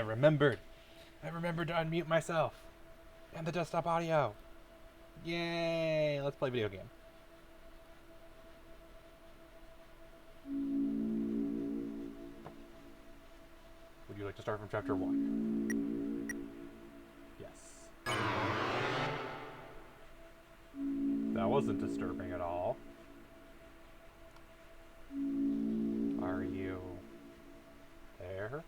remembered. I remembered to unmute myself. And the desktop audio. Yay! Let's play video game. Would you like to start from chapter 1? Yes. That wasn't disturbing at all. Are you there?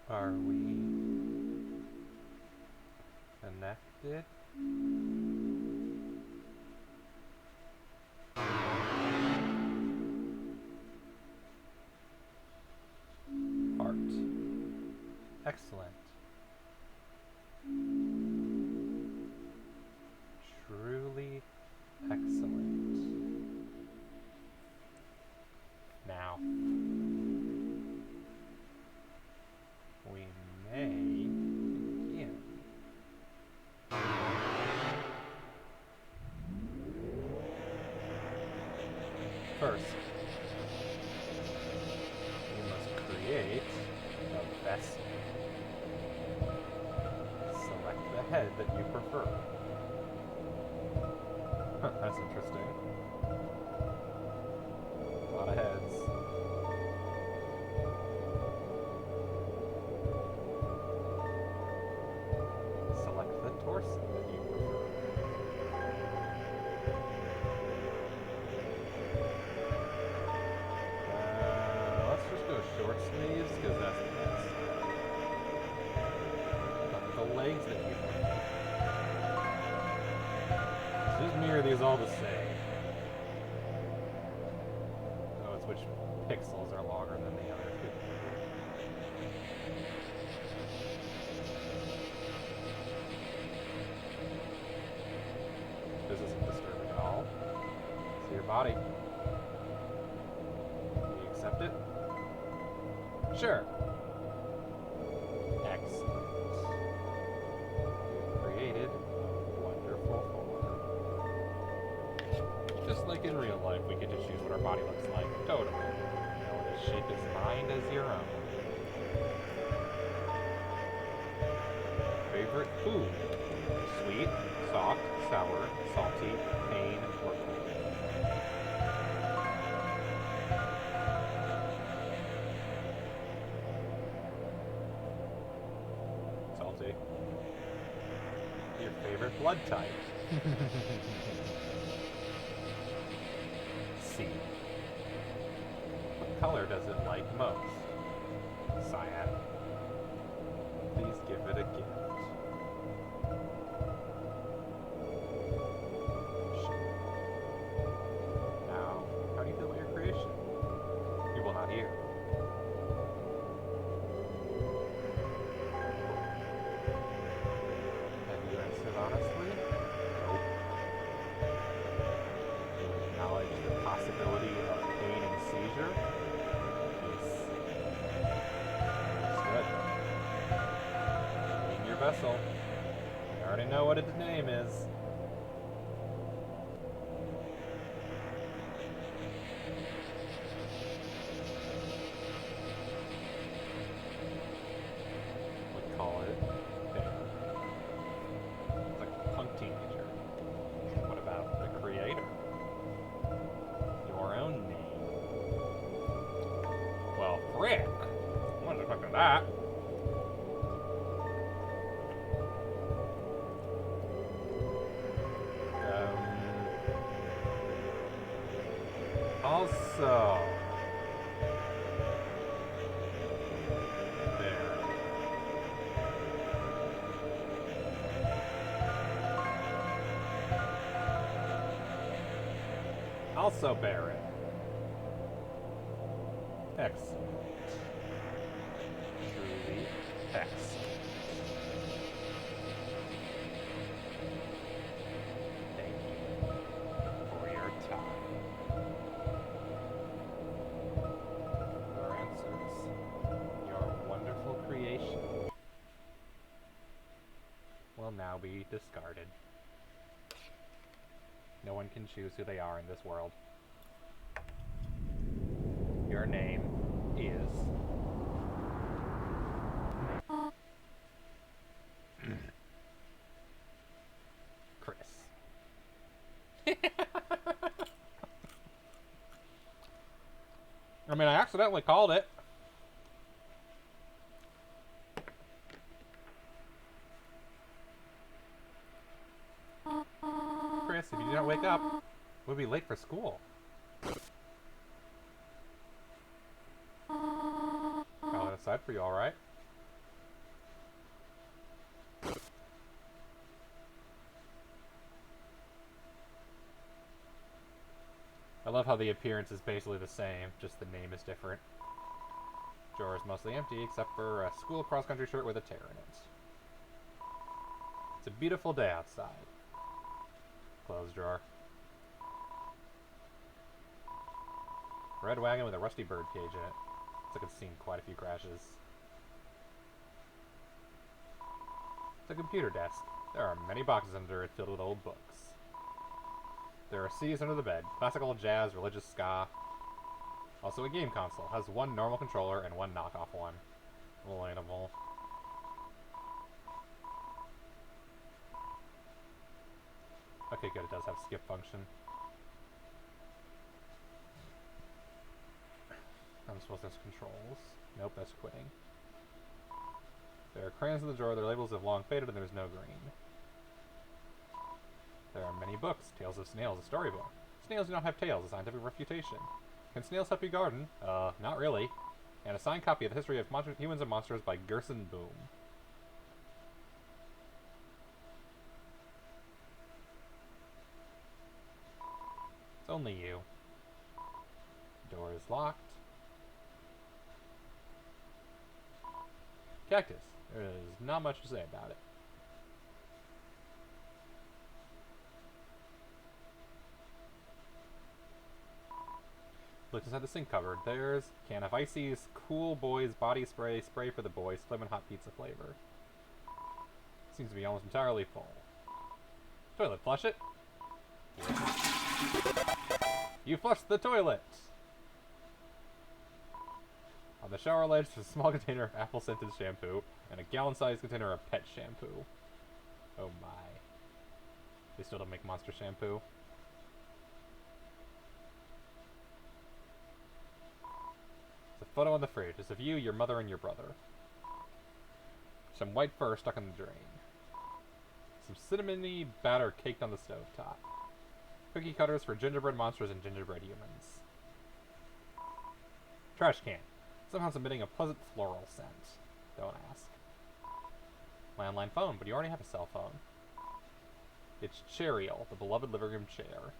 Are we connected? Art. Excellent. Truly excellent. Now, we may begin. First, we must create a vessel. Select the head that you prefer. Huh, that's interesting. A lot of heads. Select the torso that you prefer. Let's just go short sleeves, because that's the best. The legs that you prefer. Let's just mirror these all the same. Oh, it's which pixels are longer than the other. This isn't disturbing at all. See your body. Do you accept it? Sure. Excellent. You've created a wonderful form. Just like in real life, we get to choose what our body looks like. Totally. You know, as shape as mind as your own. Favorite food? Sweet, soft, sour, salty, pain, or cool. Salty. Your favorite blood type? C. What color does it like most? Cyan. Please give it a gift. Now, how do you feel about your creation? You will not hear. Have you answered honestly? Nope. Do you acknowledge the possibility of pain and seizure? Yes. Understood. Name your vessel. I already know what its name is. Would call it Bear. It's like a punk teenager. What about the creator? Your own name. Well, frick! What the fuck is that? Also, there. Also Barrett. Excellent. Truly excellent. Thank you for your time. Your answers. Your wonderful creation will now be discarded. No one can choose who they are in this world. Your name is... Chris. I mean, I accidentally called it. Chris, if you do not wake up, we'll be late for school. I'll let aside for you, alright? I love how the appearance is basically the same, just the name is different. Drawer is mostly empty, except for a school cross-country shirt with a tear in it. It's a beautiful day outside. Clothes drawer. Red wagon with a rusty bird cage in it. Looks like it's seen quite a few crashes. It's a computer desk. There are many boxes under it filled with old books. There are CDs under the bed. Classical, jazz, religious, ska. Also a game console. Has one normal controller and one knockoff one. Relatable. Okay, good. It does have skip function. I'm supposed to have controls. Nope, that's quitting. There are crayons in the drawer. Their labels have long faded and there's no green. There are many books. Tales of Snails, a storybook. Snails do not have tails, a scientific refutation. Can snails help you garden? Not really. And a signed copy of the History of Humans and Monsters by Gerson Boom. It's only you. Door is locked. Cactus. There is not much to say about it. Look inside the sink cupboard. There's a can of Icy's Cool Boys Body Spray, spray for the boys, flamin' hot pizza flavor. Seems to be almost entirely full. Toilet, flush it. You flushed the toilet! On the shower ledge, there's a small container of apple-scented shampoo and a gallon-sized container of pet shampoo. Oh my. They still don't make Monster shampoo. There's a photo on the fridge. It's of you, your mother, and your brother. Some white fur stuck in the drain. Some cinnamony batter caked on the stovetop. Cookie cutters for gingerbread monsters and gingerbread humans. Trash can. Somehow it's emitting a pleasant floral scent. Don't ask. Landline phone, but you already have a cell phone. It's Cherial, the beloved living room chair.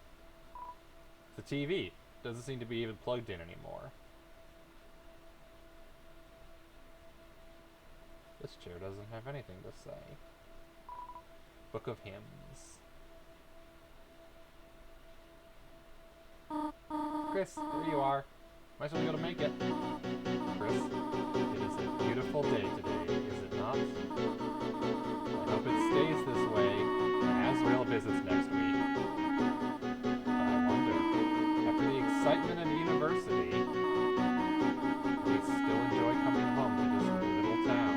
It's a TV. Doesn't seem to be even plugged in anymore. This chair doesn't have anything to say. Book of Hymns. Chris, there you are. Might as well be able to make it. Chris, it is a beautiful day today, is it not? I hope it stays this way, and Azrael visits next week. But I wonder, after the excitement of university, do we still enjoy coming home to this little town?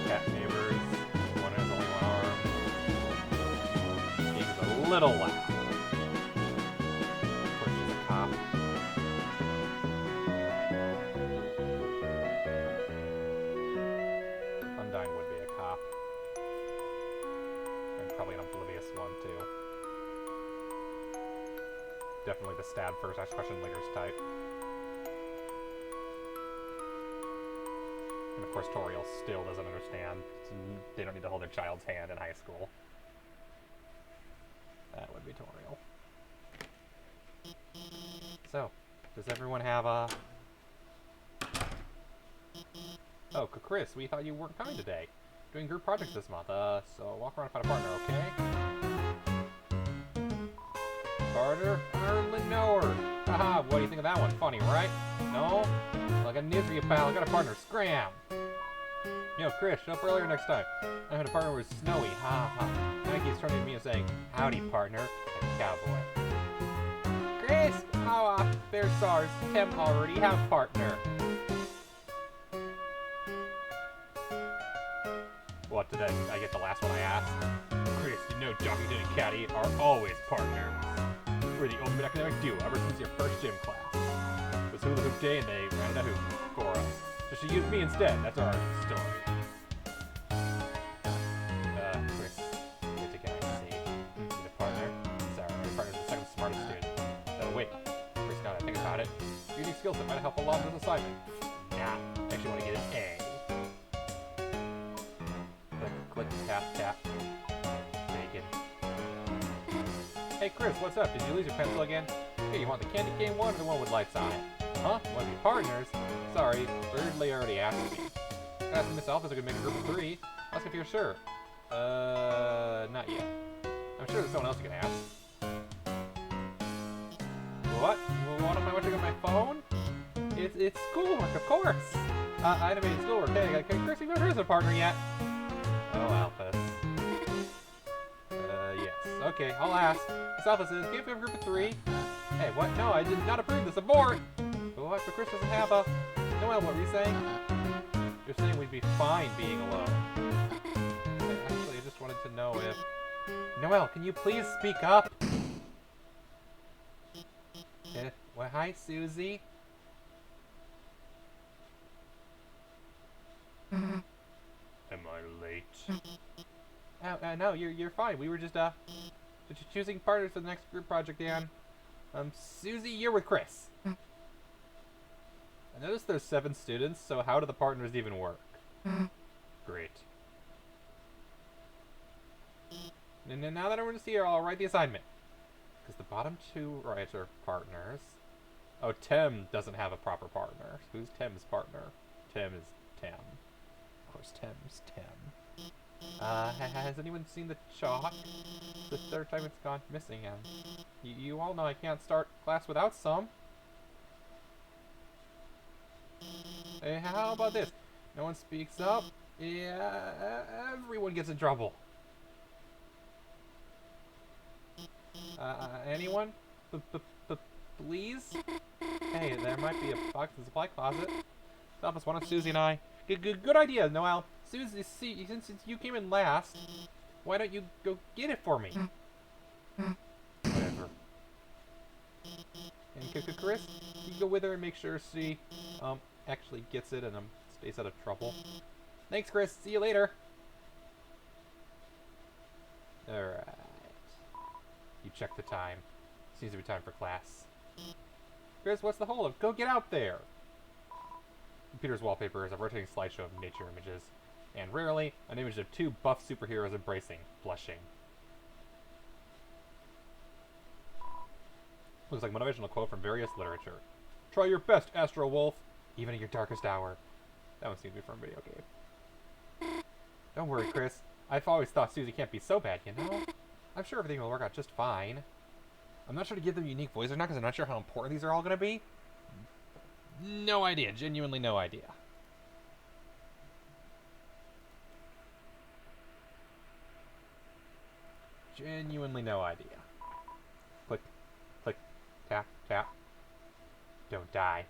Cat neighbors, one has only one arm. Game's a little loud. Definitely the stab first, ask question later type. And of course Toriel still doesn't understand. So they don't need to hold their child's hand in high school. That would be Toriel. So, does everyone have a... Oh, Chris, we thought you weren't coming today. Doing group projects this month, so walk around and find a partner, okay? Partner? I hardly know her. Haha, what do you think of that one? Funny, right? No? Like a nizzy, pal. I got a partner. Scram! Yo, Chris, show up earlier next time. I had a partner with Snowy. Ha ha. Now he keeps turning to me and saying, howdy, partner, like a cowboy. Chris! Oh, there's SARS. Tim already have partner. What, did I get the last one I asked? Chris, you know Jockington and Caddy are always partners. We're the ultimate academic duo ever since your first gym class. It was hula hoop day and they ran out of hoop. Cora. So she used me instead. That's our story. Chris. Get to Caddy, see. Need a partner? Sorry, my partner's the second smartest student. Oh, wait. Chris, now that I think about it, unique skills that might help a lot in this assignment. Nah, I actually want to get an A. Click, tap, tap. Bacon. Hey Chris, what's up? Did you lose your pencil again? Hey, you want the candy cane one or the one with lights on it? Huh? You want to be partners? Sorry, Birdley already asked me. Ask Miss Alphas I could make a group of 3. Ask if you're sure. Not yet. I'm sure there's someone else you can ask. What? What am I watching on my phone? It's schoolwork, of course. Animated schoolwork. Hey, Chris, you've never heard of a partner yet. Oh, Alphas. Yes. Okay, I'll ask. Miss Alpha says, give him a group of 3. Hey, what? No, I did not approve this. Abort! What? But Chris doesn't have a... Noel, what were you saying? You're saying we'd be fine being alone. Actually, I just wanted to know if... Noel, can you please speak up? Well, hi, Susie. Am I late? No, you're fine. We were just choosing partners for the next group project, Dan. Susie, you're with Chris. I noticed there's 7 students, so how do the partners even work? Great. And now that everyone's here, I'll write the assignment. Because the bottom 2 right are partners. Oh, Tim doesn't have a proper partner. Who's Tim's partner? Tim is Tim. Of course, Tim's Tim. Has anyone seen the chalk? It's the 3rd time it's gone missing, and you all know I can't start class without some. Hey, how about this? No one speaks up. Yeah, everyone gets in trouble. Anyone? Please? Hey, there might be a box in the supply closet. Stop us, one of Susie and I. Good idea, Noel. Susie, since you came in last, why don't you go get it for me? Whatever. And Chris, you go with her and make sure she, actually gets it and, stays out of trouble. Thanks, Chris. See you later. Alright. You check the time. Seems to be time for class. Chris, what's the holdup? Go get out there! Computer's wallpaper is a rotating slideshow of nature images, and rarely, an image of 2 buff superheroes embracing, blushing. Looks like motivational quote from various literature. Try your best, Astro Wolf, even at your darkest hour. That one seems to be from a video game. Don't worry, Chris. I've always thought Susie can't be so bad, you know? I'm sure everything will work out just fine. I'm not sure to give them unique voices or not, because I'm not sure how important these are all going to be. No idea. Genuinely no idea. Genuinely no idea. Click, click, tap, tap. Don't die.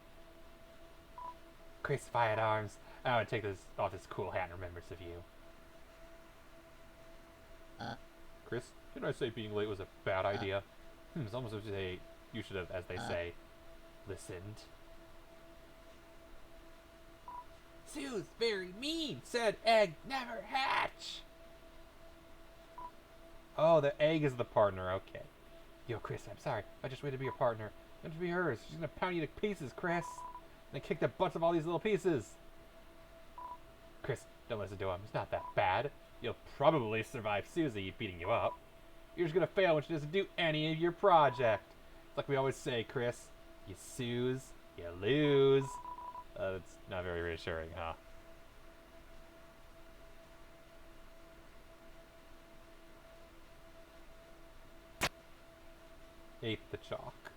Chris fired arms. I would take this off this cool hat in remembrance of you. Chris, didn't I say being late was a bad idea? It's almost as if you should have, as they say, listened. Sue's very mean, said egg never hatch. Oh, the egg is the partner, okay. Yo, Chris, I'm sorry. I just waited to be a partner. Not to be hers. She's gonna pound you to pieces, Chris. And kick the butts of all these little pieces. Chris, don't listen to him. It's not that bad. You'll probably survive Susie beating you up. You're just gonna fail when she doesn't do any of your project. It's like we always say, Chris. You Suze, you lose. That's not very reassuring, huh? Ate the chalk.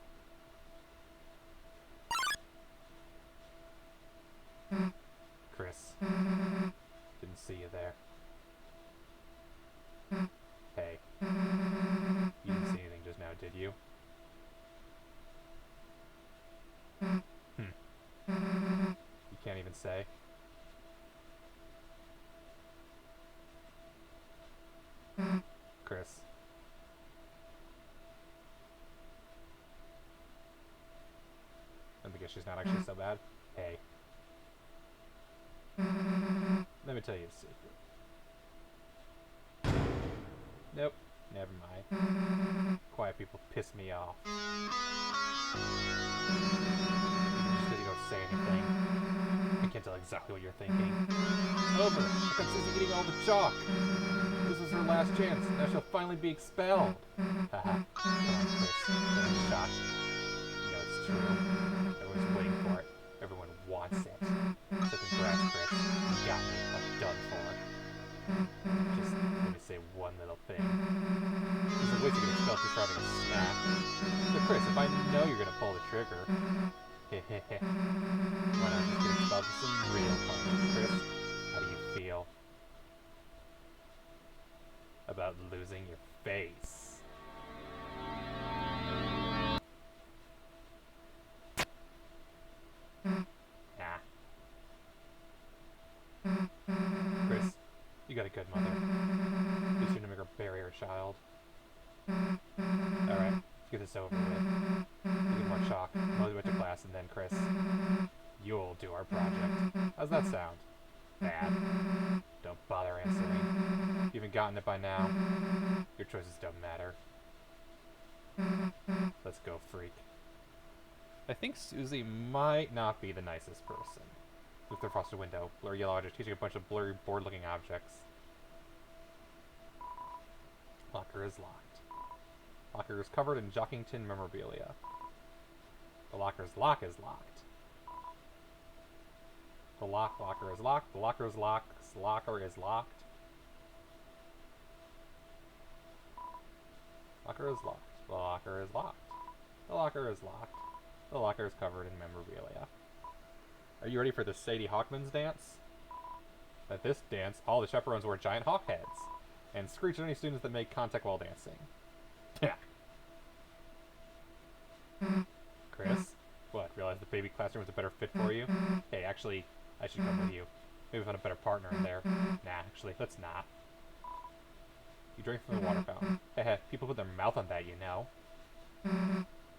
Chris. Didn't see you there. Hey. You didn't see anything just now, did you? guess she's not actually so bad. Hey. Let me tell you a secret. Nope. Never mind. Quiet people piss me off. Just because you don't say anything. I can't tell exactly what you're thinking. It's over. I got Susie eating all the chalk. This was her last chance. Now she'll finally be expelled. Haha. Come on, Chris. Get a shot. You know it's true. Everyone's waiting for it. Everyone wants it. So congrats, Chris. You got me. I'm done for. Just let me say one little thing. There's a way to get expelled just for having a snack. So Chris, if I know you're gonna pull the trigger, why not just get expelled with some real fun? Chris, how do you feel about losing your face? Nah. Chris, you got a good mother. Be sure to make her bury her child. Alright, let's get this over with. You get more chalk, mother went to class, and then Chris, you'll do our project. How's that sound? Bad. Don't bother answering. You haven't gotten it by now. Your choices don't matter. Let's go, freak. I think Susie might not be the nicest person. Look through the frosted window. Blurry yellow objects teaching a bunch of blurry, bored-looking objects. Locker is locked. Locker is covered in Jockington memorabilia. The locker's lock is locked. The locker is locked. The locker is locked. The locker is locked. Locker is locked. The locker is locked. The locker is locked. The locker is covered in memorabilia. Are you ready for the Sadie Hawkman's dance? At this dance, all the chaperones wear giant hawk heads and screech at any students that make contact while dancing. Chris? What, realize the baby classroom is a better fit for you? Hey, actually, I should come with you. Maybe find a better partner in there. Nah, actually, let's not. You drink from the water fountain. Heh, people put their mouth on that, you know.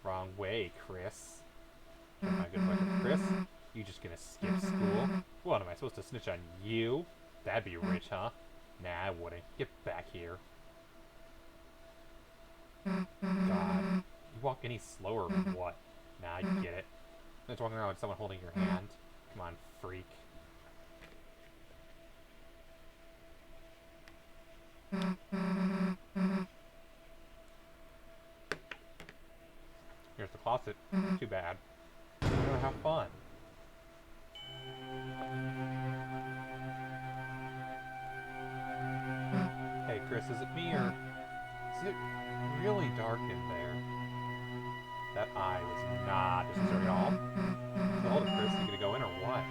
Wrong way, Chris. Can't find a good budget, Chris? You just gonna skip school? What, am I supposed to snitch on you? That'd be rich, huh? Nah, I wouldn't. Get back here. God. You walk any slower or what? Nah, I get it. It's walking around with someone holding your hand. Come on, freak. Here's the closet. Too bad. We're gonna have fun. Hey, Chris, is it me or is it really dark in there? That eye was not necessary at all. So hold it, Chris. You gonna go in or what?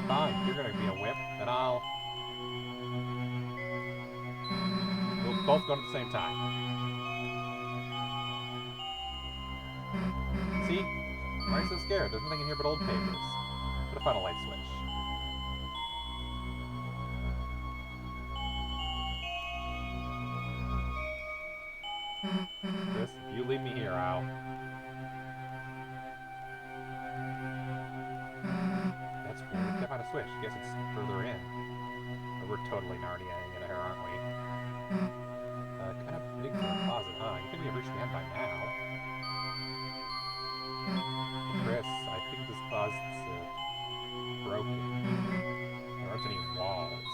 Fine, you're gonna be a whip, then we'll both go at the same time. See? Why are you so scared? There's nothing in here but old papers. Put a final light switch. Chris, if you leave me here, I'll... That's weird. Can't find a switch. Guess it's further in. But we're totally Narniaing it here, aren't we? Kind of big for a closet, huh? You think we have reached the end by now? Chris, I think this closet's broken. There aren't any walls.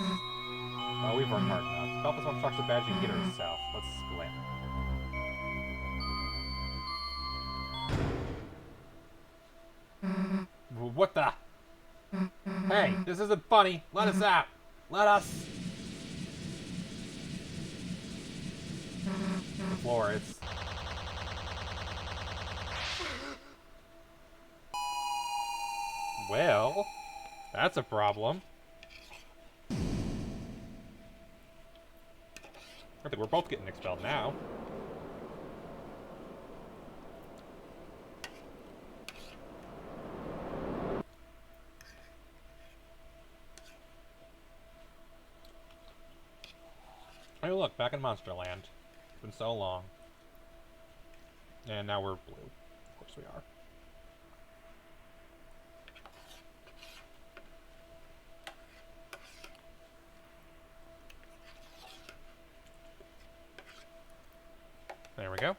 Well, we've worked hard enough. If Alphys wants to talk so bad she can get her herself. Let's split. What the? Hey, this isn't funny. Let us out. Let us. The floor, it's... Well, that's a problem. I think we're both getting expelled now. Hey look, back in Monsterland. It's been so long. And now we're blue. Of course we are. There we go.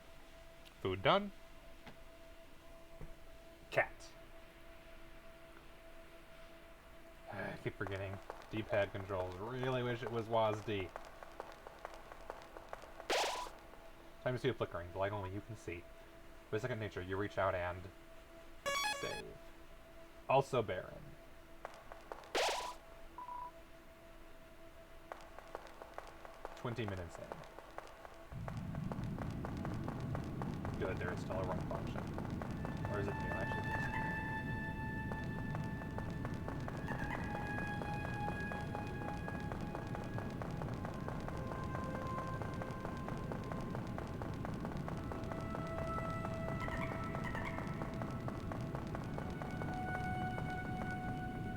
Food done. Cat. I keep forgetting. D-pad controls. Really wish it was WASD. Time to see a flickering. The light only you can see. With second nature, you reach out and save. Also barren. "20 minutes in." Good, there is still a run function. Or is it new, actually?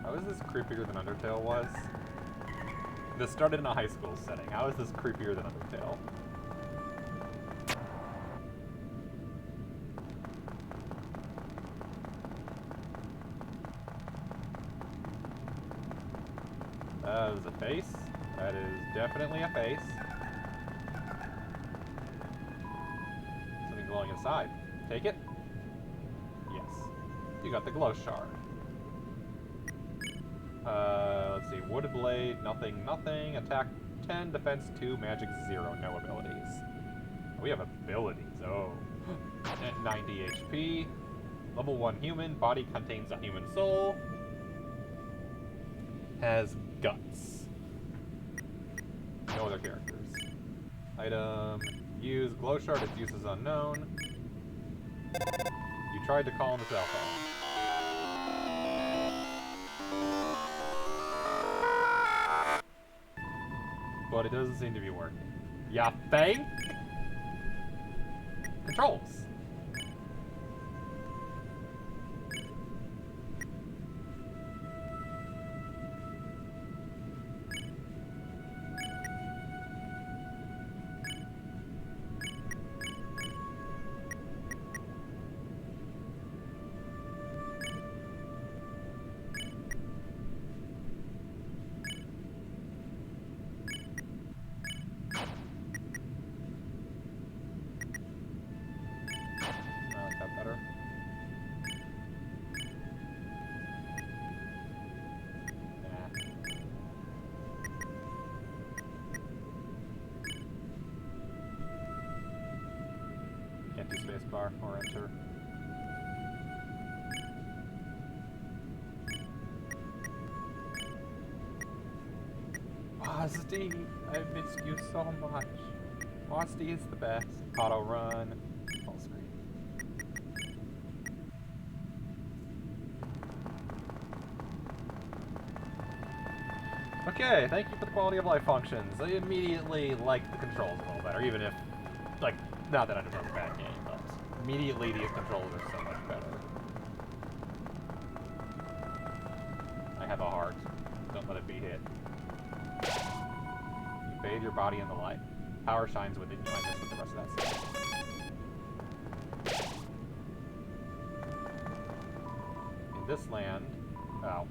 How is this creepier than Undertale was? This started in a high school setting. How is this creepier than Undertale? That is a face. That is definitely a face. Something glowing inside. Take it? Yes. You got the glow shard. Let's see. Wood blade, nothing, nothing. Attack 10, defense 2, magic 0. No abilities. We have abilities. Oh. At 90 HP. Level 1 human. Body contains a human soul. Has guts. No other characters. Item. Use glow shard. Its use is unknown. You tried to call on the cell phone. But it doesn't seem to be working. Ya think? Controls. Do spacebar or enter. WASD, I miss you so much. WASD is the best. Auto run. Full screen. Okay, thank you for the quality of life functions. I immediately like the controls a little better, even if, like, not that I deserve a bad game, but immediately these controls are so much better. I have a heart. Don't let it be hit. You bathe your body in the light. Power shines within you. I missed with the rest of that scene. In this land... Oh.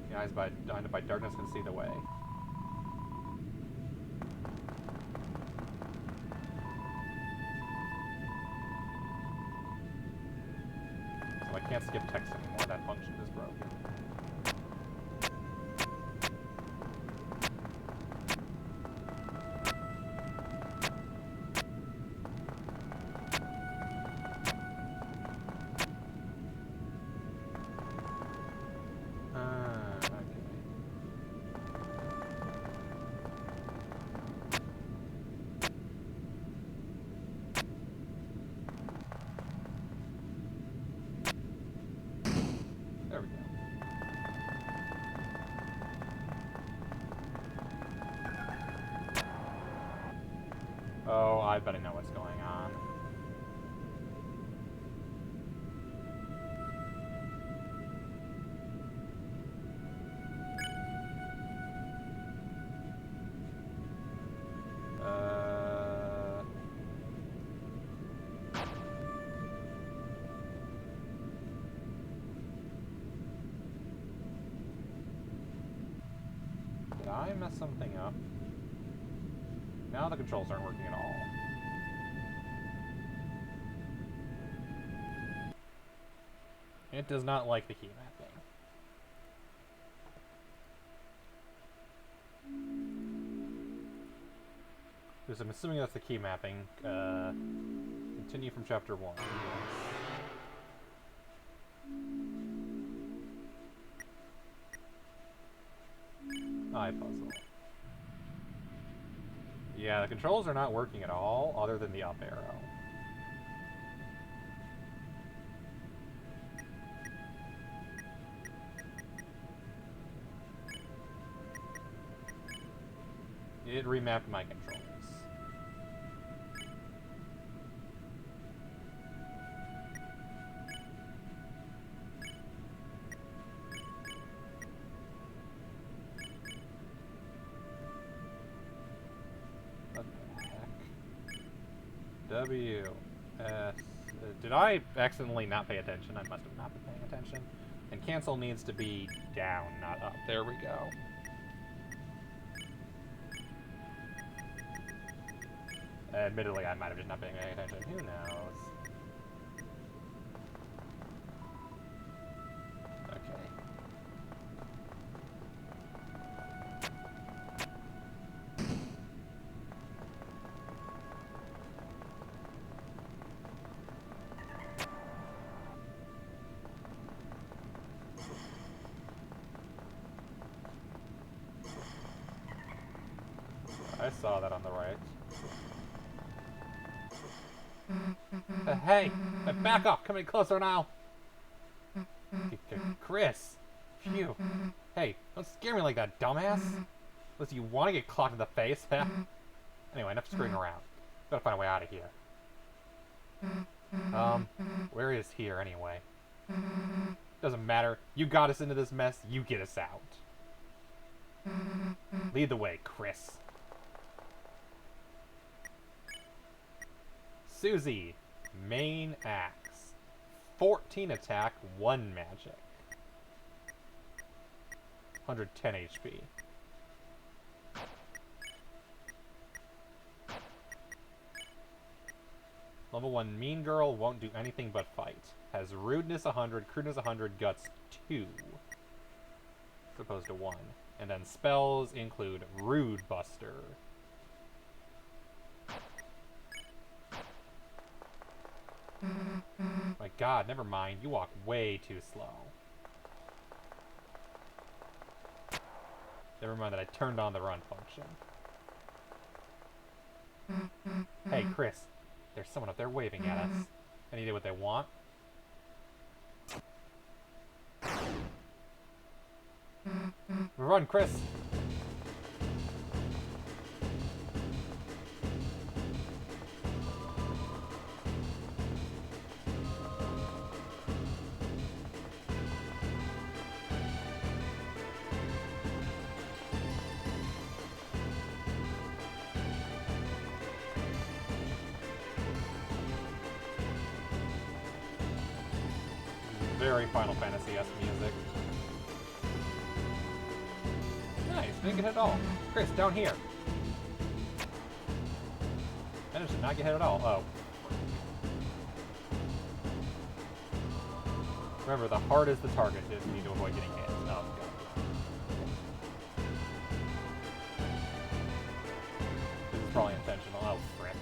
The eyes blinded by darkness can see the way. So I can't skip text anymore. That function is broken. There we go. Oh, I bet I know what's going on. I mess something up? Now the controls aren't working at all. It does not like the key mapping. Because I'm assuming that's the key mapping. Continue from chapter 1. Eye puzzle. Yeah, the controls are not working at all, other than the up arrow. It remapped my controls. What the heck? W, S... did I accidentally not pay attention? I must have not been paying attention. And cancel needs to be down, not up. There we go. Admittedly, I might have just not been paying attention. Who knows? Okay. I saw that on the right. Hey! Back off! Coming closer now! Chris! Phew. Hey, don't scare me like that, dumbass! Unless you want to get clocked in the face, huh? Anyway, enough screwing around. Gotta find a way out of here. Where is here, anyway? Doesn't matter. You got us into this mess, you get us out. Lead the way, Chris. Susie, main axe. 14 attack, 1 magic. 110 HP. Level 1 mean girl, won't do anything but fight. Has rudeness 100, crudeness 100, guts 2. As opposed to 1. And then spells include Rude Buster. My god, never mind. You walk way too slow. Never mind that I turned on the run function. Hey, Chris. There's someone up there waving at us. Any idea what they want? Run, Chris! Very Final Fantasy-esque music. Nice, didn't get hit at all. Chris, down here. Managed to not get hit at all. Oh. Remember, the heart is the target if you need to avoid getting hit. Oh, God. This is probably intentional. Oh, frick.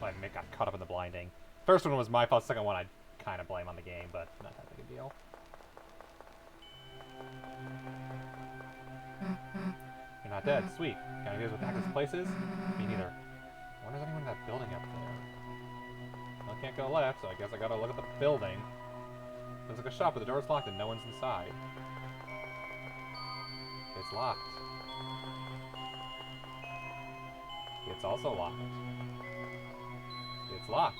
I got caught up in the blinding. First one was my fault, second one I kind of blame on the game, but not that big a deal. You're not dead. Sweet. Can I guess what the heck this place is? Me neither. I wonder if there's anyone in that building up there. Well, I can't go left, so I guess I gotta look at the building. Looks like a shop, but the door's locked and no one's inside. It's locked. It's also locked. It's locked.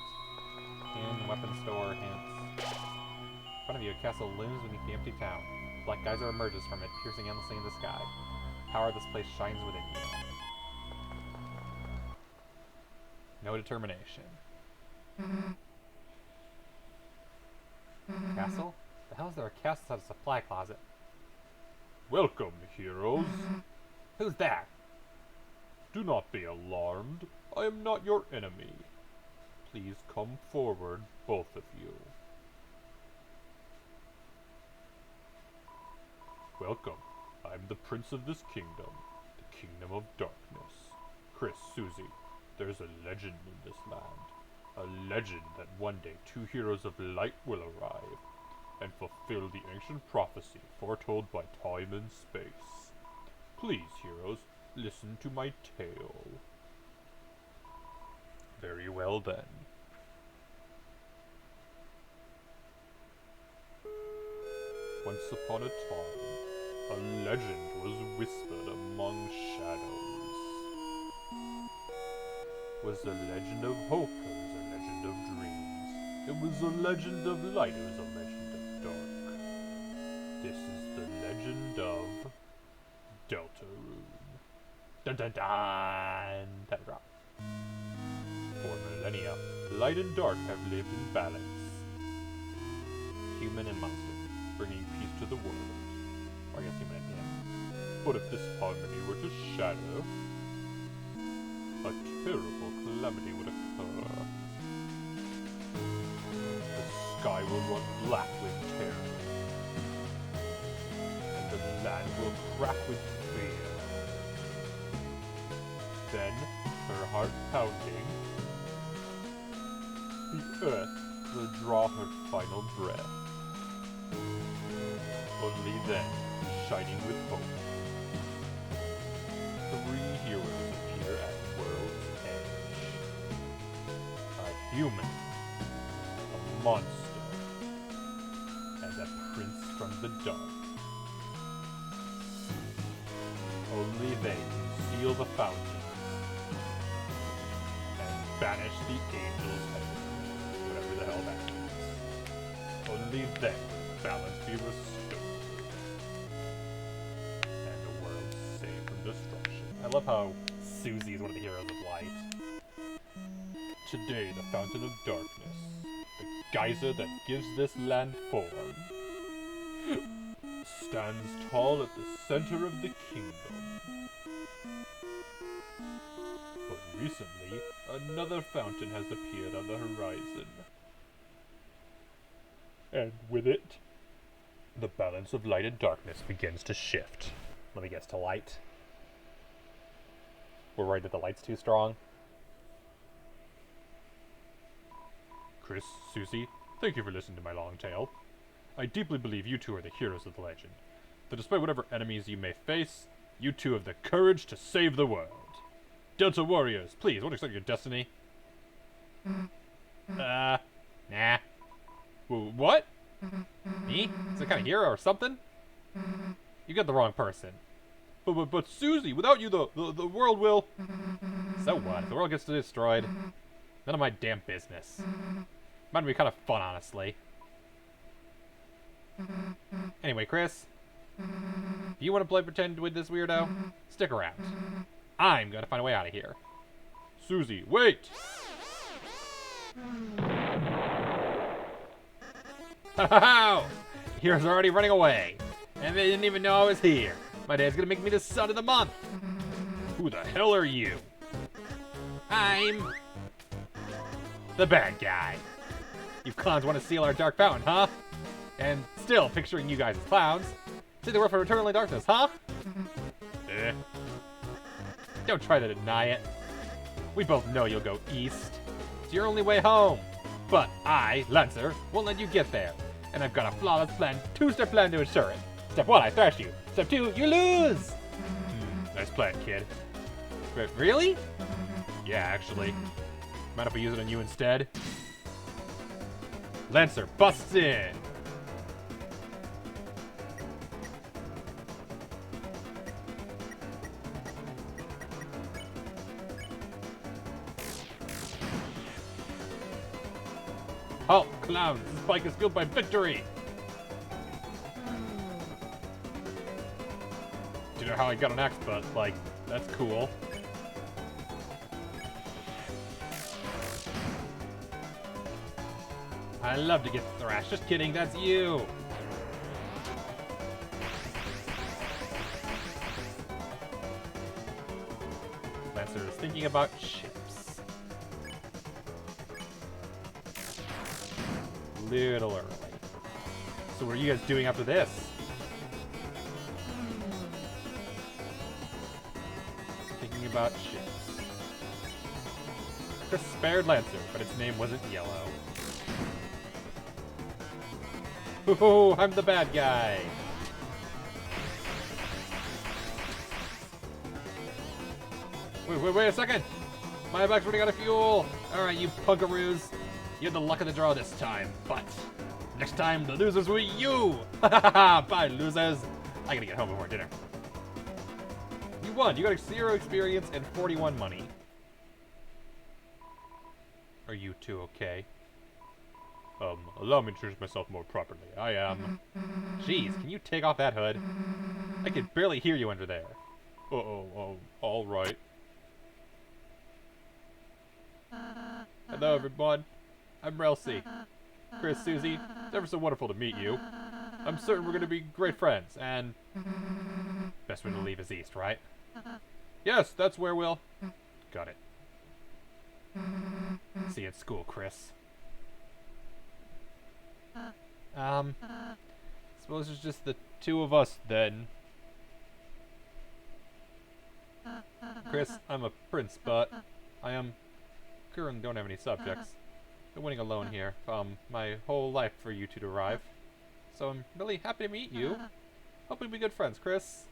In weapon store hints. In front of you, a castle looms beneath the empty town. Black geyser emerges from it, piercing endlessly in the sky. The power of this place shines within you. No determination. Castle? The hell is there a castle outside a supply closet? Welcome, heroes. Who's that? Do not be alarmed. I am not your enemy. Please come forward, both of you. Welcome. I'm the prince of this kingdom, the kingdom of darkness. Chris, Susie, there's a legend in this land. A legend that one day 2 heroes of light will arrive and fulfill the ancient prophecy foretold by time and space. Please, heroes, listen to my tale. Very well then. Once upon a time, a legend was whispered among shadows. Was a legend of hope, it was a legend of dreams. It was a legend of light, it was a legend of dark. This is the legend of DELTARUNE. Dun dun dun! That drop. For millennia, light and dark have lived in balance. Human and monster, bringing peace to the world. Or I guess human and him. But if this harmony were to shatter, a terrible calamity would occur. The sky will run black with terror, and the land will crack with fear. Then, her heart pounding, the earth will draw her final breath. Only then, shining with hope, 3 heroes appear at world's edge. A human, a monster, and a prince from the dark. Only they can seal the fountain and banish the angels heaven, whatever the hell that means. Only then will balance be restored, and the world saved from destruction. I love how Susie is one of the heroes of light. Today, the Fountain of Darkness, the geyser that gives this land form, stands tall at the center of the kingdom. But recently, another fountain has appeared on the horizon. And with it, the balance of light and darkness begins to shift. When it gets to light. We're worried that the light's too strong. Chris, Susie, thank you for listening to my long tale. I deeply believe you two are the heroes of the legend. That despite whatever enemies you may face, you two have the courage to save the world. Delta warriors, please, won't accept your destiny. Nah. What? Me? Some kind of hero or something? You got the wrong person. But Susie, without you, the world will... So what? If the world gets destroyed, none of my damn business. Might be kind of fun, honestly. Anyway, Chris, if you want to play pretend with this weirdo, stick around. I'm gonna find a way out of here. Susie, wait! Ha-ha-ha! Heroes are already running away, and they didn't even know I was here. My dad's gonna make me the son of the month. Who the hell are you? I'm the bad guy. You clowns want to steal our dark fountain, huh? And still picturing you guys as clowns. See the world for eternal darkness, huh? Don't try to deny it. We both know you'll go east. It's your only way home. But I, Lancer, won't let you get there. And I've got a flawless plan, 2-step plan to ensure it. Step 1, I thrash you. Step 2, you lose! Nice plan, kid. But really? Yeah, actually. Mind if we use it on you instead? Lancer busts in! Halt, clowns! This bike is fueled by victory! Don't know how I got an axe, but, like, that's cool. I love to get thrashed. Just kidding, that's you! Lancer is thinking about chips. Little early. So what are you guys doing after this? Thinking about chips. Chris spared Lancer, but its name wasn't Yellow. Ooh, I'm the bad guy. Wait a second! My bike's running out of fuel! Alright, you punkaroos. You had the luck of the draw this time, but next time the losers will be you! Bye, losers! I gotta get home before dinner. You won! You got 0 experience and 41 money. Are you two okay? Allow me to introduce myself more properly. I am... Jeez, can you take off that hood? I can barely hear you under there. Alright. Hello, everyone. I'm Relcy. Chris, Susie, it's ever so wonderful to meet you. I'm certain we're going to be great friends, and... Best way to leave is east, right? Yes, that's where we'll... Got it. See you at school, Chris. Suppose it's just the two of us, then. Chris, I'm a prince, but I am... don't have any subjects. Been winning alone here, my whole life for you two to arrive. So I'm really happy to meet you. Hope we'll be good friends, Chris.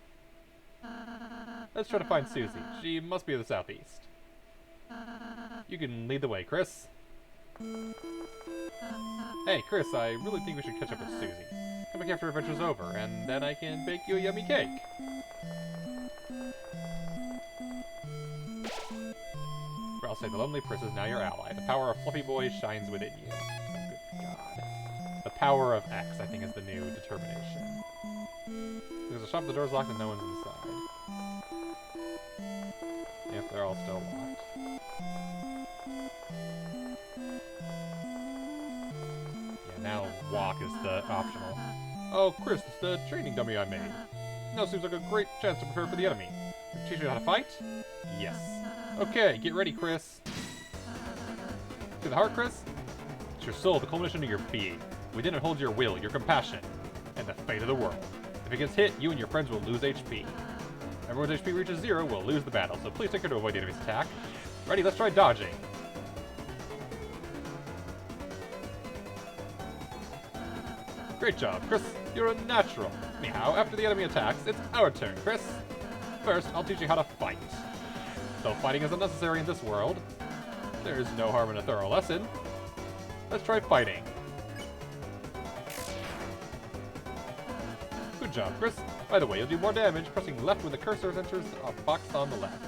Let's try to find Susie. She must be in the southeast. You can lead the way, Chris. Hey, Chris, I really think we should catch up with Susie. Come back after adventure's over, and then I can bake you a yummy cake. For I'll say the lonely prince is now your ally. The power of Fluffy Boy shines within you. Oh, good God. The power of X, I think, is the new determination. There's a shop, the door's locked, and no one's inside. Yep, they're all still locked. Now walk is the optional. Oh, Chris, it's the training dummy I made. Now seems like a great chance to prepare for the enemy. Teach you how to fight? Yes. Okay, get ready, Chris. To the heart, Chris? It's your soul, the culmination of your being. Within it holds your will, your compassion, and the fate of the world. If it gets hit, you and your friends will lose HP. Everyone's HP reaches 0, we'll lose the battle, so please take care to avoid the enemy's attack. Ready, let's try dodging. Great job, Chris. You're a natural. Anyhow, after the enemy attacks, it's our turn, Chris. First, I'll teach you how to fight. Though fighting is unnecessary in this world, there's no harm in a thorough lesson. Let's try fighting. Good job, Chris. By the way, you'll do more damage pressing left when the cursor enters a box on the left.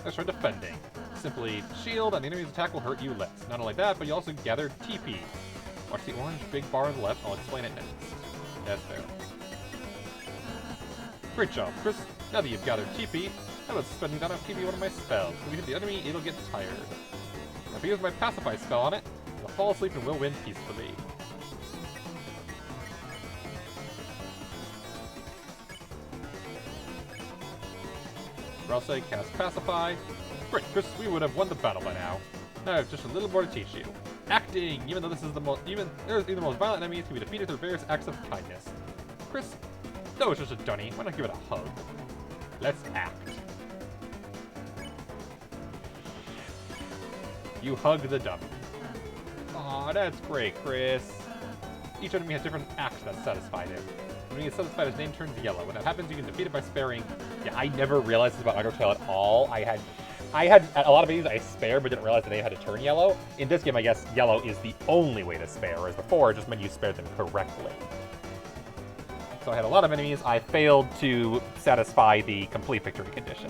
Let's try defending. Simply shield and the enemy's attack will hurt you less. Not only that, but you also gather TP. Watch the orange big bar on the left, I'll explain it next. That's fair. Great job, Chris. Now that you've gathered TP, how about spending that on TP one of my spells? When you hit the enemy, it'll get tired. If I use my Pacify spell on it, you'll fall asleep and we'll win peacefully. Ralsei cast Pacify. Great, Chris, we would have won the battle by now. Now I have just a little more to teach you. Acting! Even though this is the most the most violent enemies can be defeated through various acts of kindness. Chris, though it's just a dunny, why not give it a hug? Let's act. You hug the dummy. Aw, that's great, Chris. Each enemy has different acts that satisfy him. When he is satisfied, his name turns yellow. When that happens, you can defeat it by sparing. Yeah, I never realized this about Undertale at all. I had a lot of these I spare, but didn't realize that they had to turn yellow. In this game, I guess yellow is the only way to spare, whereas before, it just meant you spared them correctly. So I had a lot of enemies. I failed to satisfy the complete victory condition.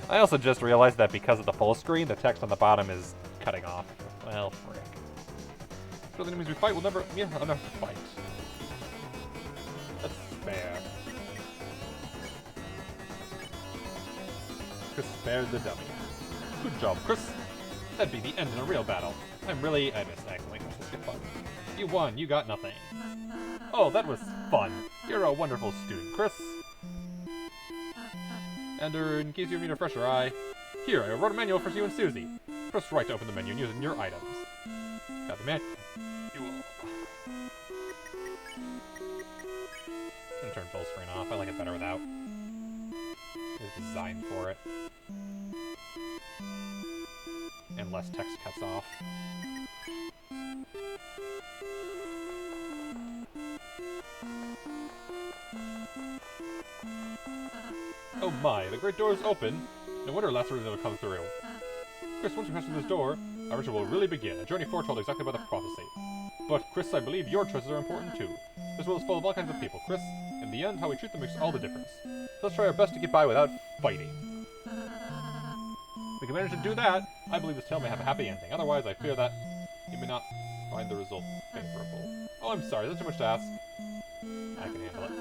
I also just realized that because of the full screen, the text on the bottom is cutting off. Well, frick. So the enemies we fight will never fight. Let's spare. Chris spared the dummy. Good job, Chris. That'd be the end in a real battle. I missed excellent. Let's just get fun. You won, you got nothing. Oh, that was fun. You're a wonderful student, Chris. And in case you need a fresher eye, Here, I wrote a manual for you and Susie. Press right to open the menu and use it in your items. Got the manual. I'm gonna turn full screen off. I like it better without. It's designed for it. And less text cuts off. Oh my, the great door is open. No wonder last ritual will come through. Chris, once you pass through this door, our ritual will really begin. A journey foretold exactly by the prophecy. But, Chris, I believe your choices are important too. This world is full of all kinds of people, Chris. In the end, how we treat them makes all the difference. So let's try our best to get by without fighting. If we can manage to do that, I believe this tale may have a happy ending. Otherwise, I fear that you may not find the result favorable. Oh, I'm sorry, that's too much to ask. I can handle it.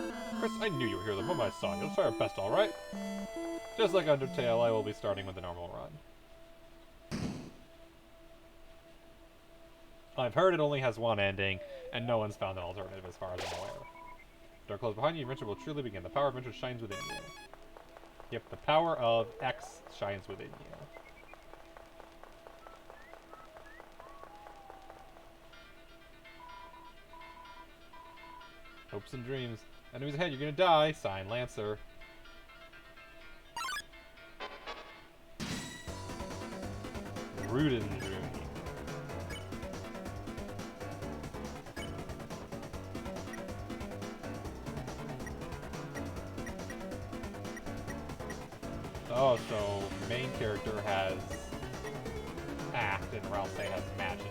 Chris, I knew you were here the moment I saw you. Let's try our best, alright? Just like Undertale, I will be starting with the normal run. I've heard it only has one ending, and no one's found an alternative as far as I'm aware. Door closed behind you, adventure will truly begin. The power of adventure shines within you. Yep, the power of X shines within you. Hopes and dreams. Enemies ahead, you're gonna die. Sign Lancer. Rudin. Oh, so main character has act and Ralph has magic.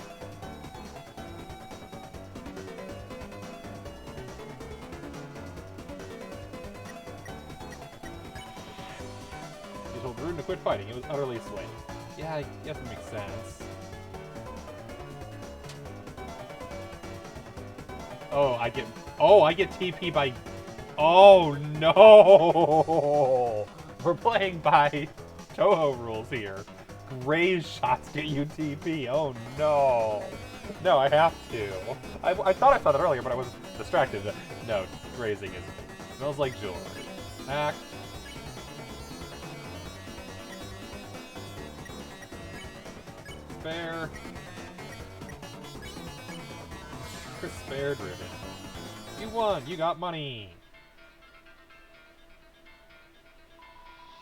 He told Rudin to quit fighting. It was utterly swayed. Yeah, I guess it makes sense. Oh, I get TP by... Oh, no! We're playing by Toho rules here. Graze shots get you TP. Oh, no. No, I have to. I thought I saw that earlier, but I was distracted. No, grazing is... Smells like jewelry. Act. Spare. Chris spared Ribbon. You won! You got money!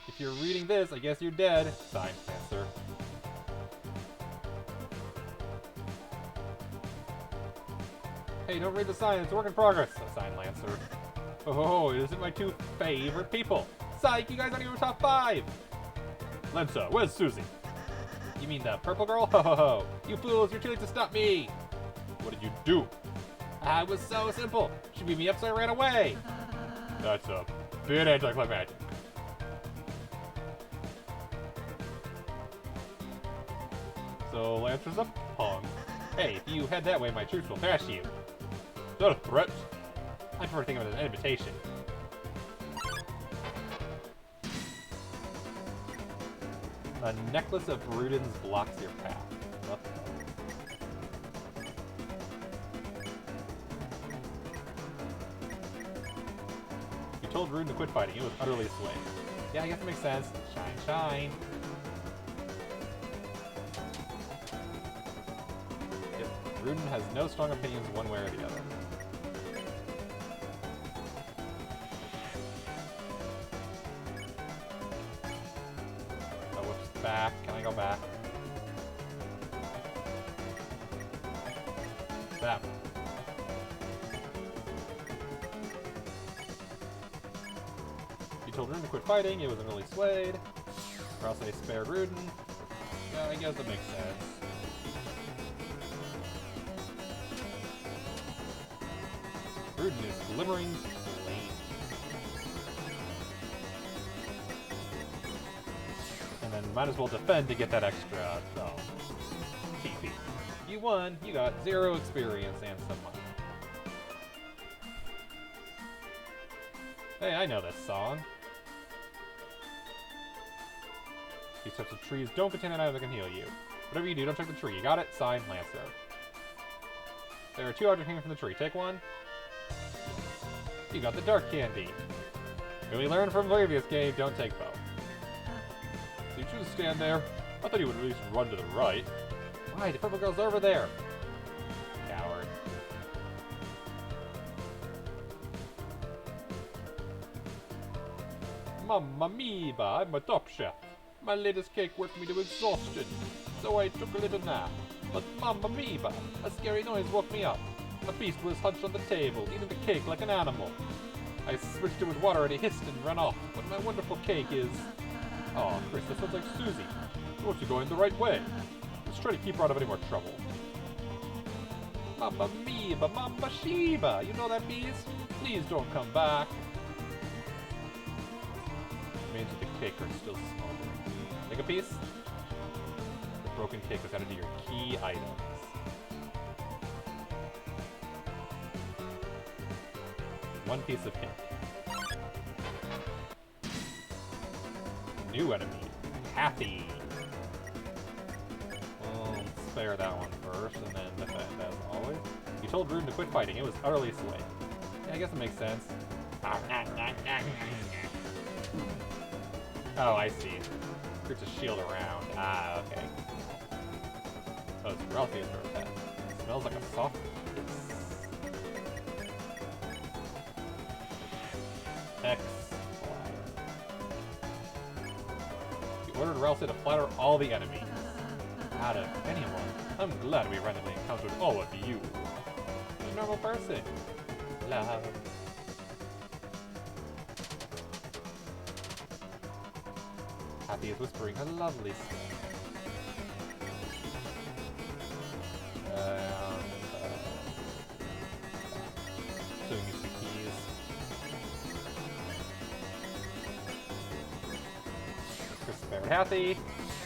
If you're reading this, I guess you're dead. Signed, Lancer. Hey, don't read the sign. It's a work in progress. Signed, Lancer. Oh, it isn't my two favorite people. Psych, you guys aren't even top 5. Lancer, where's Susie? You mean the purple girl? Ho ho ho. You fools, you're too late to stop me. What did you do? I was so simple. She beat me up, so I ran away. That's a bit anticlimactic. So Lancer's a punk. Hey, if you head that way, my troops will thrash you. Is that a threat? I prefer to think of it as an invitation. A necklace of Rudins blocks your path. What the... You told Rudin to quit fighting. It was utterly swayed. Yeah, I guess it makes sense. Shine, shine. Yep. Rudin has no strong opinions one way or the other. Back. Can I go back? That. You told Rudin to quit fighting, it was really swayed. Or else they spared Rudin. Yeah, I guess that makes sense. Rudin is glimmering flame. And then might as well defend to get that extra, TP. You won, you got 0 experience and some money. Hey, I know this song. These types of trees don't contain an item that can heal you. Whatever you do, don't check the tree. You got it? Signed, Lancer. There are 2 objects hanging from the tree. Take one. You got the dark candy. Really learned from previous game, don't take both. you choose to stand there? I thought you would at least run to the right. Why? The purple girl's over there. Coward. Mamma mia, I'm a top chef. My latest cake worked me to exhaustion, so I took a little nap. But mamma mia, a scary noise woke me up. A beast was hunched on the table, eating the cake like an animal. I switched it with water and it hissed and ran off, but my wonderful cake is... Oh, Chris, that sounds like Susie. You must be going the right way. Let's try to keep her out of any more trouble. Mamma mia, mamma shiba! You know that beast? Please don't come back. Remains of the cake are still smoldering. Take a piece? The broken cake was added to your key items. One piece of cake. New enemy. Happy. Well, spare that one first, and then defend as always. You told Rune to quit fighting. It was utterly swayed. Yeah, I guess it makes sense. Oh, I see. Creates a shield around. Ah, okay. Oh, it's Ralphie's pet. It smells like a soft kiss. You ordered Ralphie to flatter all the enemies. Out of anyone, I'm glad we randomly encountered all of you. You're a normal person. Love. Happy is whispering a lovely stuff. Showing you some keys. Chris spared Hathy.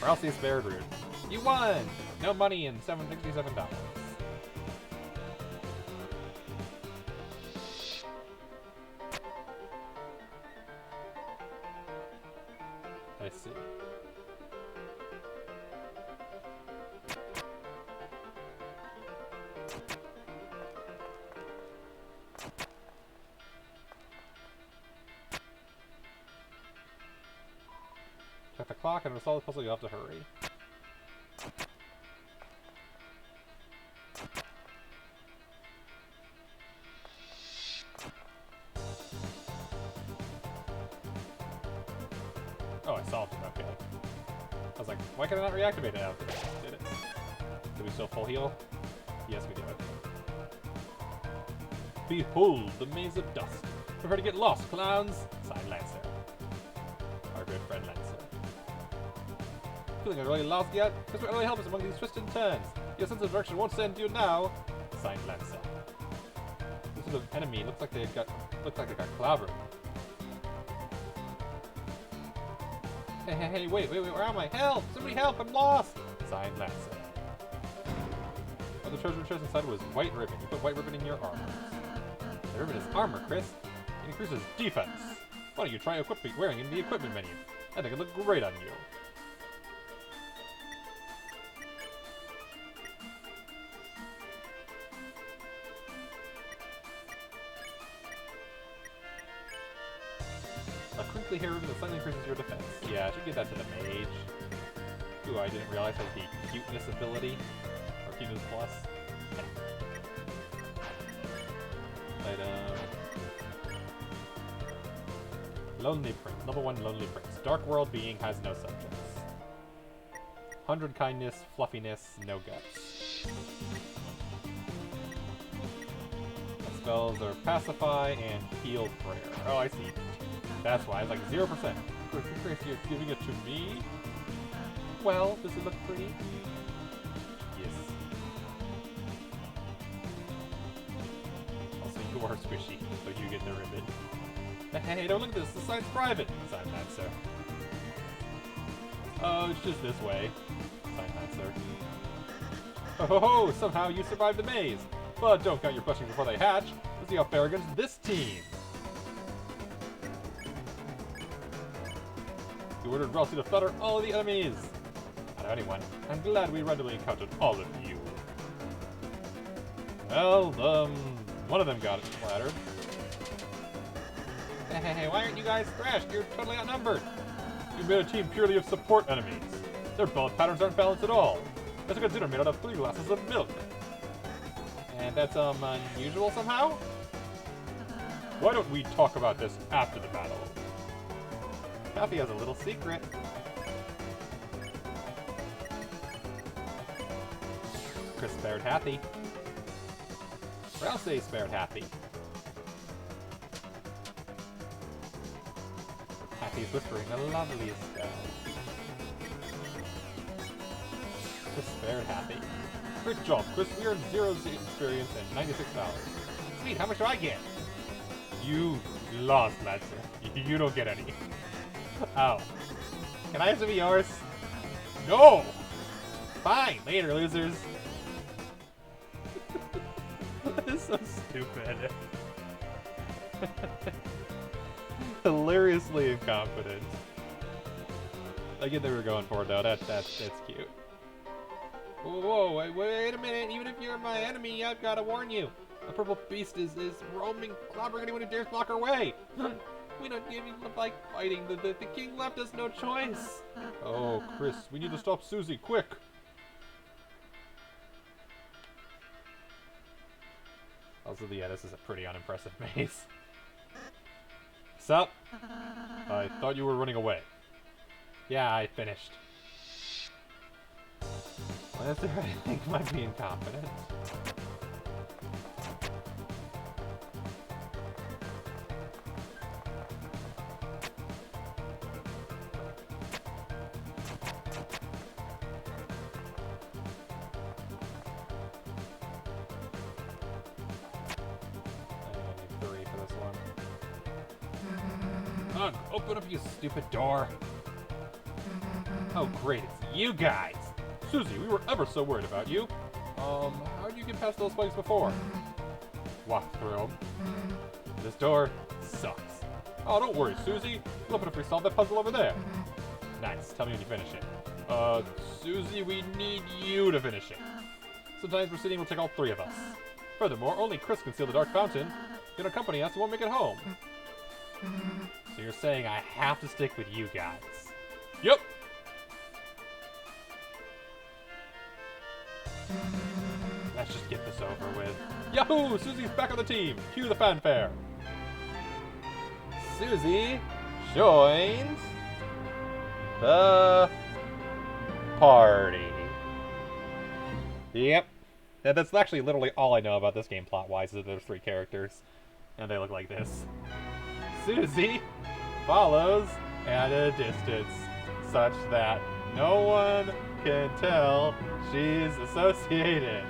Ralphie spared Rude. You won! No money and $767. I see. Check the clock and resolve the puzzle, you'll have to hurry. Oh, I solved it, okay. I was like, why can I not reactivate it after that? Did it? Do we still full heal? Yes, we do it. Behold, the maze of dust. Prepare to get lost, clowns! Signed, Lancer. Our good friend Lancer. Feeling really lost yet? Because what really helps us among these twists and turns. Your sense of direction won't send you now. Signed, Lancer. This sort of enemy looks like they got clobbered. Hey, wait, where am I? Help! Somebody help, I'm lost! Signed, Lancer. Oh, the treasure chest inside was white ribbon. You put white ribbon in your armor. The ribbon is armor, Chris. It increases defense. Why don't you try wearing it in the equipment menu? I think it'd look great on you. A crinkly hair ribbon that slightly increases your defense. Yeah, I should give that to the mage. Ooh, I didn't realize that was the cuteness ability. Or cuteness plus. Item. Lonely Prince. Level 1 Lonely Prince. Dark World being has no subjects. 100 kindness, fluffiness, no guts. The spells are Pacify and Heal Prayer. Oh, I see. That's why. It's like 0%. Chris, you're giving it to me? Well, does it look pretty? Yes. Also, you are squishy, so you get the ribbon. Hey, don't look at this. The site's private. Sign that, sir. Oh, it's just this way. Sign that, sir. Oh, somehow you survived the maze. But don't count your questions before they hatch. Let's see how fair against this team. You ordered Ralphie to flatter all the enemies. Not anyone. I'm glad we randomly encountered all of you. Well, one of them got flattered. Hey, why aren't you guys thrashed? You're totally outnumbered. You made a team purely of support enemies. Their bullet patterns aren't balanced at all. That's a good dinner made out of 3 glasses of milk. And that's, unusual somehow? Why don't we talk about this after the battle? Kathy has a little secret. Chris spared Happy. Or I'll say spared Happy. Happy's whispering a lovely spell. Chris spared Happy. Great job, Chris. We earned 0 experience and $96. Sweet, how much do I get? You lost, Lancer. You don't get any. Oh. Can I have some of yours? No! Fine, later, losers. That is so stupid. Hilariously incompetent. I get they were going for it, though. That's cute. Whoa, wait a minute. Even if you're my enemy, I've got to warn you. A purple beast is roaming, clobbering anyone who dares block our way. We don't even like fighting. The king left us no choice. Oh, Chris, we need to stop Susie, quick. Also, yeah, this is a pretty unimpressive maze. Sup? I thought you were running away. Yeah, I finished. Lancer, I think, might be incompetent. Ugh, open up, you stupid door. Oh, great, it's you guys. Susie, we were ever so worried about you. How'd you get past those spikes before? Walk through them. This door sucks. Oh, don't worry, Susie. We'll open up if we solve that puzzle over there. Nice, tell me when you finish it. Susie, we need you to finish it. Sometimes proceeding will take all 3 of us. Furthermore, only Chris can seal the dark fountain. If you accompany us, we won't make it home. So you're saying I have to stick with you guys? Yep! Let's just get this over with. Yahoo! Susie's back on the team! Cue the fanfare! Susie joins the party. Yep. That's actually literally all I know about this game plot-wise, is that there's 3 characters. And they look like this. Susie follows at a distance, such that no one can tell she's associated.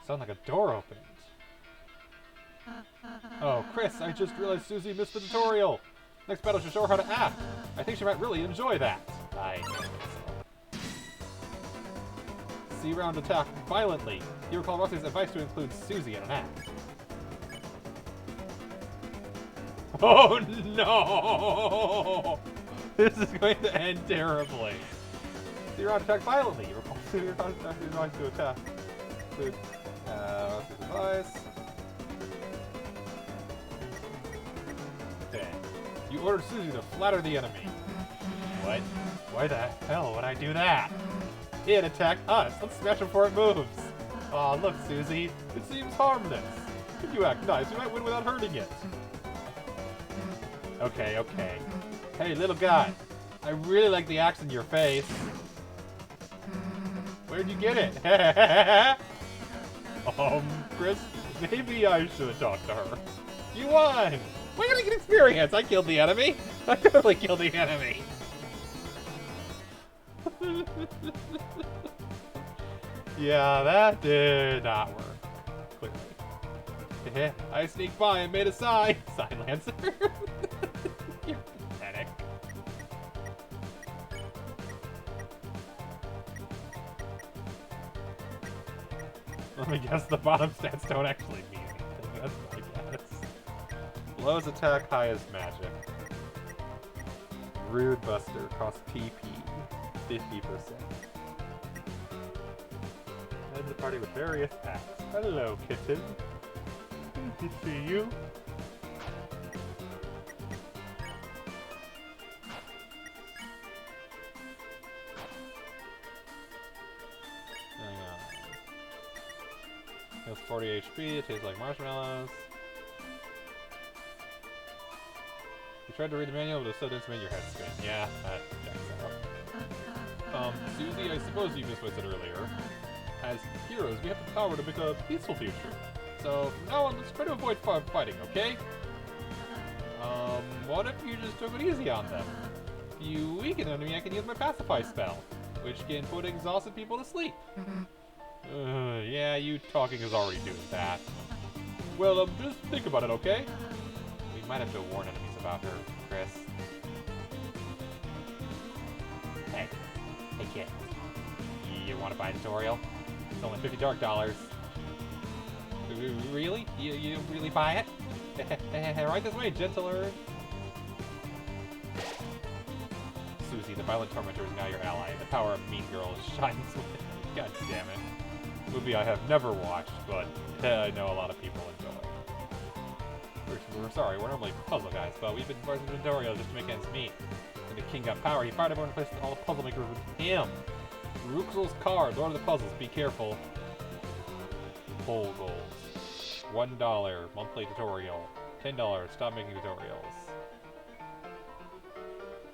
Sound like a door opened. Oh, Chris, I just realized Susie missed the tutorial. Next battle should show her how to act. I think she might really enjoy that. I don't think so. C round attack violently. You recall Rossi's advice to include Susie in an act. Oh no! This is going to end terribly. C round attack violently. You recall Rossi's advice to attack. Include Rossi's advice. Okay. You ordered Susie to flatter the enemy. What? Why the hell would I do that? It attacked us. Let's smash him before it moves. Aw, look, Susie. It seems harmless. If you act nice, you might win without hurting it. Okay, okay. Hey, little guy. I really like the axe in your face. Where'd you get it? Chris, maybe I should talk to her. You won! Why did I get experience? I killed the enemy. I totally killed the enemy. Yeah, that did not work. Clearly. I sneaked by and made a sign. Sign Lancer. You're pathetic. Let me guess, the bottom stats don't actually mean anything. That's my guess. Lowest attack, highest magic. Rude Buster costs PP. 50%. And the party with various packs. Hello, kitten. Good to see you. It's 40 HP, it tastes like marshmallows. You tried to read the manual, but it still didn't make your head spin. Yeah, that checks out. Susie, I suppose you missed what I said earlier. As heroes, we have the power to make a peaceful future. So, from now on, let's try to avoid fighting, okay? What if you just took it easy on them? If you weaken an enemy, I can use my pacify spell, which can put exhausted people to sleep. Yeah, you talking is already doing that. Well, just think about it, okay? We might have to warn enemies about her, Chris. Hey kid. You want to buy a tutorial? It's only 50 dark dollars. Really? You really buy it? Right this way, gentler. Susie, the violent tormentor, is now your ally. The power of Mean Girl shines with it. God damn it. Movie I have never watched, but I know a lot of people enjoy. We're sorry, we're normally puzzle guys, but we've been forced into tutorials just to make ends meet. When the king got power, he fired everyone and placed all the puzzle makers with him. Ruxel's card, Lord of the Puzzles, be careful. Poll goals. $1, monthly tutorial. $10, stop making tutorials.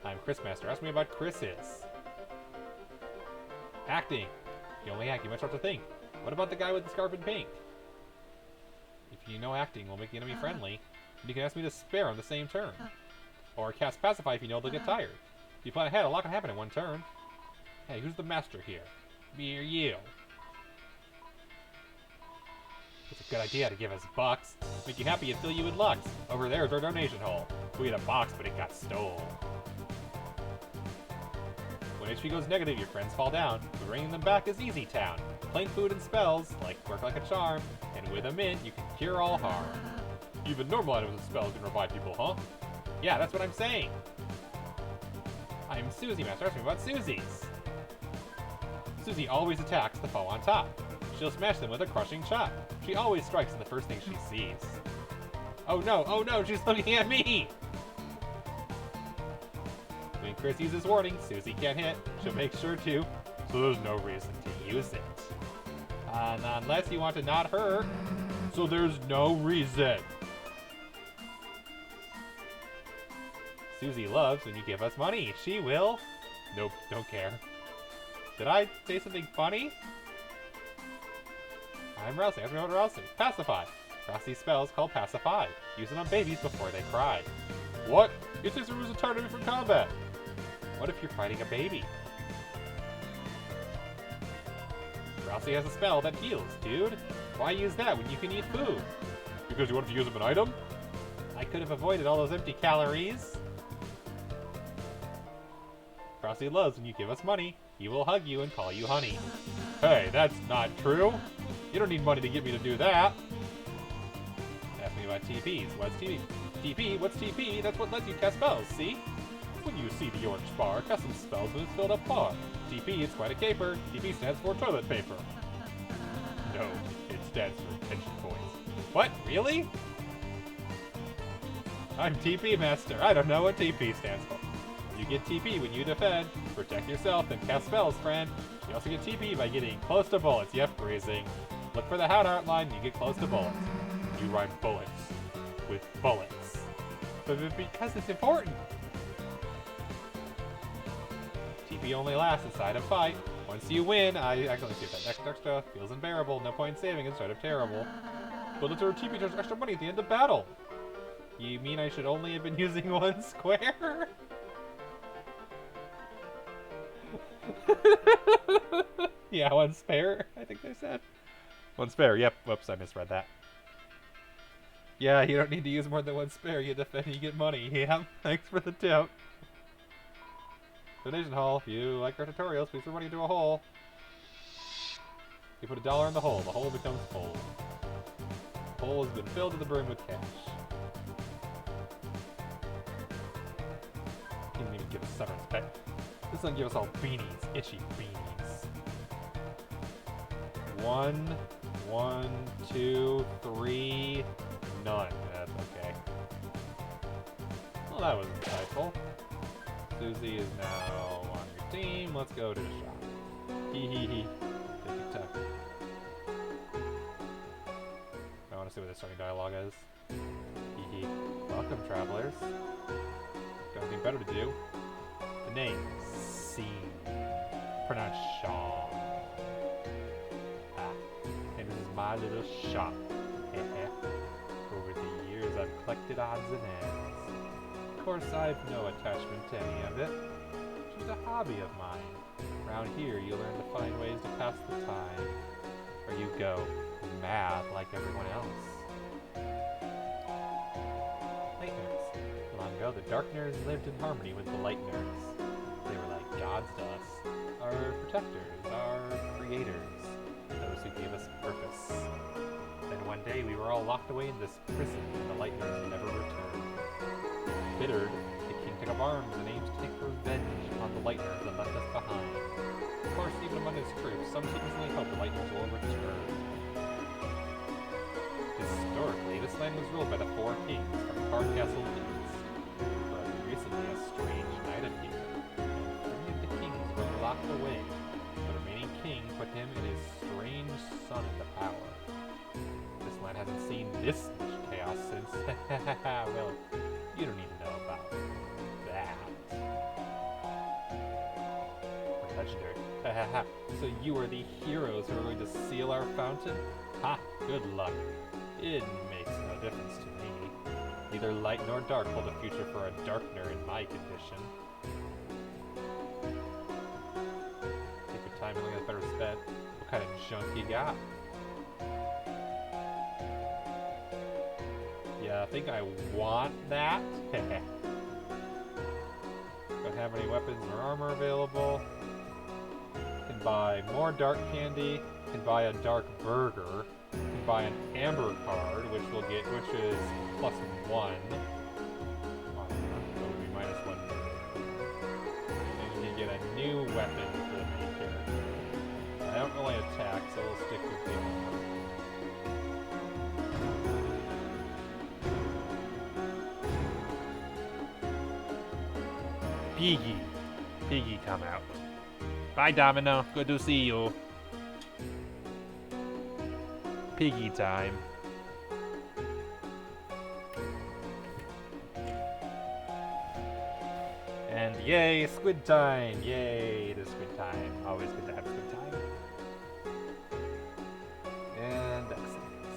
I'm Chris Master. Ask me about Chris's. Acting. You only act, you might start to think. What about the guy with the scarf in pink? If you know acting will make the enemy friendly, and you can ask me to spare on the same turn. Or cast Pacify if you know they'll get tired. If you plan ahead, a lot can happen in one turn. Hey, who's the master here? Me or you? It's a good idea to give us bucks. Make you happy and fill you with lux. Over there is our donation hole. We had a box, but it got stole. When HP goes negative, your friends fall down. But bringing them back is easy town. Plain food and spells, work like a charm. And with a mint, you can cure all harm. Even normal items and spells can revive people, huh? Yeah, that's what I'm saying. I'm Susie, Master. Ask me about Susie's. Susie always attacks the foe on top. She'll smash them with a crushing shot. She always strikes at the first thing she sees. Oh no, she's looking at me! When Chris uses warning, Susie can't hit. She'll make sure to, so there's no reason to use it. Unless you want to not her, so there's no reason. Susie loves when you give us money. She will. Nope, don't care. Did I say something funny? I'm Rousey. Ask me about Rousey. Pacify. Rousey's spell is called Pacify. Use it on babies before they cry. What? It takes a rules retarded from combat. What if you're fighting a baby? Rousey has a spell that heals, dude. Why use that when you can eat food? Because you want to use up an item? I could have avoided all those empty calories. Rousey loves when you give us money. He will hug you and call you honey. Hey, that's not true. You don't need money to get me to do that. Ask me about TPs. What's TP? TP? What's TP? That's what lets you cast spells, see? When you see the orange bar, custom spells with its filled up bar. TP, it's quite a caper. TP stands for toilet paper. No, it stands for pension points. What? Really? I'm TP Master. I don't know what TP stands for. You get TP when you defend, protect yourself, and cast spells, friend. You also get TP by getting close to bullets. Yep, grazing. Look for the hat outline and you get close to bullets. You rhyme bullets with bullets. But because it's important. TP only lasts inside a fight. Once you win, I actually see if that extra feels unbearable. No point in saving instead of terrible. But let's TP charge extra money at the end of battle. You mean I should only have been using one square? Yeah, one spare, I think they said. One spare, yep. Whoops, I misread that. Yeah, you don't need to use more than one spare. You defend, you get money. Yeah, thanks for the tip. Donation hole. If you like our tutorials, please put money into a hole. You put $1 in the hole becomes full. The hole has been filled to the brim with cash. Didn't even give a severance pay. The doesn't give us all beanies. Itchy beanies. 1, 2, 3, none. That's okay. Well, that was insightful. Susie is now on your team. Let's go to the shop. Hee hee hee. Take your time. I want to see what the starting dialogue is. Hee hee. Welcome, travelers. Got anything better to do? The name. C. Pronounced Shaw. And this is my little shop. Over the years, I've collected odds and ends. Of course, I've no attachment to any of it. It's just a hobby of mine. Around here, you learn to find ways to pass the time. Or you go mad like everyone else. Light nerds. Long ago, the dark nerds lived in harmony with the light nerds. They were like gods to us. Our protectors, our creators. Those who gave us purpose. Then one day, we were all locked away in this prison, and the light nerds never returned. Bittered, the king took up arms and aimed to take revenge on the light nerds that left us behind. Of course, even among his troops, some seemingly hope the light nerds will return. Historically, this land was ruled by the 4 kings from Castle East. But recently, a strange night appeared, and 3 of the kings were locked away. The remaining king put him and his strange son into power. This land hasn't seen this much chaos since. Well, you don't need to know about that. Legendary. So you are the heroes who are going to seal our fountain? Ha! Good luck. It makes no difference to me. Neither light nor dark hold a future for a darkner in my condition. Take your time and look at better spent. What kind of junk you got? Yeah, I think I want that. Don't have any weapons or armor available. Can buy more dark candy. Can buy a dark burger. Can buy an amber card, which is +1. That would be -1. And you can get a new weapon for the main character. I don't really attack, so we'll stick with the armor. Piggy, come out. Bye, Domino. Good to see you. Piggy time. And yay, squid time! Yay, it is squid time. Always good to have squid time. And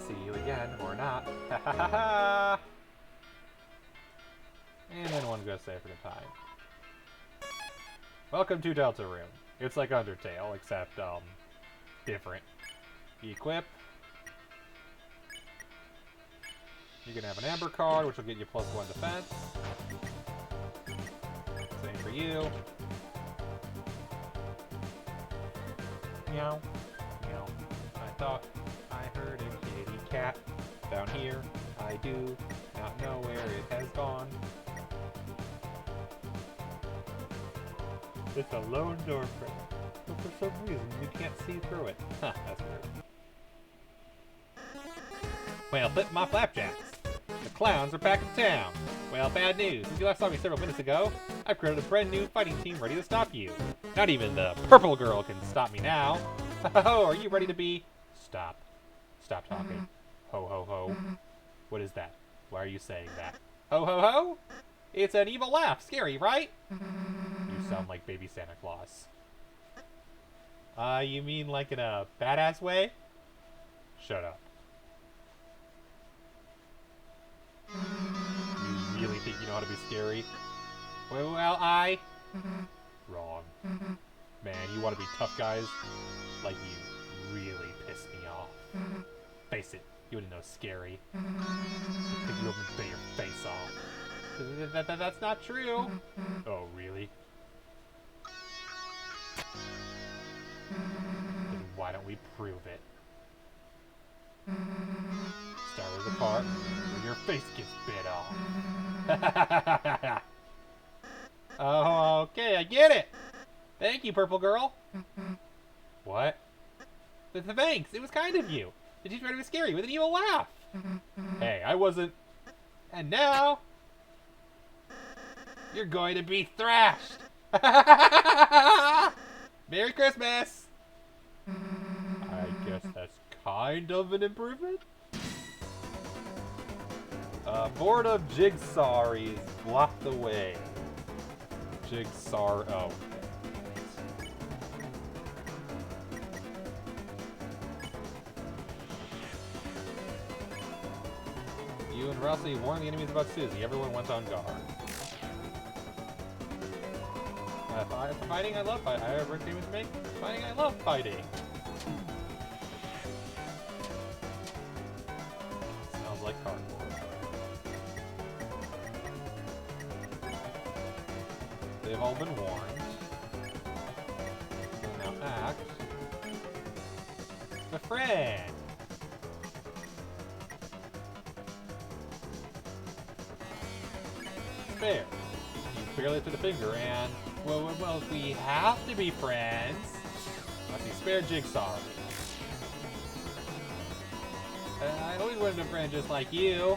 see you again, or not. Ha ha ha ha! And then one goes say for the time. Welcome to Deltarune. It's like Undertale, except, different. Equip. You can have an amber card, which will get you +1 defense. Same for you. Meow. Meow. I thought I heard a kitty cat down here. I do not know where it has gone. It's a lone door frame, but for some reason you can't see through it. Huh, that's weird. Well, flip my flapjacks. The clowns are back in town. Well, bad news. Since you last saw me several minutes ago, I've created a brand new fighting team ready to stop you. Not even the purple girl can stop me now. Oh, are you ready to be... Stop. Stop talking. Ho, ho, ho. What is that? Why are you saying that? Ho, ho, ho? It's an evil laugh. Scary, right? You sound like baby Santa Claus. You mean like in a badass way? Shut up. You really think you know how to be scary? Well, Wrong. Man, you want to be tough guys? Like you really piss me off. Face it, you wouldn't know scary. I'd pick you up and bang your face off. That's not true. Oh, really? Then why don't we prove it? Start with the part where your face gets bit off. Oh, okay, I get it. Thank you, purple girl. What? Thanks. It was kind of you. The teacher tried to scare you with an evil laugh. Hey, I wasn't. And now you're going to be thrashed. Merry Christmas. I guess that's kind of an improvement. Board of Jigsaws blocked the way. Jigsaw. Oh. You and Rossi warned the enemies about Susie. Everyone went on guard. Fighting, I love fighting. I have a birthday with me. Fighting, I love fighting. Smells like cardboard. They've all been warned. So now act. The friend. Fair. You barely lifted a finger and, well, if we have to be friends, let's see, spare Jigsaw. I always wanted a friend just like you.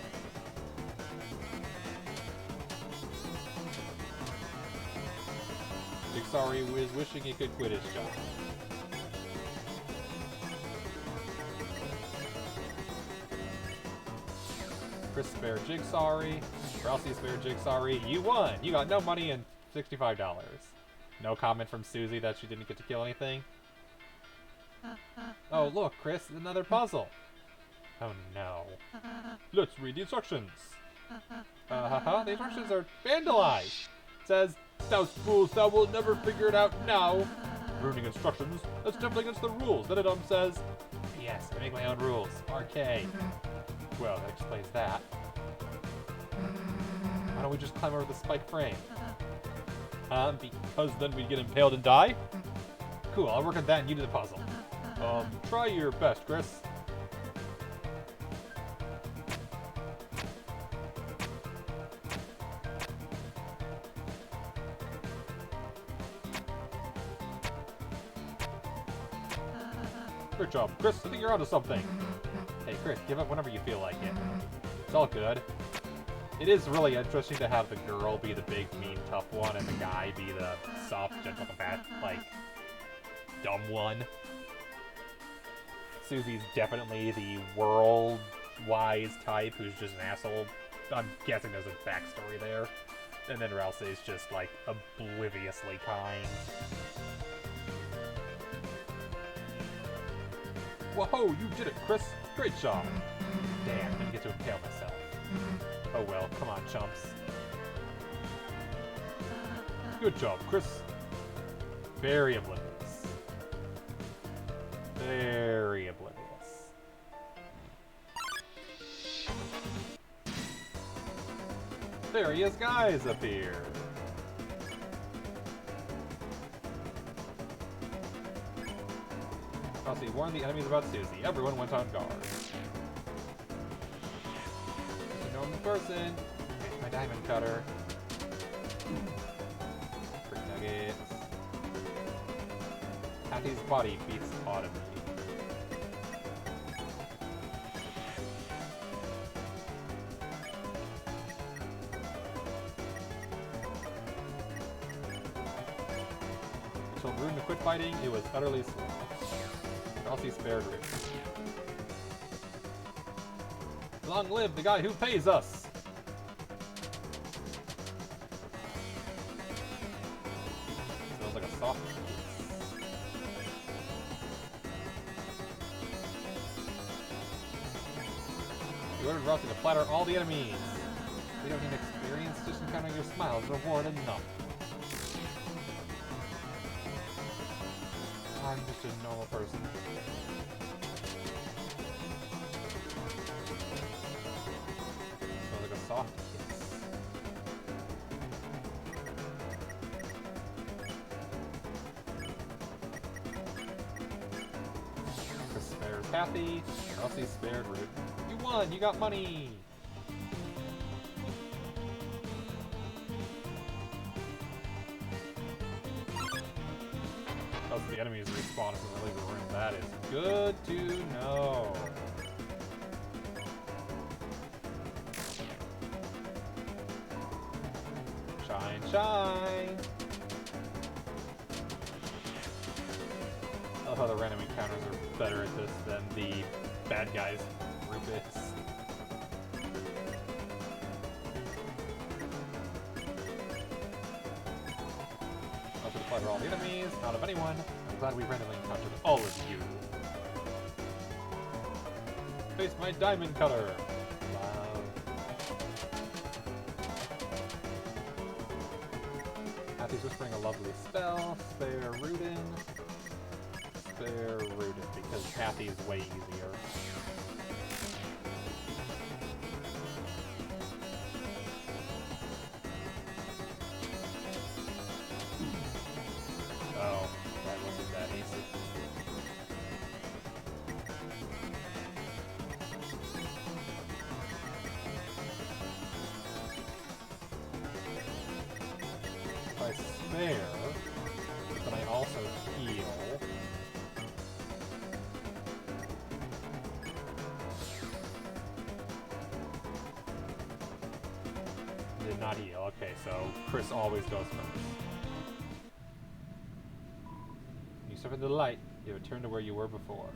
Jigsaw was wishing he could quit his job. Chris spare Jigsaw. Ralsei spare Jigsaw. You won! You got no money and $65. No comment from Susie that she didn't get to kill anything. Oh, look, Chris, another puzzle. Oh no. Let's read the instructions. The instructions are vandalized. It says, "Thou fools, thou will never figure it out now." Ruining instructions? That's definitely against the rules. Then it says, "Yes, I make my own rules. RK." Well, that explains that. Why don't we just climb over the spike frame? Because then we'd get impaled and die? Cool, I'll work on that and you do the puzzle. Try your best, Chris. Good job, Chris. I think you're onto something. Hey, Chris, give up whenever you feel like it. It's all good. It is really interesting to have the girl be the big, mean, tough one, and the guy be the soft, gentle, like, dumb one. Susie's definitely the world-wise type who's just an asshole. I'm guessing there's a backstory there. And then Ralsei's just, like, obliviously kind. Whoa, you did it, Chris! Great job! Damn, I didn't get to impale myself. Oh well, come on, chumps. Good job, Chris. Very oblivious. Very oblivious. Various guys appear. Ralsei warned the enemies about Susie. Everyone went on guard. Person. Here's my diamond cutter. Fruit nuggets. Patty's body beats audibly. I told Rune to quit fighting, it was utterly slow. Ralsei spared Rune. Long live the guy who pays us! Smells like a soft piece. You ordered Ralsei to flatter all the enemies. We don't need experience, just encountering your smiles is reward enough. I'm just a normal person. Soft kiss. Chris spares Kathy. Ralsei spared Root. You won! You got money! Oh, so the enemies respawn as we leave the room. That is good to know. Shine, shine! I love how the random encounters are better at this than the bad guys group is. Also to apply for all the enemies, not of anyone. I'm glad we randomly encountered all of you. Face my diamond cutter! Love. Happy's whispering a lovely spell. Spare Rudin. Spare Rudin, because Happy is way easier. Oh, that wasn't that easy. If I spare, then I also heal. Did not heal. Okay, so Chris always goes first. You step into the light, you return to where you were before.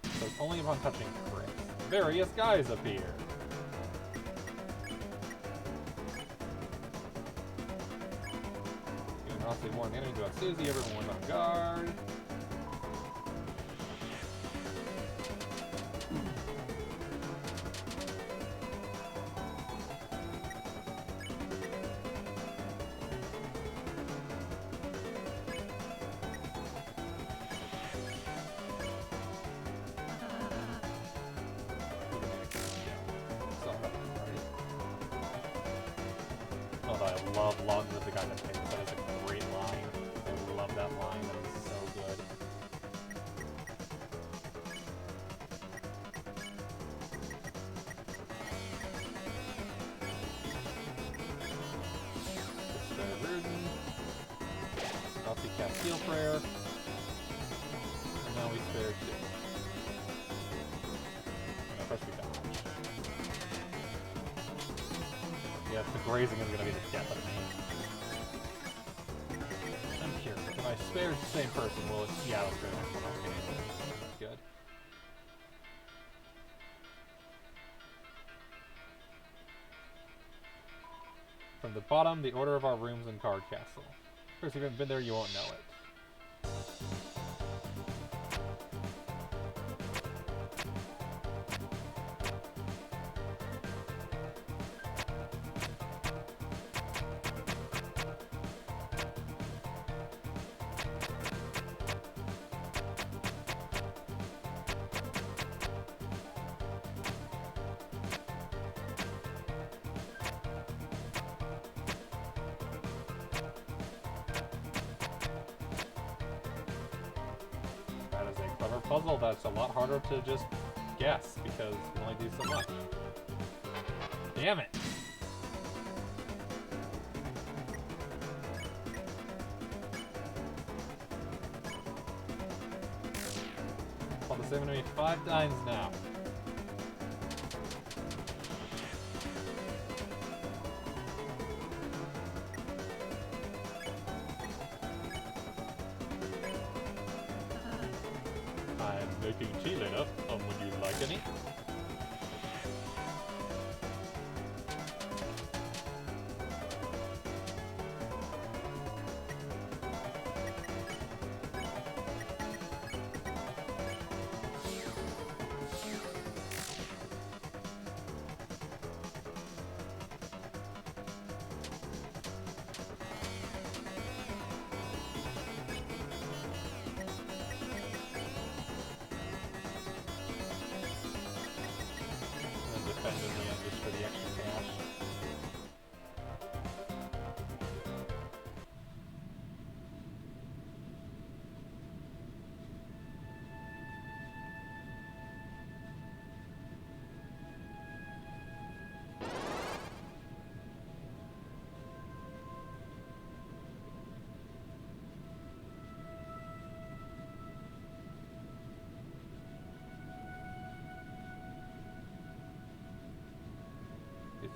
So it's only upon touching Chris. Various guys appear. You can also warn the enemy about Susie, everyone was on guard. I love Logging with the Guy That Pays. That is a great line. I love that line. That is so good. Spare Rudin. Elsie cast Heal Prayer. And now we spare 2. No, first we dodge. Yeah, the grazing is going to be the death of me. I'm curious. If I spare the same person, will it... Yeah, let's go to the next one. Okay. Good. From the bottom, the order of our rooms in Card Castle. Of course, if you haven't been there, you won't know it. Puzzle that's a lot harder to just guess because you only do so much. Damn it! Well, the same enemy 5 times now. Making tea later. Would you like any?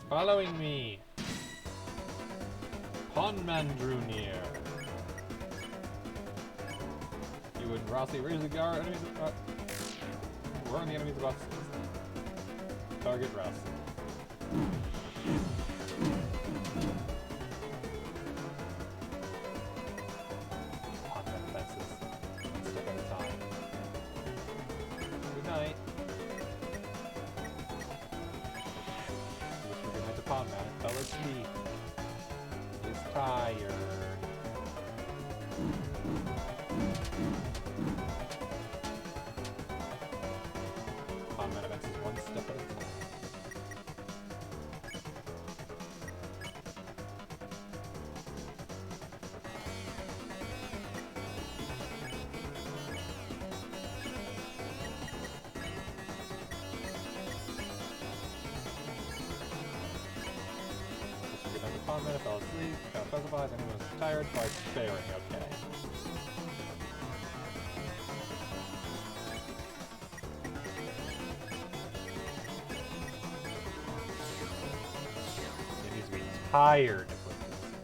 following me. Pondman drew near. You and Rossi raise the guard. Enemies warn the enemies about target Rossi. Pondman fences. One step at a time. Good night. Good night to Pondman. Fell asleep. He's tired. Pondman advances one step at a time. Pondman fell asleep, cannot specify if anyone was tired by staring, okay. It needs to be tired to put this in.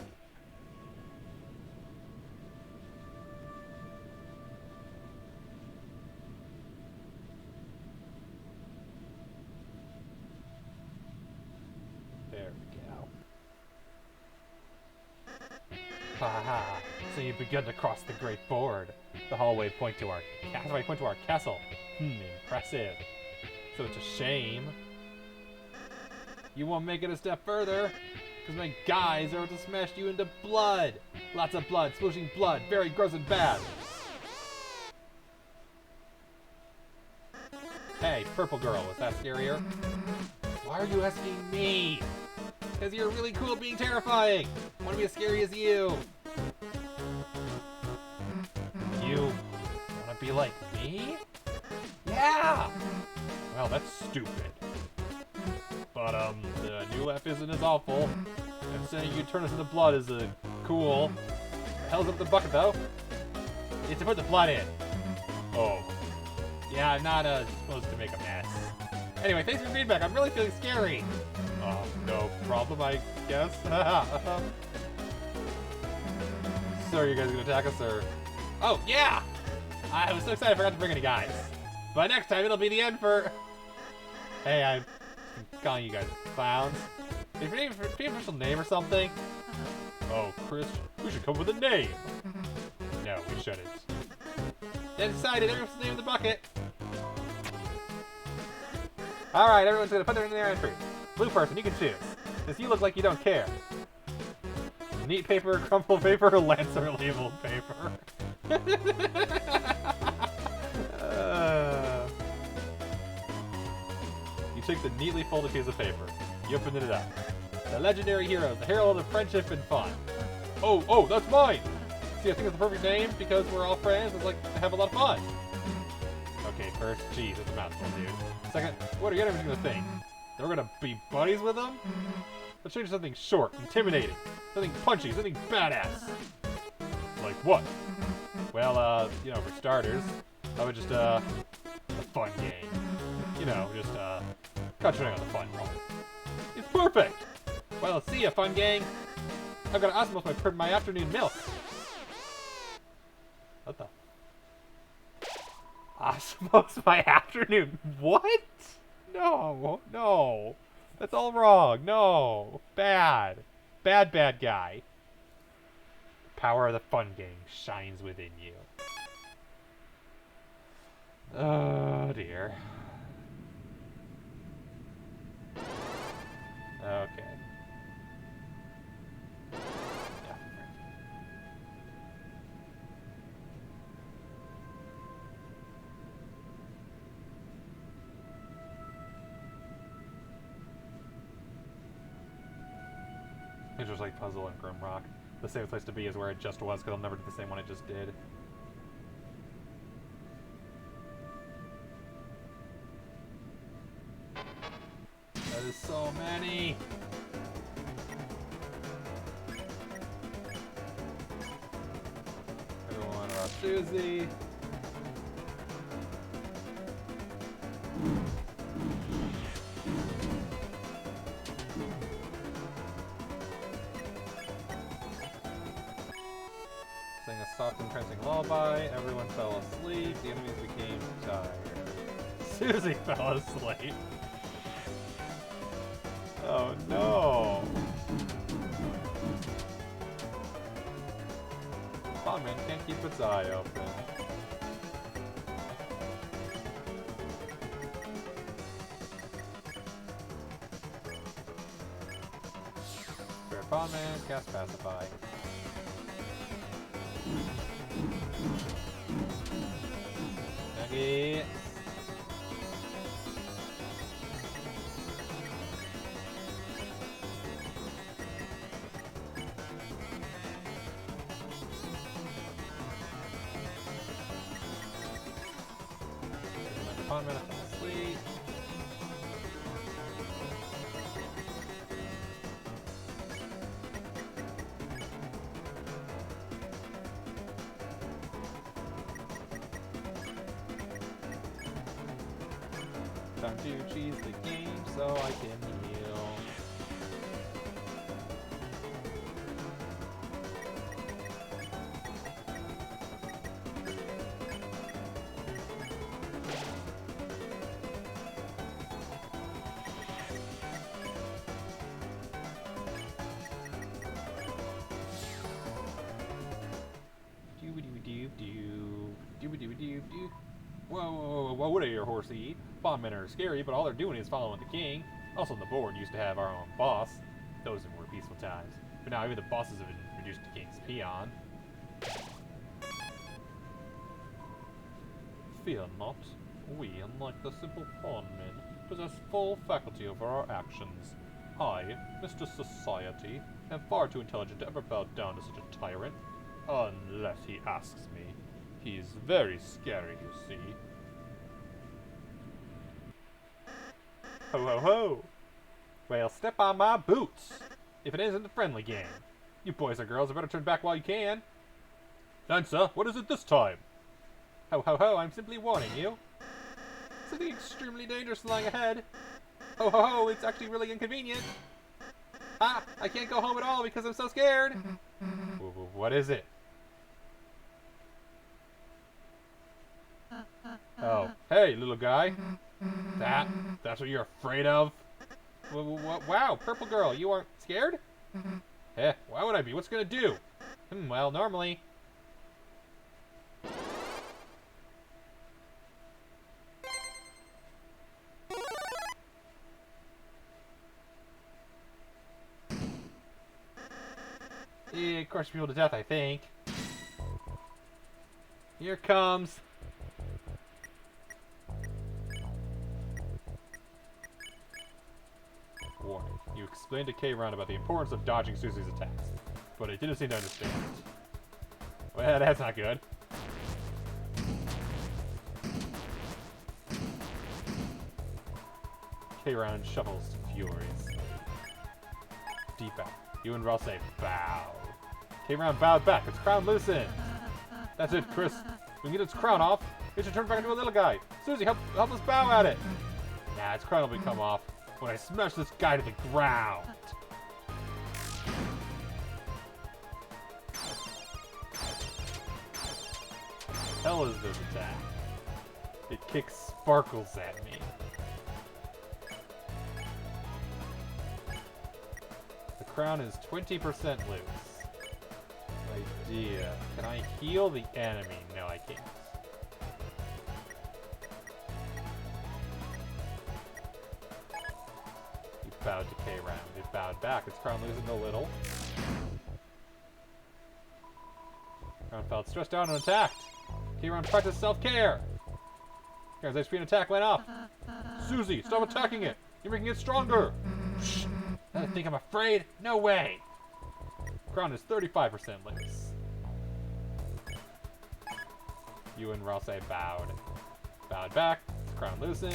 There we go. Haha, so you've begun to cross the great board. The hallway point to our castle. Impressive. So it's a shame you won't make it a step further, because my guys are about to smash you into blood. Lots of blood, smooshing blood, very gross and bad. Hey, purple girl, was that scarier? Why are you asking me? Because you're really cool at being terrifying. I want to be as scary as you. You want to be like me? Yeah! Well, that's stupid. But, the new laugh isn't as awful. And saying you turn us into blood is, cool. The hell's up the bucket, though? It's to put the blood in. Oh. Yeah, I'm not, supposed to make a mess. Anyway, thanks for your feedback. I'm really feeling scary. No problem, I guess. So are you guys gonna attack us, or? Oh, yeah! I was so excited I forgot to bring any guys. But next time it'll be the end for... Hey, I'm calling you guys clowns. Is your name an official name or something? Oh, Chris, we should come up with a name. No, we shouldn't. Then decided everyone's name in the bucket. Alright, everyone's gonna put their name in their entry. Blue person, you can choose. Since you look like you don't care. Neat paper, crumpled paper, or Lancer labeled paper. You take the neatly folded piece of paper. You open it up. The legendary heroes, the herald of friendship and fun. Oh, that's mine! See, I think it's the perfect name because we're all friends. It's like to have a lot of fun. Okay, first, geez, it's a mouthful, dude. Second, what are you gonna think? That we're gonna be buddies with them? Let's change something short, intimidating, something punchy, something badass. Like what? Well, for starters, I would just, a fun game. Just, concentrating on the fun part. It's perfect! Well, see ya, fun gang! I've got to osmose my afternoon milk. What the? Osmose my afternoon? What? No. That's all wrong. No. Bad. Bad guy. The power of the fun gang shines within you. Oh, dear. Okay. Yeah. It's just like Puzzle and Grimrock. The same place to be is where it just was, because I'll never do the same one it just did. That is so many! Everyone around Susie. soft entrancing lullaby. Everyone fell asleep. The enemies became tired. Susie fell asleep. Oh no! Pondman can't keep its eye open. Fair Pondman, cast Pacify. Nuggets. Pondman fell asleep. Time to cheese the game so I can heal. Whoa, what are your horsey? Bondmen are scary, but all they're doing is following the king. Also on the board, used to have our own boss. Those were peaceful times. But now even the bosses have been reduced to king's peon. Fear not. We, unlike the simple pawnmen, possess full faculty over our actions. I, Mr. Society, am far too intelligent to ever bow down to such a tyrant. Unless he asks me. He's very scary, you see. Ho ho ho! Well, step on my boots! If it isn't a friendly game. You boys or girls had better turn back while you can. Dancer, what is it this time? Ho ho ho, I'm simply warning you. Something extremely dangerous lying ahead. Ho ho ho, it's actually really inconvenient. Ah, I can't go home at all because I'm so scared. What is it? Oh, hey, little guy. That's what you're afraid of? Wow, purple girl, you aren't scared? Eh, why would I be? What's it gonna do? Well, normally. Yeah, of course, people to death, I think. Here it comes. Warning. You explained to K-Ron about the importance of dodging Susie's attacks, but it didn't seem to understand. Well, that's not good. K-Ron shuffles furiously. Deep out. You and Ross bowed. K-Ron bowed back. Its crown loosened. That's it, Chris. We can get its crown off. It should turn back into a little guy. Susie, help us bow at it. Nah, its crown will become off when I smash this guy to the ground. Hell is this attack? It kicks sparkles at me. The crown is 20% loose. Idea. Can I heal the enemy? No, I can't. You bowed to K-Round. It bowed back. Its crown losing a little. Crown felt stressed out and attacked. K-Round practiced self-care. K-Round's HP and attack went up. Susie, stop attacking it. You're making it stronger. Shh. I think I'm afraid? No way. Crown is 35% loose. You and Ross bowed. Bowed back. Crown loosened.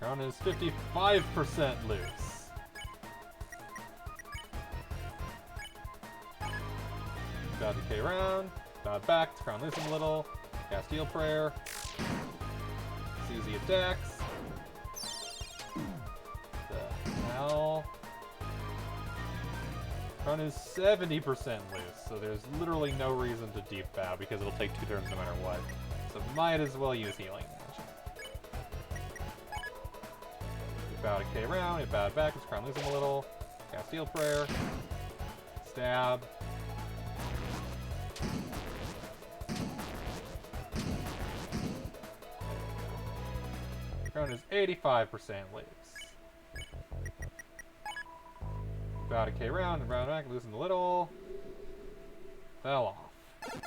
Crown is 55% loose. Bowed to K-Round. Bowed back. Crown loosened a little. Cast Heal Prayer. Susie attacks. Crown is 70% loose, so there's literally no reason to deep bow because it'll take 2 turns no matter what. So might as well use healing. We bow to K round, we bow back, let's Crown lose him a little. Cast Steel Prayer. Stab. Crown is 85% loose. Bow to K round and round back, losing a little. Fell off.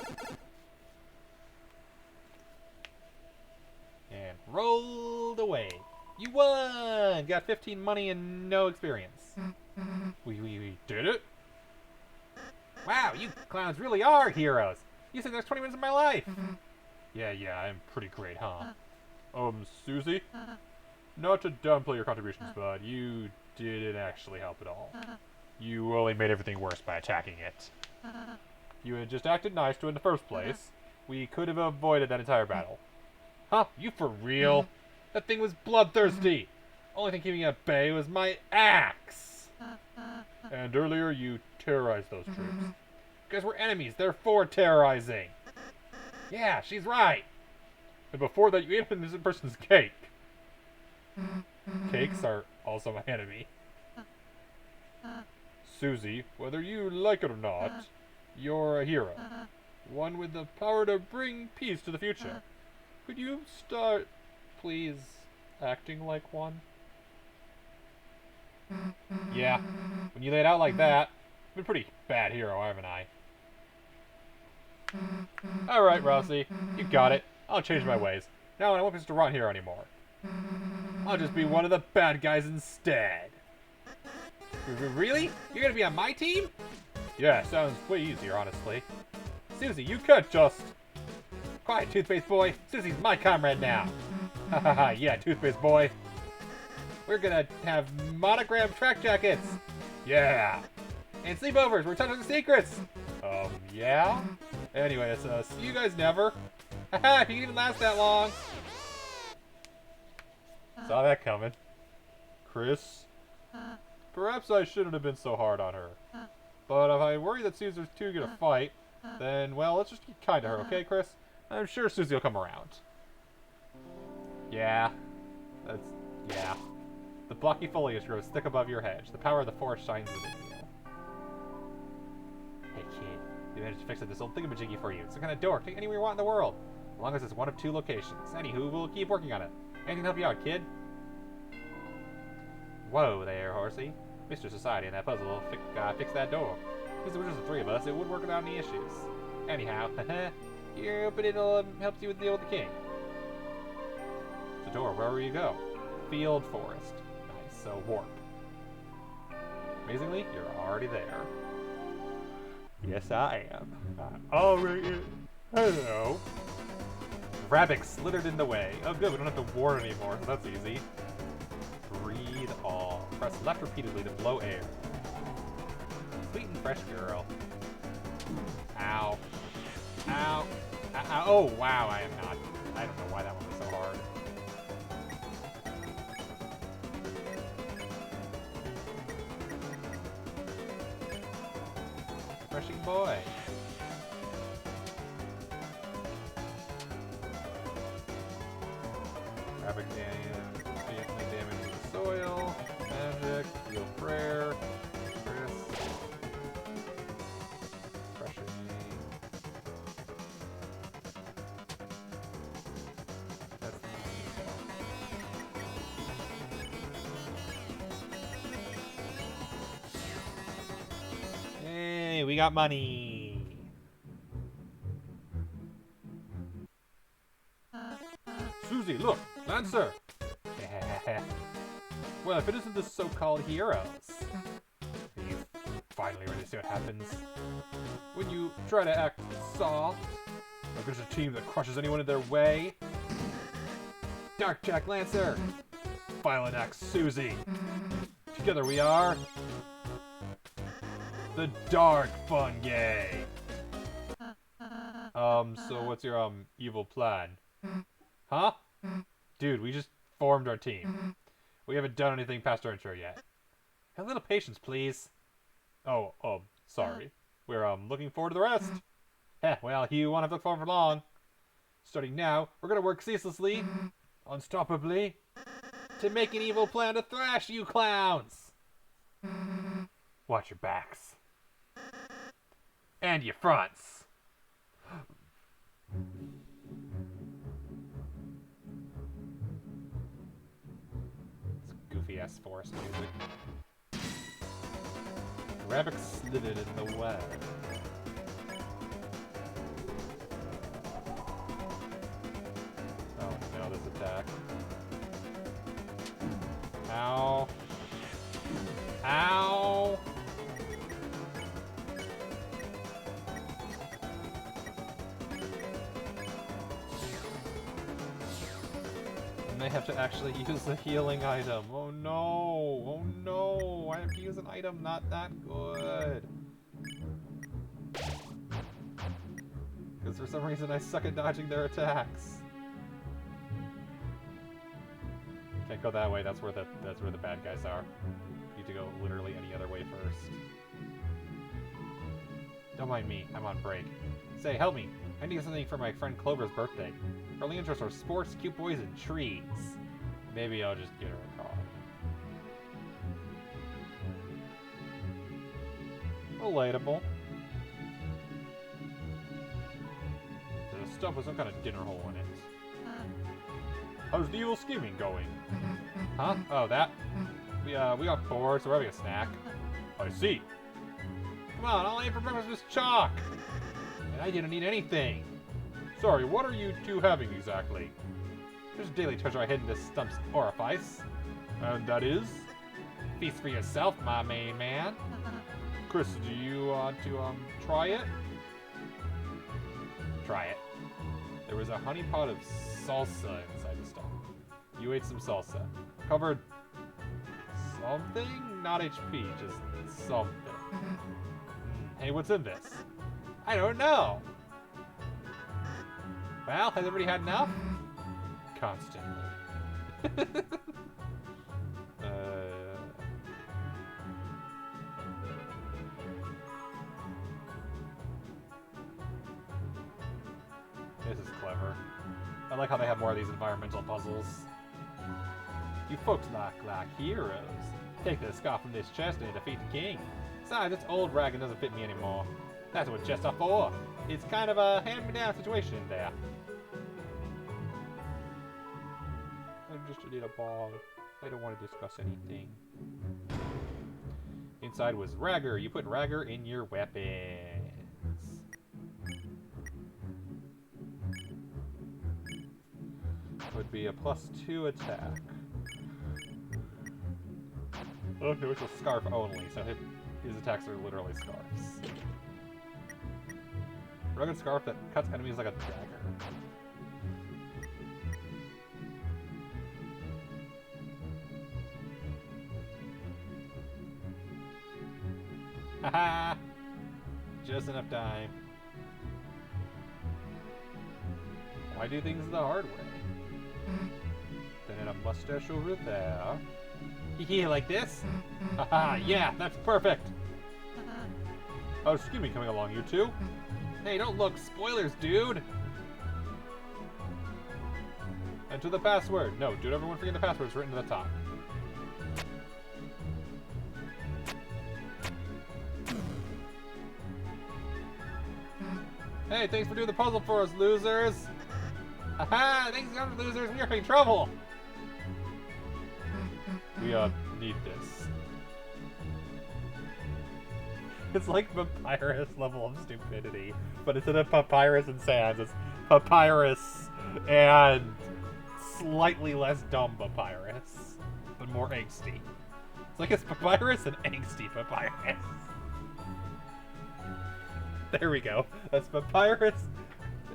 And rolled away. You won! Got 15 money and no experience. We did it? Wow, you clowns really are heroes. You saved the next 20 minutes of my life. Yeah, I'm pretty great, huh? Susie? Not to downplay your contributions, but you didn't actually help at all. You only made everything worse by attacking it. You had just acted nice to it in the first place. We could have avoided that entire battle. Huh? You for real? That thing was bloodthirsty. Only thing keeping it at bay was my axe. And earlier you terrorized those troops. Because we're enemies, therefore terrorizing. Yeah, she's right. And before that, you ate an innocent person's cake. Cakes are also my enemy. Susie, whether you like it or not, you're a hero. One with the power to bring peace to the future. Could you start, please, acting like one? Yeah, when you lay it out like that, I've been a pretty bad hero, haven't I? Alright, Rossi, you got it. I'll change my ways. Now I won't be such a rotten hero anymore. I'll just be one of the bad guys instead. Really? You're gonna be on my team? Yeah, sounds way easier, honestly. Susie, you could just... Quiet, Toothpaste Boy. Susie's my comrade now. Hahaha, yeah, Toothpaste Boy. We're gonna have monogram track jackets. Yeah. And sleepovers. We're touching the secrets. Yeah? Anyways, see you guys never. Haha, if you can even last that long. Saw that coming. Chris? Perhaps I shouldn't have been so hard on her. But if I worry that Susie's too good a fight, then, well, let's just be kind to her, okay, Chris? I'm sure Susie will come around. Yeah. Yeah. The blocky foliage grows thick above your hedge. The power of the forest shines within you. Hey, kid. We managed to fix this old thingamajiggy for you. It's some kind of door. Take anywhere you want in the world. As long as it's one of 2 locations. Anywho, we'll keep working on it. Anything to help you out, kid? Whoa there, horsey. Mr. Society and that puzzle will fix that door. Since there were just the 3 of us, it wouldn't work without any issues. Anyhow, you're hoping it'll help you with the deal with the king. The door, wherever you go. Field forest. Nice, so warp. Amazingly, you're already there. Yes, I am. Already. Hello. Rabbit slithered in the way. Oh good, we don't have to warn anymore, so that's easy. Breathe all. Press left repeatedly to blow air. Sweet and fresh girl. Ow. Ow. Ow. Oh, wow, I am not. I don't know why that one was so hard. Refreshing boy. Rabbit damage to the soil. Magic. Heal prayer. Chris. Refreshing. That's the Hey, we got money. Susie, look, Lancer. Well, if it isn't the so-called heroes. Are you finally ready to see what happens? When you try to act soft, like there's a team that crushes anyone in their way. Dark Jack Lancer. Violent Axe Susie. Together we are... the Dark Fungi. So what's your, evil plan? Huh? Dude, we just formed our team. We haven't done anything past our intro yet. Have a little patience, please. Oh, sorry. We're, looking forward to the rest. Heh, well, you won't have to look forward for long. Starting now, we're gonna work ceaselessly, unstoppably, to make an evil plan to thrash you clowns! Watch your backs. And your fronts. It's goofy ass forest music. Rabbit slithered in the web. Oh no, this attack. Ow. Ow! And I have to actually use a healing item. Oh no! Oh no! I have to use an item not that good. Because for some reason I suck at dodging their attacks. Can't go that way. That's where the bad guys are. You need to go literally any other way first. Don't mind me. I'm on break. Say, help me. I need something for my friend Clover's birthday. Her only interests are sports, cute boys, and trees. Maybe I'll just get her a car. Relatable. There's a stump with some kind of dinner hole in it. How's the evil scheming going? Huh? Oh, that? We got bored, so we're having a snack. I see. Come on, all I ate for breakfast was chalk! And I didn't eat anything. Sorry, what are you two having exactly? There's a daily treasure I hid in this stump's orifice. And that is? Feast for yourself, my main man. Chris, do you want to, try it? Try it. There was a honey pot of salsa inside the stump. You ate some salsa. Covered something? Not HP, just something. Hey, what's in this? I don't know. Well, has everybody had enough? Constantly. This is clever. I like how they have more of these environmental puzzles. You folks look like heroes. Take the scarf from this chest and defeat the king. Besides, this old dragon doesn't fit me anymore. That's what chests are for. It's kind of a hand-me-down situation in there. I just need a ball. I don't want to discuss anything. Inside was Ragger. You put Ragger in your weapons. Would be a +2 attack. Okay, which is scarf only, so his attacks are literally scarves. Rugged scarf that cuts enemies like a dagger. Haha! Just enough time. Why do things the hard way? Then in a mustache over there. Hee like this? Haha, yeah, that's perfect! Oh, excuse me, coming along, you two. Hey, don't look, spoilers, dude! Enter the password. No, dude, everyone forget the password, it's written to the top. Hey, thanks for doing the puzzle for us, losers! Haha, thanks for coming, losers, we are having trouble! We, need this. It's like Papyrus level of stupidity, but instead of Papyrus and Sans, it's Papyrus and slightly less dumb Papyrus, but more angsty. It's like it's Papyrus and angsty Papyrus. There we go. That's Papyrus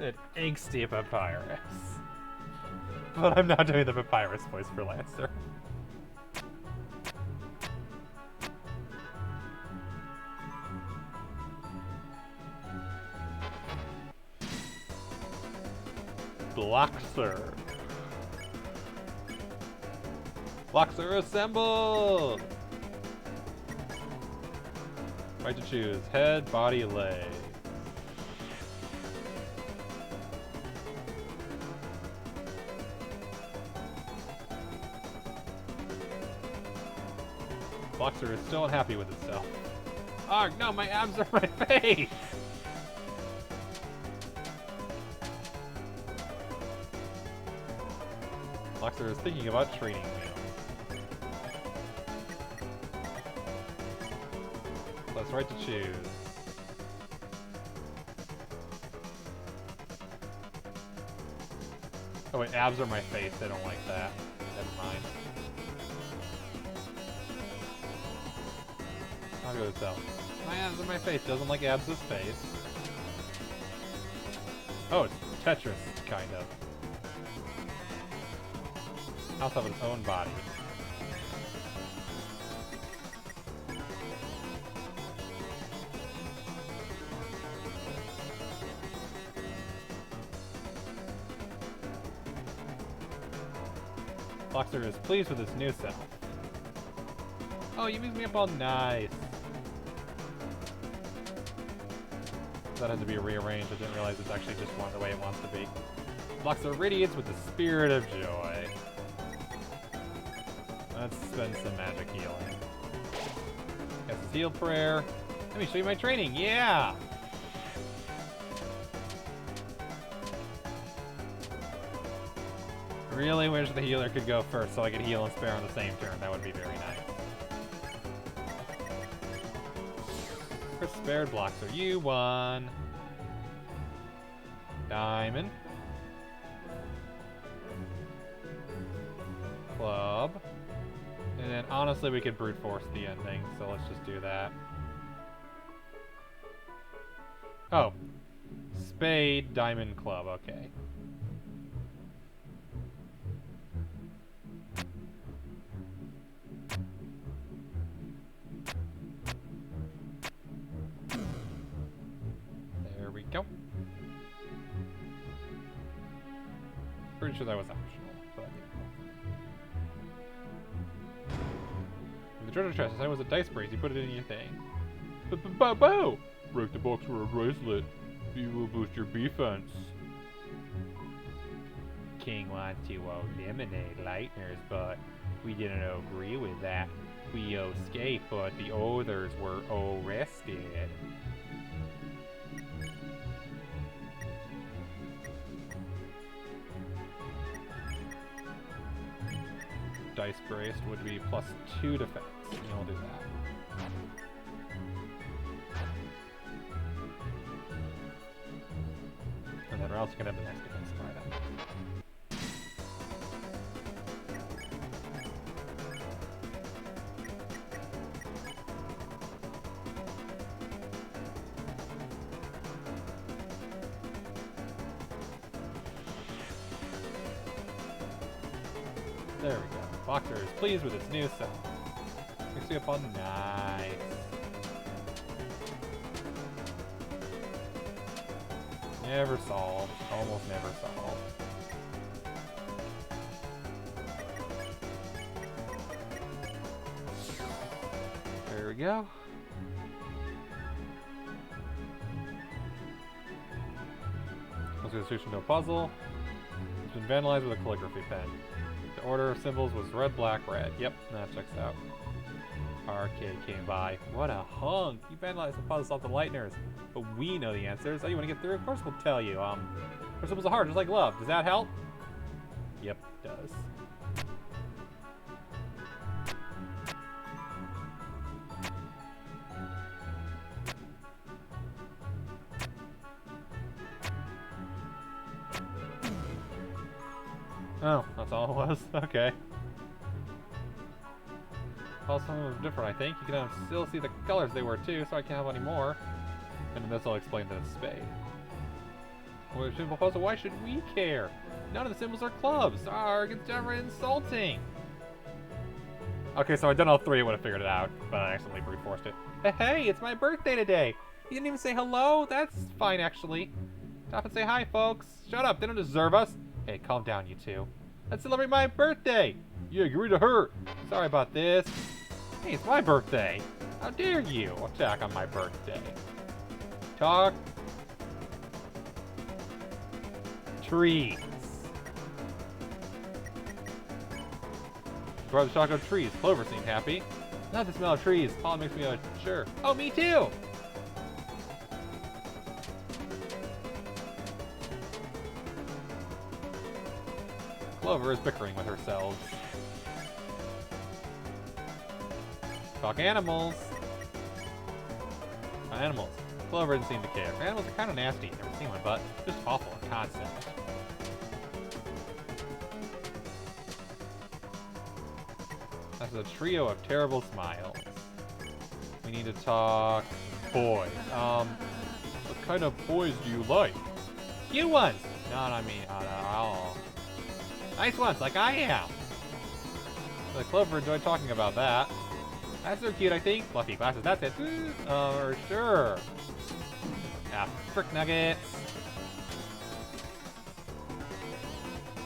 and angsty Papyrus. But I'm not doing the Papyrus voice for Lancer. Bloxer. Bloxer assembled! Right to choose. Head, body, leg. Boxer is still unhappy with itself. Oh no, my abs are my face! Boxer is thinking about training wheels. That's right to choose. Oh wait, abs are my face. They don't like that. Never mind. I'll go with this out. My abs are my face. Doesn't like abs' face. Oh, it's Tetris, kind of. House of its own body. Boxer is pleased with its new self. Oh, you moved me up all nice. That had to be rearranged. I didn't realize it's actually just one the way it wants to be. Boxer radiates with the spirit of joy. Let's spend some magic healing. Guess it's heal prayer. Let me show you my training. Yeah! Really wish the healer could go first so I could heal and spare on the same turn. That would be very nice. Chris spared Boxer. You won. Diamond. Club. And then honestly we could brute force the ending, so let's just do that. Oh. Spade, diamond, club, okay. There we go. Pretty sure that was optional, but the treasure chest, I was a dice brace, you put it in your thing. Bow! Break the box for a bracelet. You will boost your defense. King wants to eliminate Lightners, but we didn't agree with that. We escaped, but the others were arrested. Dice braced would be +2 defense. And we'll do that. And then we're also gonna have the next defense right up. There we go. Boxer is pleased with its new self. Makes me up on nice. Never solved. Almost never solved. There we go. Let's go solution to a puzzle. It's been vandalized with a calligraphy pen. The order of symbols was red, black, red. Yep, that checks out. Arcade came by. What a hunk! You vandalized the puzzle off the Lightners. But we know the answers. Oh, you want to get through? Of course we'll tell you. Our symbols are hard, just like love. Does that help? Yep, it does. Oh, that's all it was? Okay. Well, some of them are different, I think. You can still see the colors they were, too, so I can't have any more. And then this will explain that it's spade. Well, a simple puzzle, why should we care? None of the symbols are clubs. Arg, it's ever insulting. Okay, so I'd done all three, I would have figured it out, but I accidentally brute forced it. Hey, it's my birthday today. You didn't even say hello? That's fine, actually. Stop and say hi, folks. Shut up, they don't deserve us. Hey, calm down, you two. Let's celebrate my birthday. Yeah, get rid of her. Sorry about this. Hey, it's my birthday. How dare you attack on my birthday? Talk. Trees. Brother talk of trees. Clover seemed happy. Not the smell of trees. Pollen makes me sure. Oh, me too! Clover is bickering with herself. Talk animals. Animals. Clover doesn't seem to care. Animals are kind of nasty. Never seen one, but just awful and constant. That's a trio of terrible smiles. We need to talk boys. What kind of boys do you like? Cute ones! No, I mean, oh. Nice ones, like I am. The Clover enjoyed talking about that. That's so cute, I think. Fluffy glasses, that's it. Sure. Ah, frick nuggets.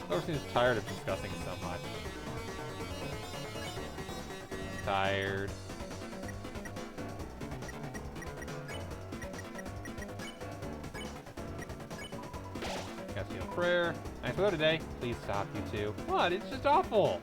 Clover seems tired of discussing so much. Tired. Casting a prayer. Nice weather today. Please stop, you two. What? It's just awful.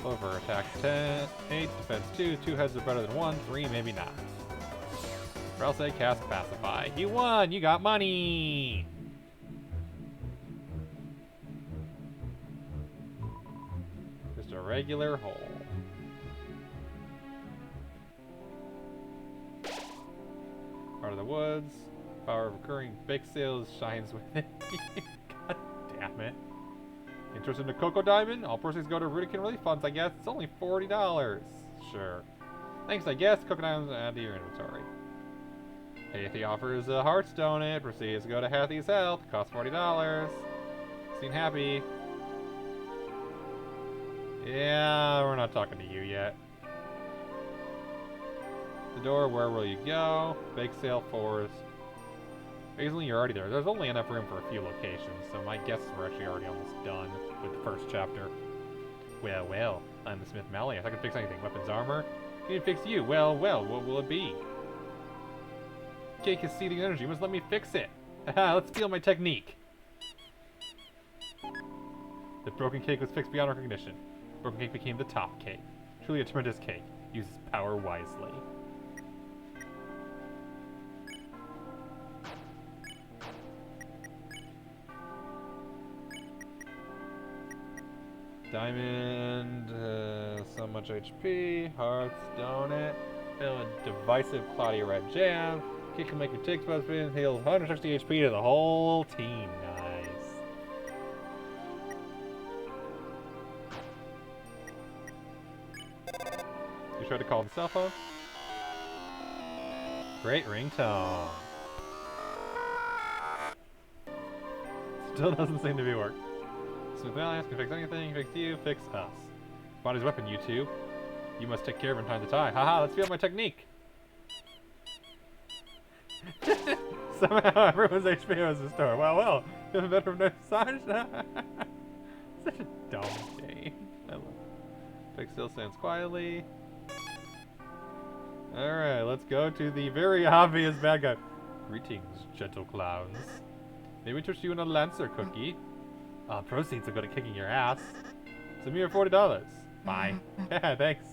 Clover attack 10, 8, defense 2, 2 heads are better than 1, 3 maybe not. Or else I cast Pacify. You won! You got money! Just a regular hole. Part of the woods. Power of recurring bake sales shines within you. God damn it. Interested in a Cocoa Diamond? All proceeds go to Rudican Relief Funds, I guess. It's only $40. Sure. Thanks, I guess. Cocoa Diamonds add to your inventory. Hathy offers a Hearthstone. It proceeds to go to Hathy's Health. Costs $40. Seem happy. Yeah, we're not talking to you yet. The door, where will you go? Bake sale forest. Basically, you're already there. There's only enough room for a few locations, so my guess is we're actually already almost done with the first chapter. Well, I'm the Smith Malleus. I can fix anything. Weapons, armor. Can you fix you? Well, what will it be? Cake is seething energy. You must let me fix it. Let's feel my technique. The broken cake was fixed beyond recognition. Broken cake became the top cake. Truly a tremendous cake. Uses power wisely. Diamond, so much HP, hearts, donut, fill a divisive cloudy red jam, kick can make your tick spot spin, heals 160 HP to the whole team. Nice. You tried to call the cell phone? Great ringtone. Still doesn't seem to be working. Smith Malleus can fix anything, fix you, fix us. Body's weapon, you two. You must take care of from time to time. Haha, let's feel my technique. Somehow everyone's HP was restored. Well, feeling better from no massage. Such a dumb game. I love it. Fix still stands quietly. Alright, let's go to the very obvious bad guy. Greetings, gentle clowns. Maybe interest you in a Lancer cookie. Proceeds will go to kicking your ass. Send me your $40. Bye. Yeah, thanks.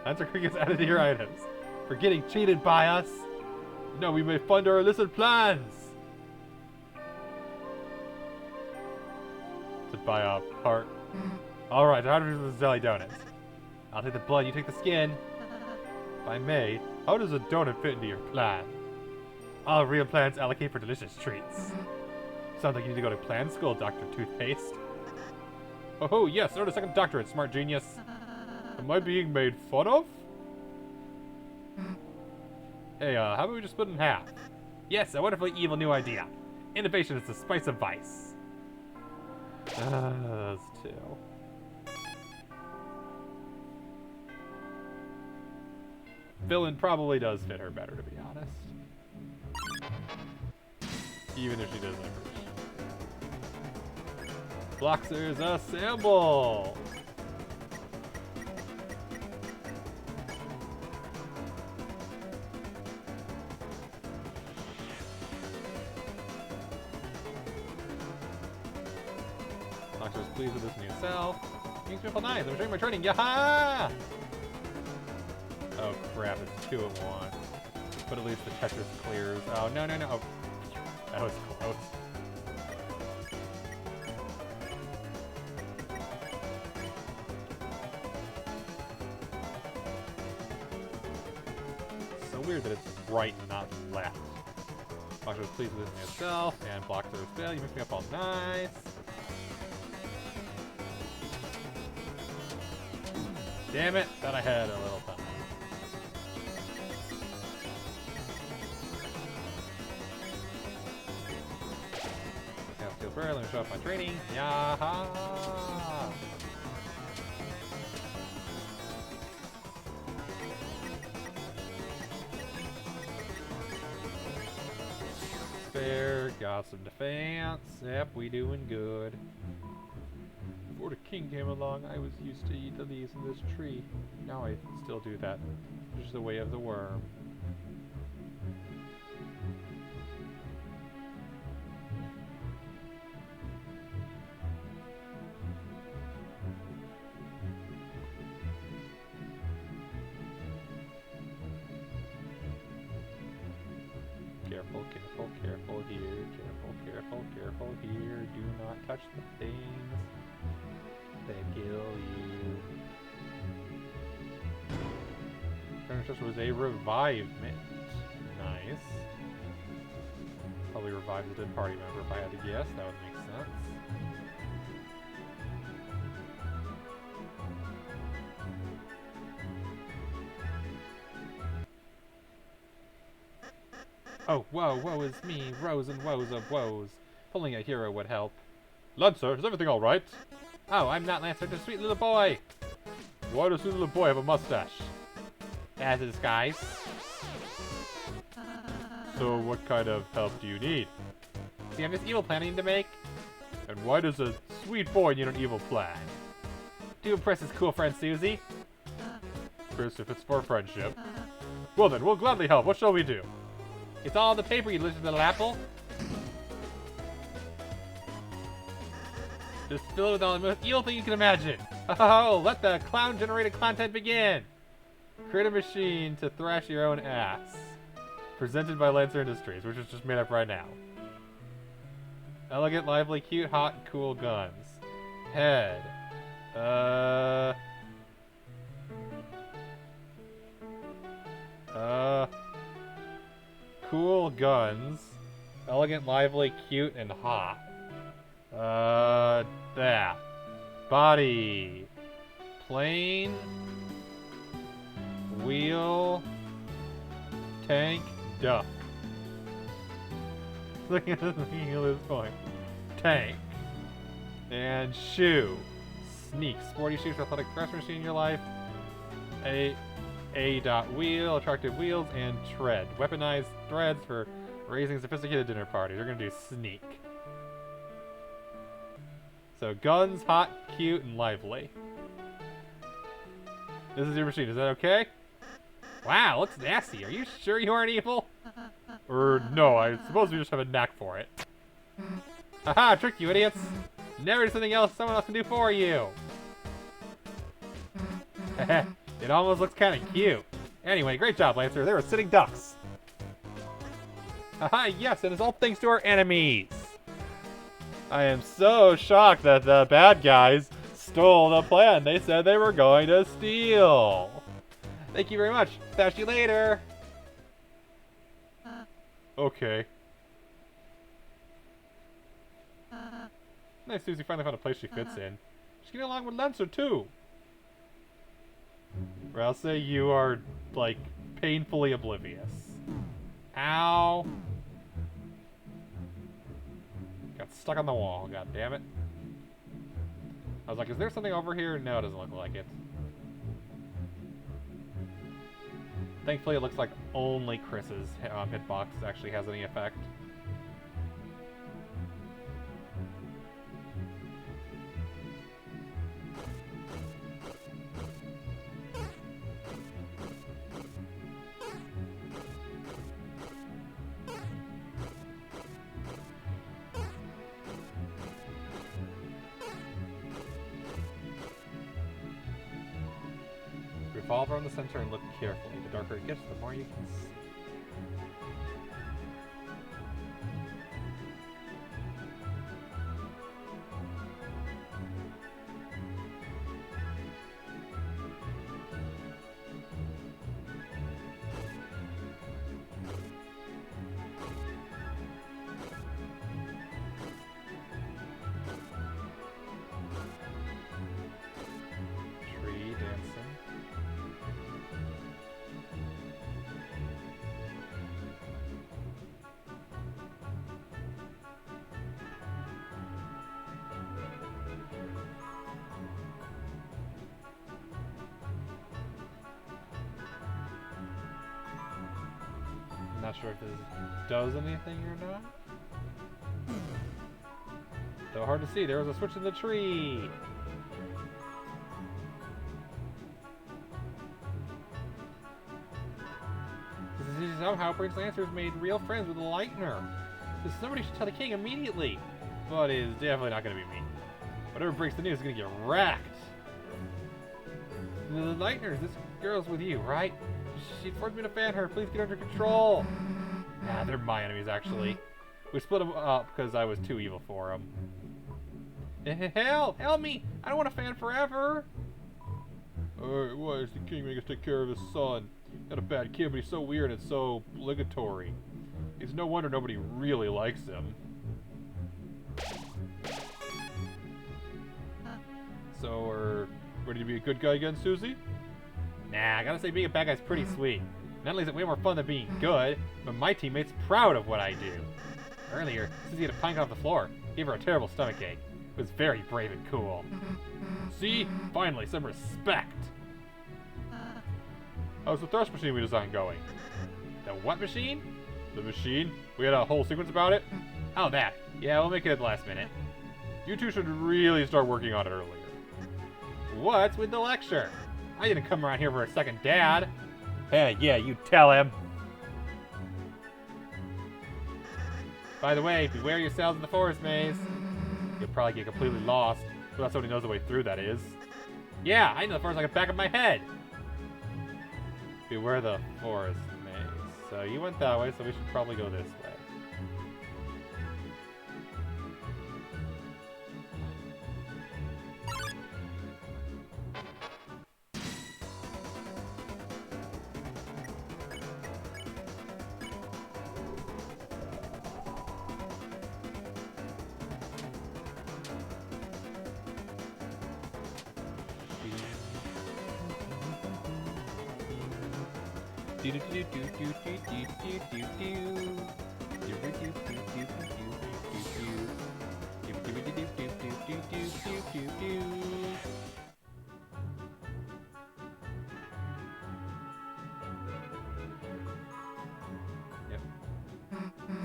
Lancer cookie is added to your items. For getting cheated by us. No, we may fund our illicit plans. To buy a heart. Alright, 100 jelly donuts. I'll take the blood, you take the skin. If I may, how does a donut fit into your plan? All real plans allocate for delicious treats. Sounds like you need to go to plan school, Dr. Toothpaste. Oh, yes, earn a second doctorate, smart genius. Am I being made fun of? Hey, how about we just split in half? Yes, a wonderfully evil new idea. Innovation is the spice of vice. Those two. villain probably does fit her better, to be honest. Even if she does like her. Bloxers assemble! Bloxer's pleased with his new self. Makes me feel nice. I'm showing my training. Yaha! Oh crap, it's 2 at once. But at least the Tetris clears. Oh, no, no, no. Oh. That was close. So weird that it's right and not left. Bloxer is pleased with his new self, and Bloxer is fail. You mix me up all nice. Damn it, thought I had a little time. Let me show off my training. Yaha! Fair, got some defense. Yep, we doing good. Before the king came along, I was used to eat the leaves in this tree. Now I still do that. Just the way of the worm. Careful, careful, careful here. Careful, careful, careful here. Do not touch the things that kill you. Turner's was a revivement. Nice. Probably revives a dead party member if I had to guess. That would make sense. Oh, whoa, woe is me, woes and woes of woes. Pulling a hero would help. Lancer, is everything alright? Oh, I'm not Lancer, just a sweet little boy. Why does sweet little boy have a mustache? As a disguise. So what kind of help do you need? See, I have this evil plan I need to make. And why does a sweet boy need an evil plan? To impress his cool friend Susie. Chris, if it's for friendship. Well then, we'll gladly help. What shall we do? It's all the paper, you delicious little apple. Just fill it with all the most evil thing you can imagine. Oh, let the clown-generated content begin. Create a machine to thrash your own ass. Presented by Lancer Industries, which is just made up right now. Elegant, lively, cute, hot, and cool guns. Head. Cool guns. Elegant, lively, cute, and hot. That. Body. Plane. Wheel. Tank. Duck. Look at this point. Tank. And shoe. Sneak. Sporty shoes, athletic thrust machine in your life. Wheel, attractive wheels, and tread. Weaponized threads for raising sophisticated dinner parties. We're gonna do sneak. So guns, hot, cute, and lively. This is your machine. Is that okay? Wow, looks nasty. Are you sure you aren't evil? Or no, I suppose we just have a knack for it. Haha, tricked you idiots. Never do something else someone else can do for you. It almost looks kind of cute. Anyway, great job, Lancer. They were sitting ducks. Haha, yes, and it's all thanks to our enemies. I am so shocked that the bad guys stole the plan they said they were going to steal. Thank you very much. Catch you later. Okay. Nice, Susie finally found a place she fits in. She's getting along with Lancer, too. Or I'll say you are, like, painfully oblivious. Ow. Got stuck on the wall, god damn it. I was like, is there something over here? No, it doesn't look like it. Thankfully, it looks like only Chris's hitbox actually has any effect. Revolve around the center and look carefully. The darker it gets, the more you can see. Tree dancing. Not sure if this does anything or not. Though hard to see, there was a switch in the tree! This somehow Prince Lancer's made real friends with the Lightner. So somebody should tell the king immediately. But it is definitely not going to be me. Whatever breaks the news is going to get wrecked. The Lightner, this girl's with you, right? She forced me to fan her. Please get her under control. Nah, they're my enemies, actually. We split them up because I was too evil for them. Help! Help me! I don't want to fan forever! Alright, why is the king making us take care of his son? Not a bad kid, but he's so weird and so obligatory. It's no wonder nobody really likes him. So, we're ready to be a good guy again, Susie? Nah, I gotta say being a bad guy's pretty sweet. Not only is it way more fun than being good, but my teammate's proud of what I do. Earlier, Susie had a pint off the floor. Gave her a terrible stomachache. It was very brave and cool. See? Finally, some respect! How's the thrush machine we designed going? The what machine? The machine? We had a whole sequence about it? Oh, that. Yeah, we'll make it at the last minute. You two should really start working on it earlier. What's with the lecture? I didn't come around here for a second dad. Hey, yeah, you tell him. By the way, beware yourselves in the forest maze. You'll probably get completely lost, but that's somebody knows the way through, that is. Yeah, I know the forest like the back of my head. Beware the forest maze. So you went that way, so we should probably go this way.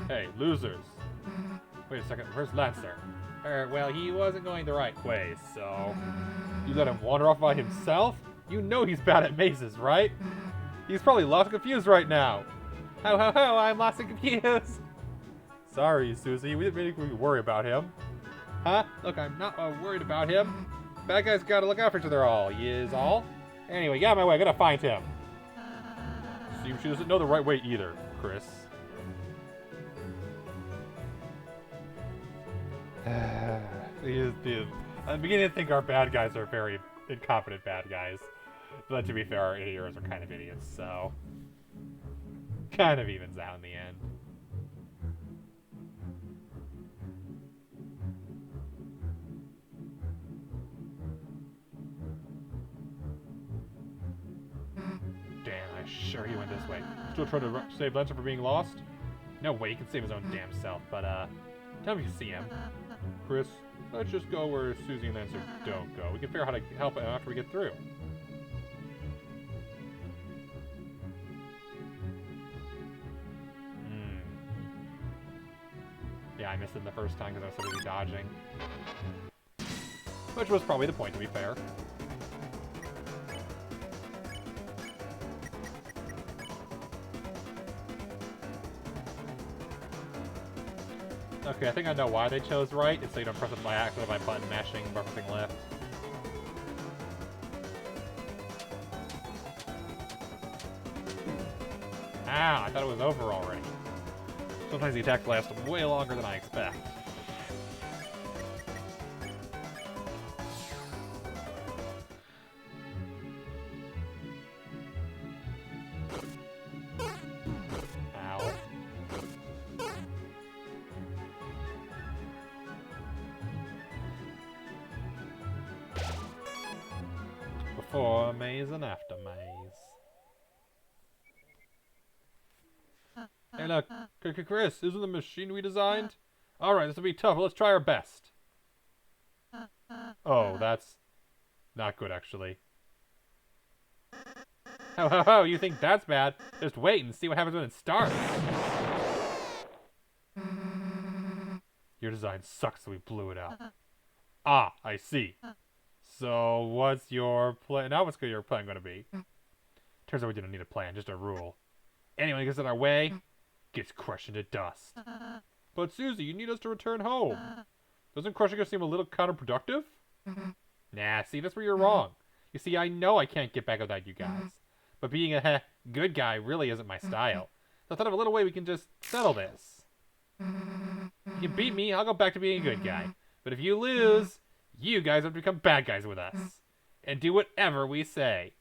Hey, losers. Wait a second, where's Lancer? Well, he wasn't going the right way, so... You let him wander off by himself? You know he's bad at mazes, right? He's probably lost and confused right now. Ho ho ho, I'm lost and confused. Sorry, Susie, we didn't really worry about him. Huh? Look, I'm not worried about him. Bad guys gotta look out for each other all, is all. Anyway, get out of my way, I gotta find him. Seems she doesn't know the right way either, Chris. I'm beginning to think our bad guys are very incompetent bad guys. But to be fair, our heroes are kind of idiots, so... kind of evens out in the end. Damn, I'm sure he went this way. Still trying to save Lancer from being lost? No way, he can save his own damn self, but, tell me if you see him. Chris, let's just go where Susie and Lancer don't go. We can figure out how to help him after we get through. I missed it the first time because I was so busy dodging. Which was probably the point, to be fair. Okay, I think I know why they chose right. It's so you don't press it by accident by button mashing, referencing left. Ah, I thought it was over already. Sometimes the attacks last way longer than I expect. Ow. Before maze and after maze. Hey look, Chris, isn't the machine we designed? Alright, this will be tough, but let's try our best. Oh, that's not good, actually. Ho, you think that's bad? Just wait and see what happens when it starts. Your design sucks, so we blew it out. Ah, I see. So, what's your plan? Now what's your plan going to be? Turns out we didn't need a plan, just a rule. Anyone who gets in our way gets crushed into dust. But Susie, you need us to return home. Doesn't crushing us seem a little counterproductive? Nah, see, that's where you're wrong. You see, I know I can't get back without you guys. But being a good guy really isn't my style. So I thought of a little way we can just settle this. You can beat me, I'll go back to being a good guy. But if you lose, you guys have to become bad guys with us. And do whatever we say.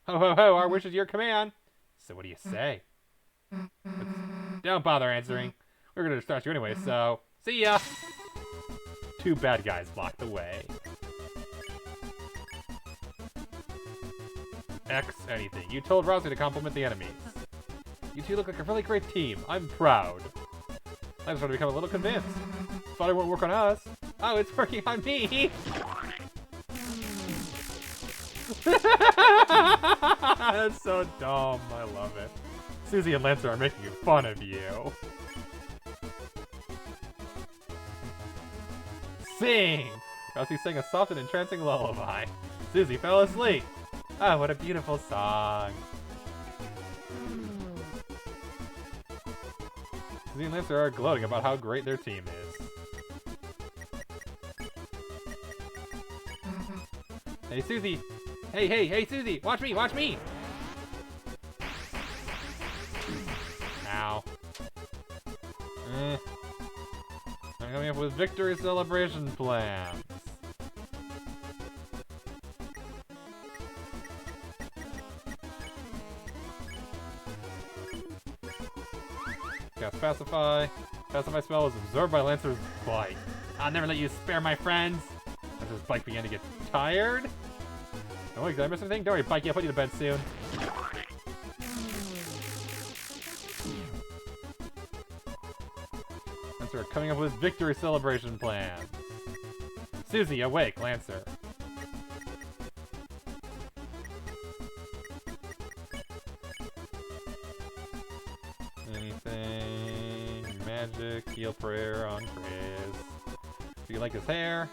Ho, our wish is your command. So what do you say? Don't bother answering. We're gonna distract you anyway, so see ya! 2 bad guys blocked the way. X anything. You told Rousey to compliment the enemies. You two look like a really great team. I'm proud. I'm starting to become a little convinced. Thought it won't work on us. Oh, it's working on me! That's so dumb. I love it. Susie and Lancer are making fun of you. Sing! Rousey sang a soft and entrancing lullaby. Susie fell asleep. Ah, what a beautiful song. Susie and Lancer are gloating about how great their team is. Hey, Susie! Hey, Susie! Watch me! Ow. I'm coming up with victory celebration plans. Cast Pacify. Pacify spell is absorbed by Lancer's bite. I'll never let you spare my friends. Lancer's bite began to get tired. Oh wait, did I miss anything? Don't worry, Bike, I'll put you to bed soon. Lancer coming up with victory celebration plans. Susie, awake, Lancer. Anything? Magic, heal prayer on Chris. Do you like his hair?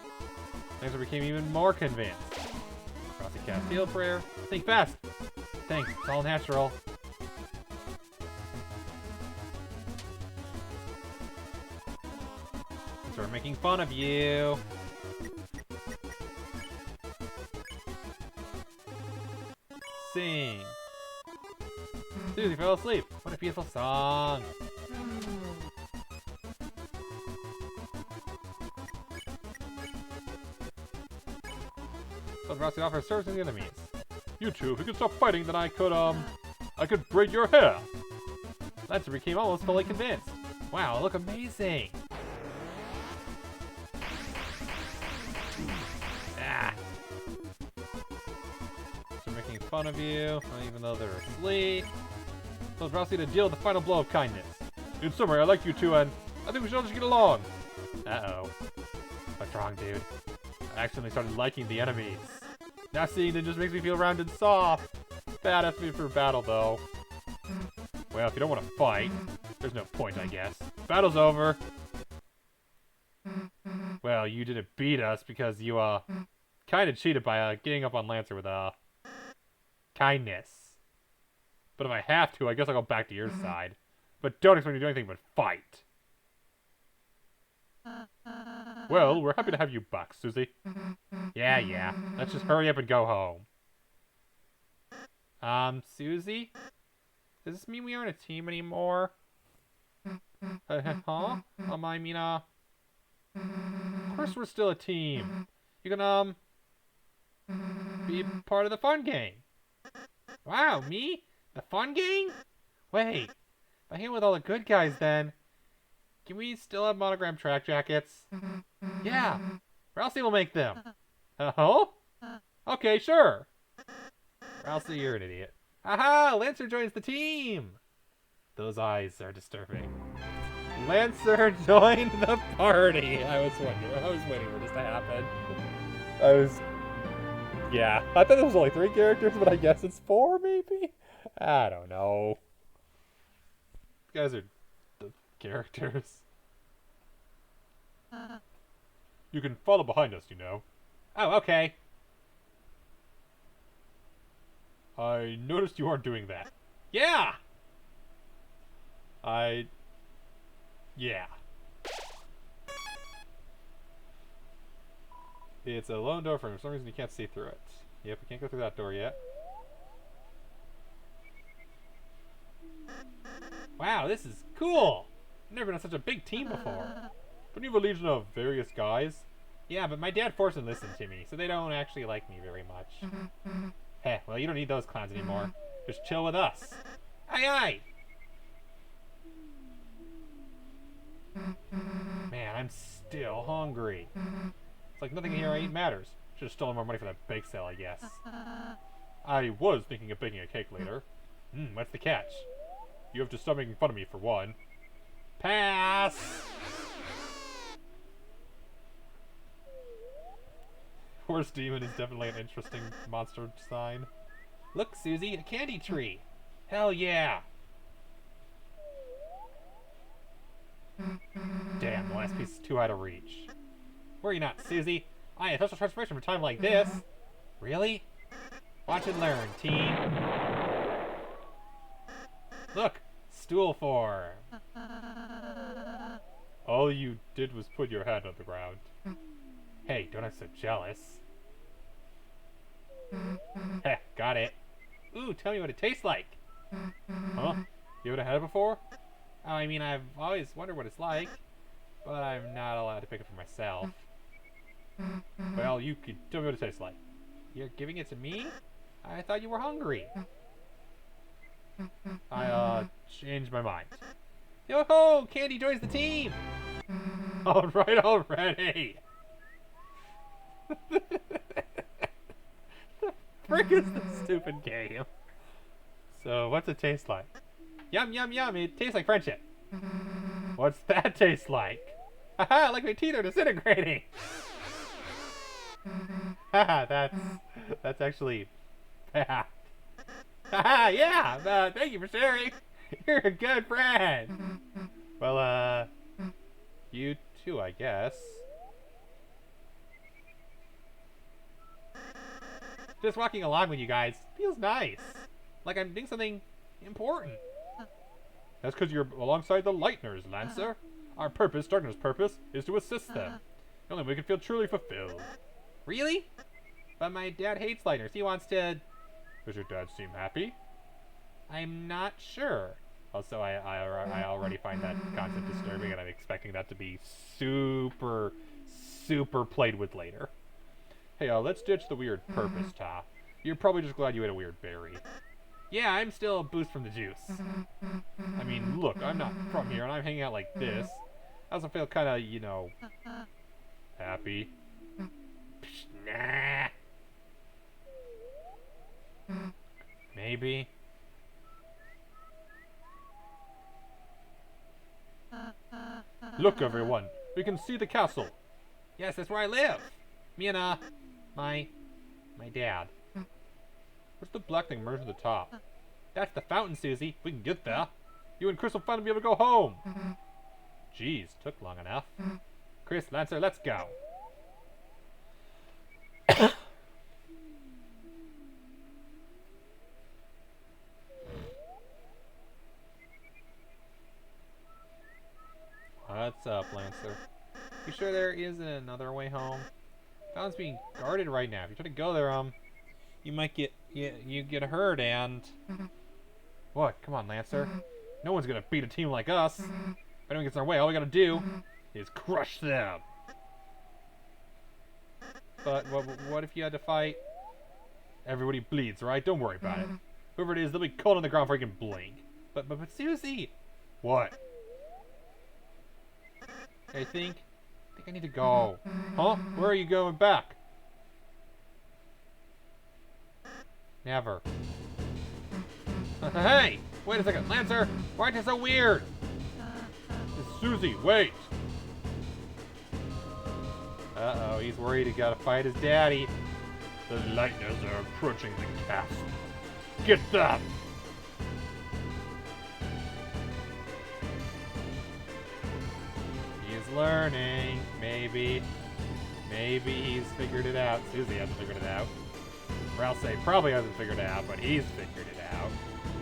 Lancer became even more convinced. Rousey cast heal prayer. Think fast! Thanks, it's all natural. We're making fun of you. Sing. Susie fell asleep. What a beautiful song. So Rousey offers service to the enemies. You two, if you could stop fighting, then I could braid your hair. Lancer became almost fully convinced. Wow, look amazing. Fun of you, even though they're asleep. Tells Rousey to deal with the final blow of kindness. In summary, I like you two, and I think we should all just get along. Uh-oh. What's wrong, dude? I accidentally started liking the enemies. Now seeing them just makes me feel round and soft. Bad has to be for battle, though. Well, if you don't want to fight, there's no point, I guess. Battle's over. Well, you didn't beat us because you, kind of cheated by, getting up on Lancer with, kindness. But if I have to, I guess I'll go back to your side. But don't expect me to do anything but fight. Well, we're happy to have you back, Susie. Yeah. Let's just hurry up and go home. Susie? Does this mean we aren't a team anymore? Huh? Of course we're still a team. You can, be part of the fun gang. Wow, me? The fun gang? Wait, if I hang with all the good guys then, can we still have monogram track jackets? Yeah, Ralsei will make them. Oh? Okay, sure. Ralsei, you're an idiot. Haha, Lancer joins the team! Those eyes are disturbing. Lancer joined the party! I was waiting for this to happen. Yeah, I thought there was only 3 characters, but I guess it's 4, maybe? I don't know. These guys are the characters. You can follow behind us, you know. Oh, okay. I noticed you aren't doing that. Yeah! Yeah. It's a lone door for some reason you can't see through it. Yep, we can't go through that door yet. Wow, this is cool! I've never been on such a big team before. Don't you have a legion of various guys? Yeah, but my dad forced them to listen to me, so they don't actually like me very much. Heh, well, you don't need those clowns anymore. Just chill with us. Aye, aye! Man, I'm still hungry. It's like nothing here I eat matters. Should have stolen more money for that bake sale, I guess. I was thinking of baking a cake later. What's the catch? You have to stop making fun of me, for one. Pass! Horse demon is definitely an interesting monster design. Look, Susie, a candy tree! Hell yeah! Damn, the last piece is too high to reach. Worry not, Susie. I have special transformation for time like this. Really? Watch and learn, team. Look, stool form. All you did was put your hand on the ground. Hey, don't act so jealous. Heh, got it. Ooh, tell me what it tastes like. Huh? You haven't had it before? Oh, I mean, I've always wondered what it's like, but I'm not allowed to pick it for myself. Well, you could tell me what it tastes like. You're giving it to me? I thought you were hungry. I, changed my mind. Yo-ho! Candy joins the team! Alright already! The frick is this stupid game? So, what's it taste like? Yum, yum, yum, it tastes like friendship. What's that taste like? Haha, like my teeth are disintegrating! Haha, that's actually bad. Haha, yeah! Thank you for sharing! You're a good friend! Well, you too, I guess. Just walking along with you guys feels nice. Like I'm doing something important. That's because you're alongside the Lightners, Lancer. Our purpose, Darkness' purpose, is to assist them. The only way we can feel truly fulfilled. Really? But my dad hates Lightners. He wants to... Does your dad seem happy? I'm not sure. Also, I already find that concept disturbing, and I'm expecting that to be super, super played with later. Hey, let's ditch the weird purpose talk. You're probably just glad you ate a weird berry. Yeah, I'm still a boost from the juice. I mean, look, I'm not from here, and I'm hanging out like this. I also feel kind of, you know, happy. Psh, nah. Maybe. Look, everyone, we can see the castle. Yes, that's where I live. Me and, my dad. What's the black thing merged at the top? That's the fountain, Susie. We can get there. You and Chris will finally be able to go home. Jeez, took long enough. Chris, Lancer, let's go. Lancer. You sure there isn't another way home? Fountain's being guarded right now. If you try to go there, you might you get hurt and... What? Come on, Lancer. No one's gonna beat a team like us. If anyone gets in our way, all we gotta do is crush them. But what if you had to fight? Everybody bleeds, right? Don't worry about it. Whoever it is, they'll be cold on the ground before you can blink. But Susie! What? I think I need to go. Huh? Where are you going back? Never. Hey! Wait a second, Lancer! Why are you so weird? It's Susie, wait! Uh-oh, he's worried he gotta fight his daddy. The Lightners are approaching the castle. Get them! He's learning. Maybe he's figured it out. Susie hasn't figured it out. Or I'll say probably hasn't figured it out, but he's figured it out.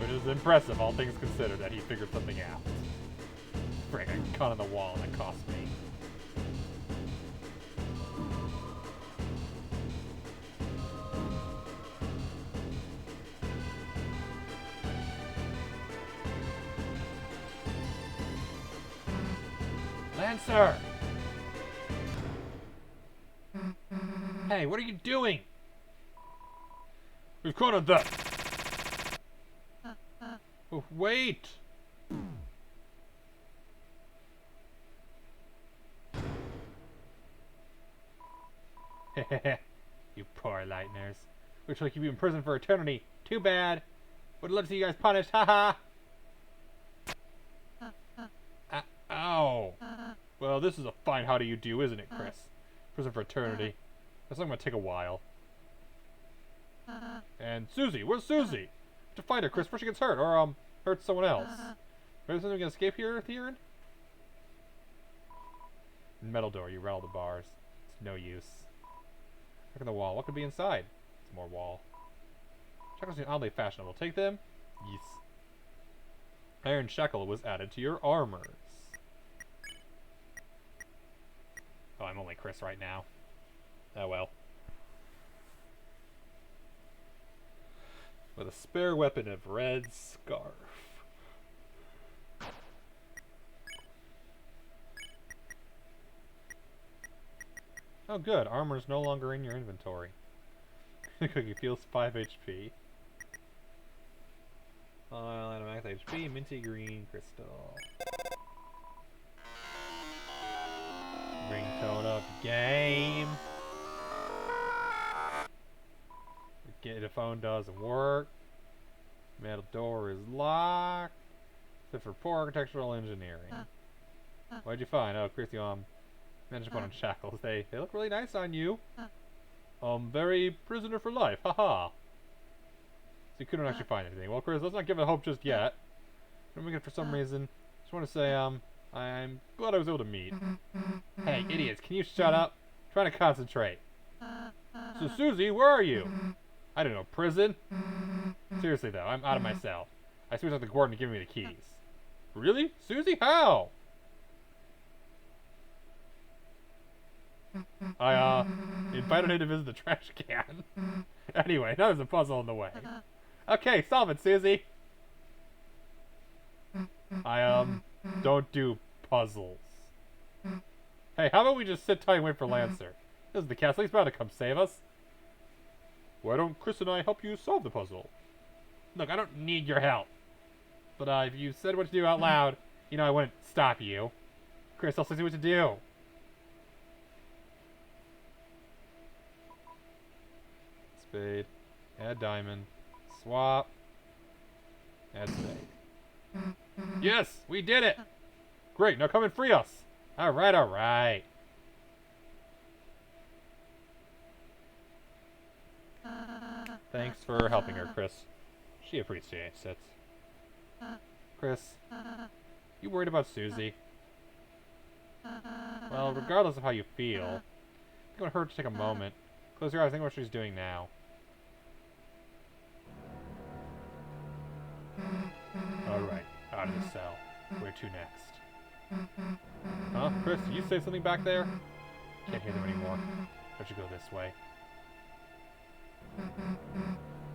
Which is impressive, all things considered, that he figured something out. Frick, I got caught on the wall and it cost me. Lancer! Hey, what are you doing? We've cornered them! Oh, wait! You poor Lightners. Looks like you'll be in prison for eternity. Too bad. Would love to see you guys punished. Haha! Ow! Well, this is a fine how do you do, isn't it, Chris? Prison for eternity. That's not gonna take a while. And Susie, where's Susie? To find her, Chris, before she gets hurt, or hurts someone else. Maybe something can escape here, Theron? Metal door, you rattle the bars. It's no use. Look at the wall. What could be inside? It's more wall. Shackles seem oddly fashionable. Take them? Yes. Iron shackle was added to your armors. Oh, I'm only Chris right now. Oh well. With a spare weapon of red scarf. Oh good, armor is no longer in your inventory. Cookie feels 5 HP. Item max HP, minty green crystal. Ringtone of game. The phone doesn't work. Metal door is locked. Except for poor architectural engineering. What'd you find? Oh, Chris, you managed to put on shackles. They look really nice on you. Very prisoner for life. Haha. So you couldn't actually find anything. Well, Chris, let's not give it hope just yet. I'm looking for some reason. Just want to say, I'm glad I was able to meet. Hey, idiots, can you shut up? I'm trying to concentrate. So, Susie, where are you? I don't know, prison? Seriously, though, I'm out of my cell. I switched out the warden to give me the keys. Really? Susie, how? I invited him to visit the trash can. Anyway, now there's a puzzle in the way. Okay, solve it, Susie. I, don't do puzzles. Hey, how about we just sit tight and wait for Lancer? This is the castle. He's about to come save us. Why don't Chris and I help you solve the puzzle? Look, I don't need your help. But, if you said what to do out loud, you know I wouldn't stop you. Chris, I'll see what to do. Spade. Add diamond. Swap. Add spade. Yes! We did it! Great, now come and free us! Alright, alright. Thanks for helping her, Chris. She appreciates it. Chris, you worried about Susie? Well, regardless of how you feel, it's going to hurt to take a moment. Close your eyes, think what she's doing now. Alright, out of the cell. Where to next? Huh? Chris, did you say something back there? Can't hear them anymore. I should go this way.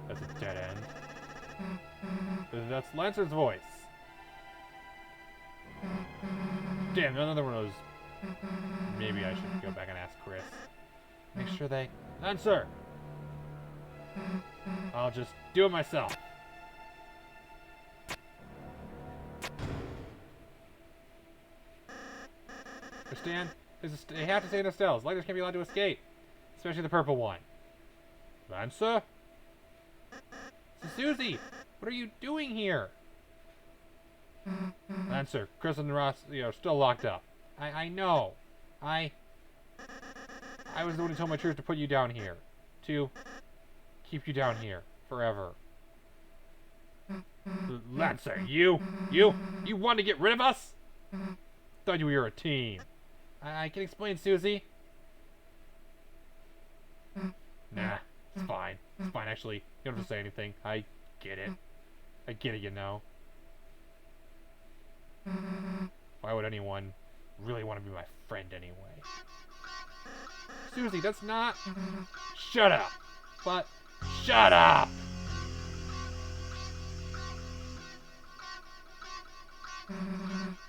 That's a dead end. That's Lancer's voice. Damn, another one of those. Maybe I should go back and ask Chris. Make sure they... Lancer! I'll just do it myself. Understand? They have to stay in their cells. Lighters can't be allowed to escape. Especially the purple one. Lancer? Susie! What are you doing here? Lancer, Chris and Ross, still locked up. I know. I was the one who told my troops to put you down here. To keep you down here. Forever. Lancer, you want to get rid of us? Thought you were a team. I can explain, Susie. Nah, it's fine. It's fine, actually. You don't have to say anything. I get it. I get it, you know. Why would anyone really want to be my friend anyway? Susie, that's not... Shut up! But... Shut up!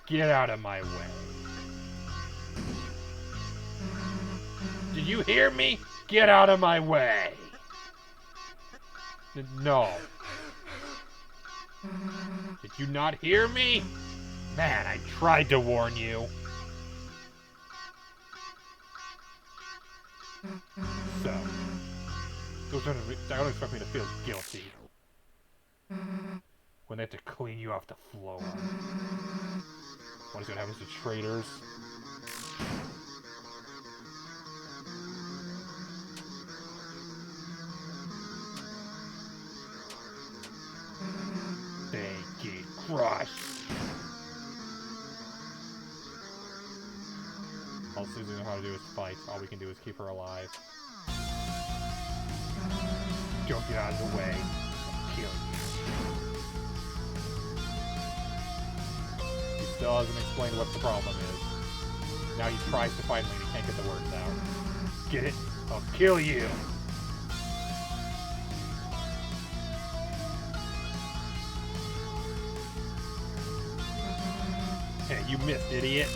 Get out of my way. Did you hear me? Get out of my way! No. Did you not hear me? Man, I tried to warn you. So, don't expect me to feel guilty when they have to clean you off the floor. What is what happens to traitors? They get crushed. All Susie knows how to do is fight. All we can do is keep her alive. Don't get out of the way. I'll kill you. He still hasn't explained what the problem is. Now he tries to finally and he can't get the words out. Get it? I'll kill you. Hey, you missed, idiot.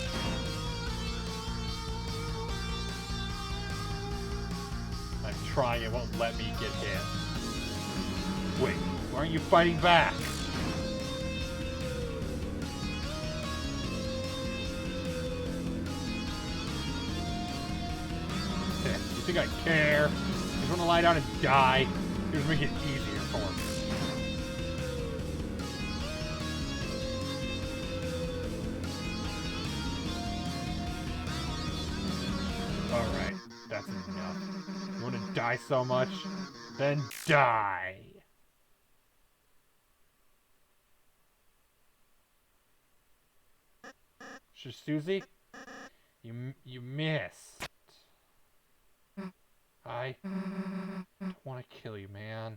I'm trying, it won't let me get hit. Wait, why aren't you fighting back? Hey, you think I care? You just want to lie down and die? You just make it easier for me. Alright, that's enough. You want to die so much? Then die! Susie? You missed. I don't want to kill you, man.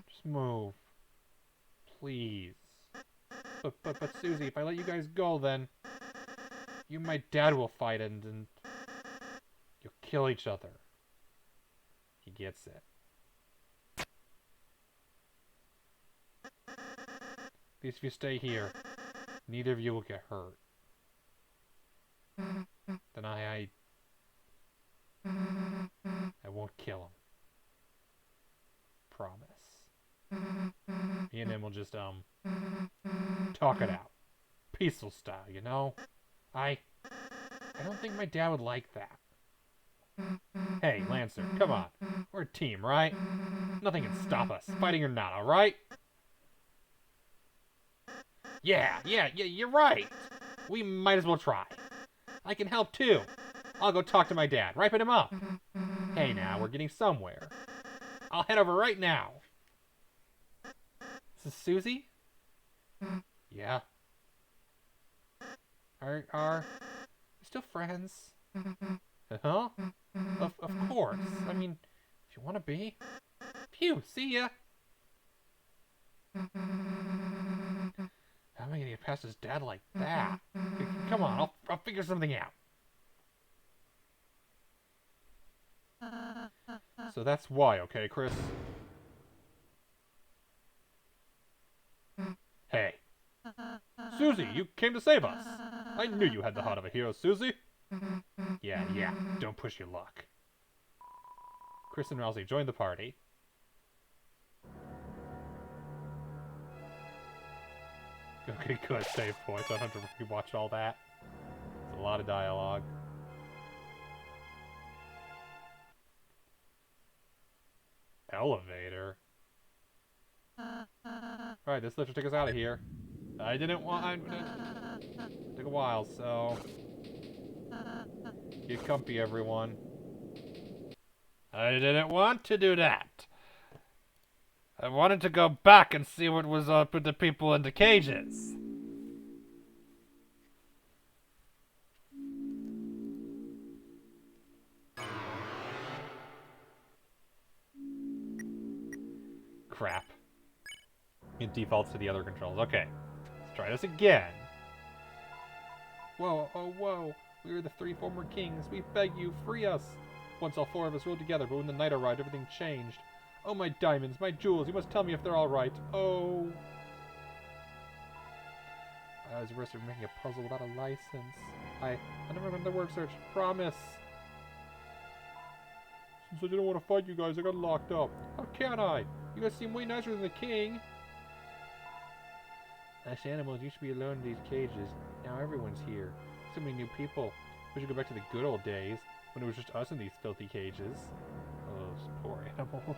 Just move. Please. But Susie, if I let you guys go, then you and my dad will fight and you'll kill each other. He gets it. At least if you stay here, neither of you will get hurt. Then I won't kill him. Promise. Me and him will just, talk it out. Peaceful style, you know? I don't think my dad would like that. Hey, Lancer, come on. We're a team, right? Nothing can stop us, fighting or not, alright? Yeah, you're right. We might as well try. I can help too. I'll go talk to my dad, ripen him up. Hey now, we're getting somewhere. I'll head over right now. This is Susie? Yeah. Are we still friends? Huh? Of course. I mean, if you want to be. Phew, see ya. am I gonna get past his dad like that? Come on, I'll figure something out. So that's why, okay, Chris? Hey. Susie, you came to save us. I knew you had the heart of a hero, Susie. Yeah, don't push your luck. Chris and Rousey joined the party. Okay, good. Save points. I don't have to rewatch all that. It's a lot of dialogue. Elevator? Alright, this lift will take us out of here. I didn't want... It took a while, so... Get comfy, everyone. I didn't want to do that. I wanted to go back and see what was up with the people in the cages. Crap. It defaults to the other controls. Okay. Let's try this again. Whoa, oh whoa. We are the 3 former kings. We beg you, free us. Once all 4 of us ruled together, but when the night arrived, everything changed. Oh, my diamonds, my jewels, you must tell me if they're all right. Oh. I was arrested for making a puzzle without a license. I never went to work search. Promise. Since I didn't want to fight you guys, I got locked up. How can I? You guys seem way nicer than the king. Us animals used to be alone in these cages. Now everyone's here. So many new people. We should go back to the good old days when it was just us in these filthy cages. Oh, those poor animals.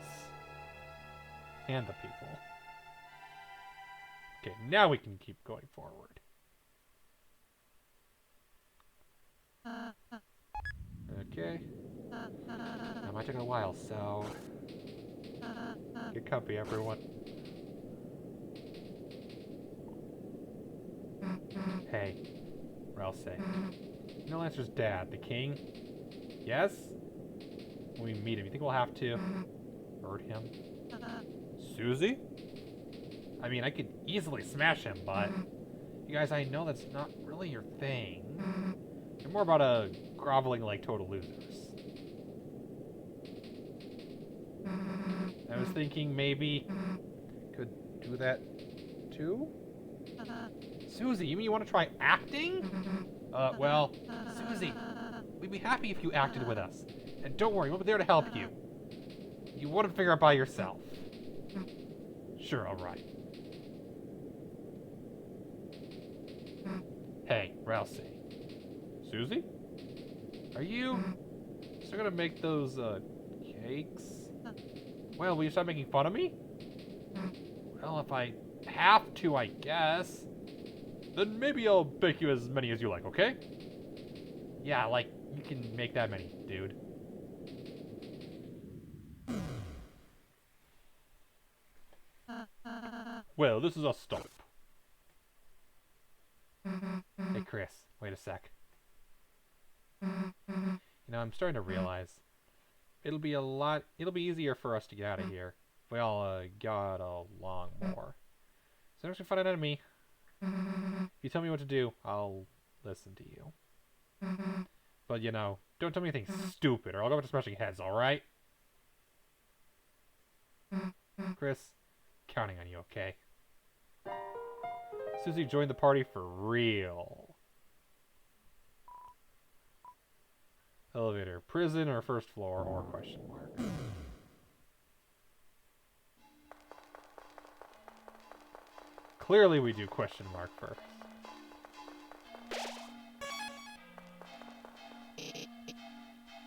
And the people. Okay, now we can keep going forward. Okay. That might take a while, so... Get comfy, everyone. Hey, Rousey. You know Lancer's dad, the king? Yes? When we meet him, you think we'll have to hurt him? Susie? I mean, I could easily smash him, but... You guys, I know that's not really your thing. You're more about a groveling like total losers. I was thinking maybe could do that too? Susie, you mean you want to try acting? Well, Susie, we'd be happy if you acted with us. And don't worry, we'll be there to help you. You wouldn't figure it by yourself. Sure, alright. Hey, Rousey. Susie? Are you still gonna make those, cakes? Well, will you stop making fun of me? Well, if I have to, I guess. Then maybe I'll bake you as many as you like, okay? Yeah, like, you can make that many, dude. Well, this is a stop. Hey, Chris, wait a sec. You know, I'm starting to realize it'll be easier for us to get out of here if we all got along more. So I'm just gonna find an enemy. If you tell me what to do, I'll listen to you. But you know, don't tell me anything stupid or I'll go back to smashing heads, alright? Chris, counting on you, okay? Susie joined the party for real. Elevator, prison, or first floor, or question mark. Clearly we do question mark first.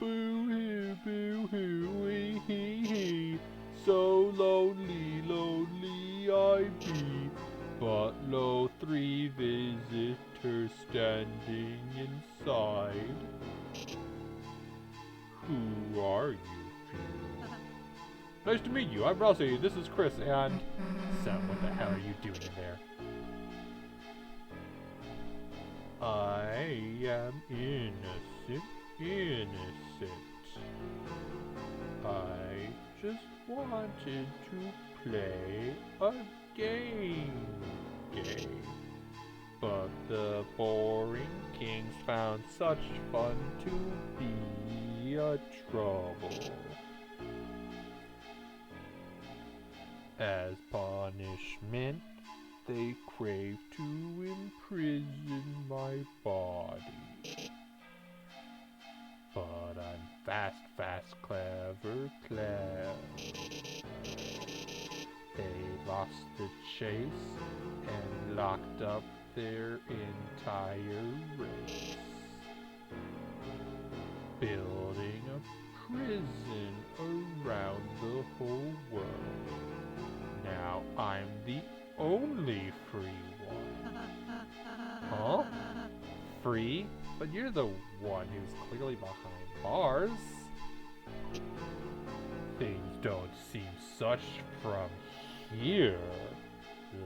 Boo-hoo, boo-hoo, wee-hee-hee. So lonely, lonely I be. But lo, 3 visitors standing inside. Who are you, few? Nice to meet you. I'm Rousey. This is Chris, and... So, what the hell are you doing in there? I am innocent, innocent. I just wanted to play a game. But the boring kings found such fun to be a trouble. As punishment, they crave to imprison my body. But I'm fast, fast, clever, clever. They lost the chase and locked up their entire race, building a prison around the whole world. Now I'm the only free one. Huh? Free? But you're the one who's clearly behind bars. Things don't seem such from here,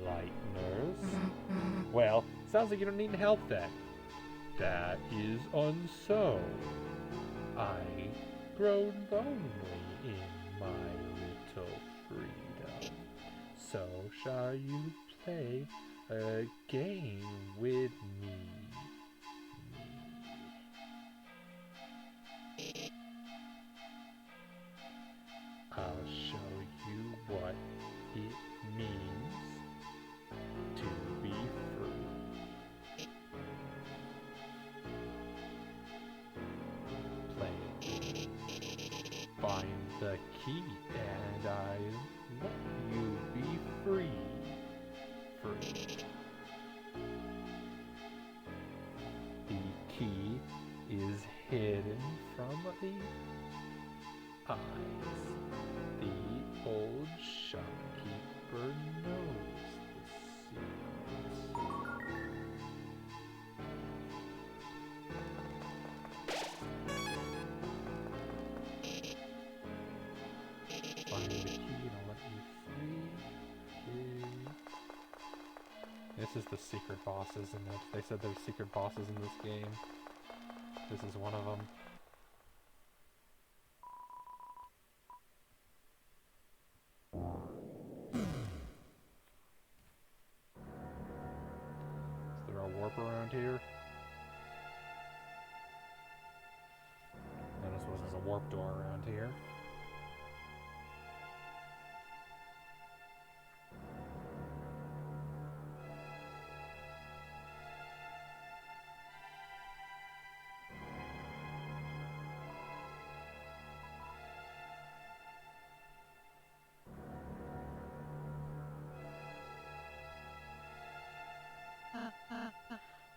Lightners. Well, sounds like you don't need help then. That is unso. I grow lonely in my little freedom. So shall you play a game with me? I'll show you what it means to be free. Play it. Find the key and I'll let you be free. Free. The key is hidden from the eyes. The old shopkeeper knows the secret. Find the key and I'll let you free. Okay. This is the secret bosses in this. They said there's secret bosses in this game. This is one of them. Is there a warp around here? I suppose there's a warp door around here.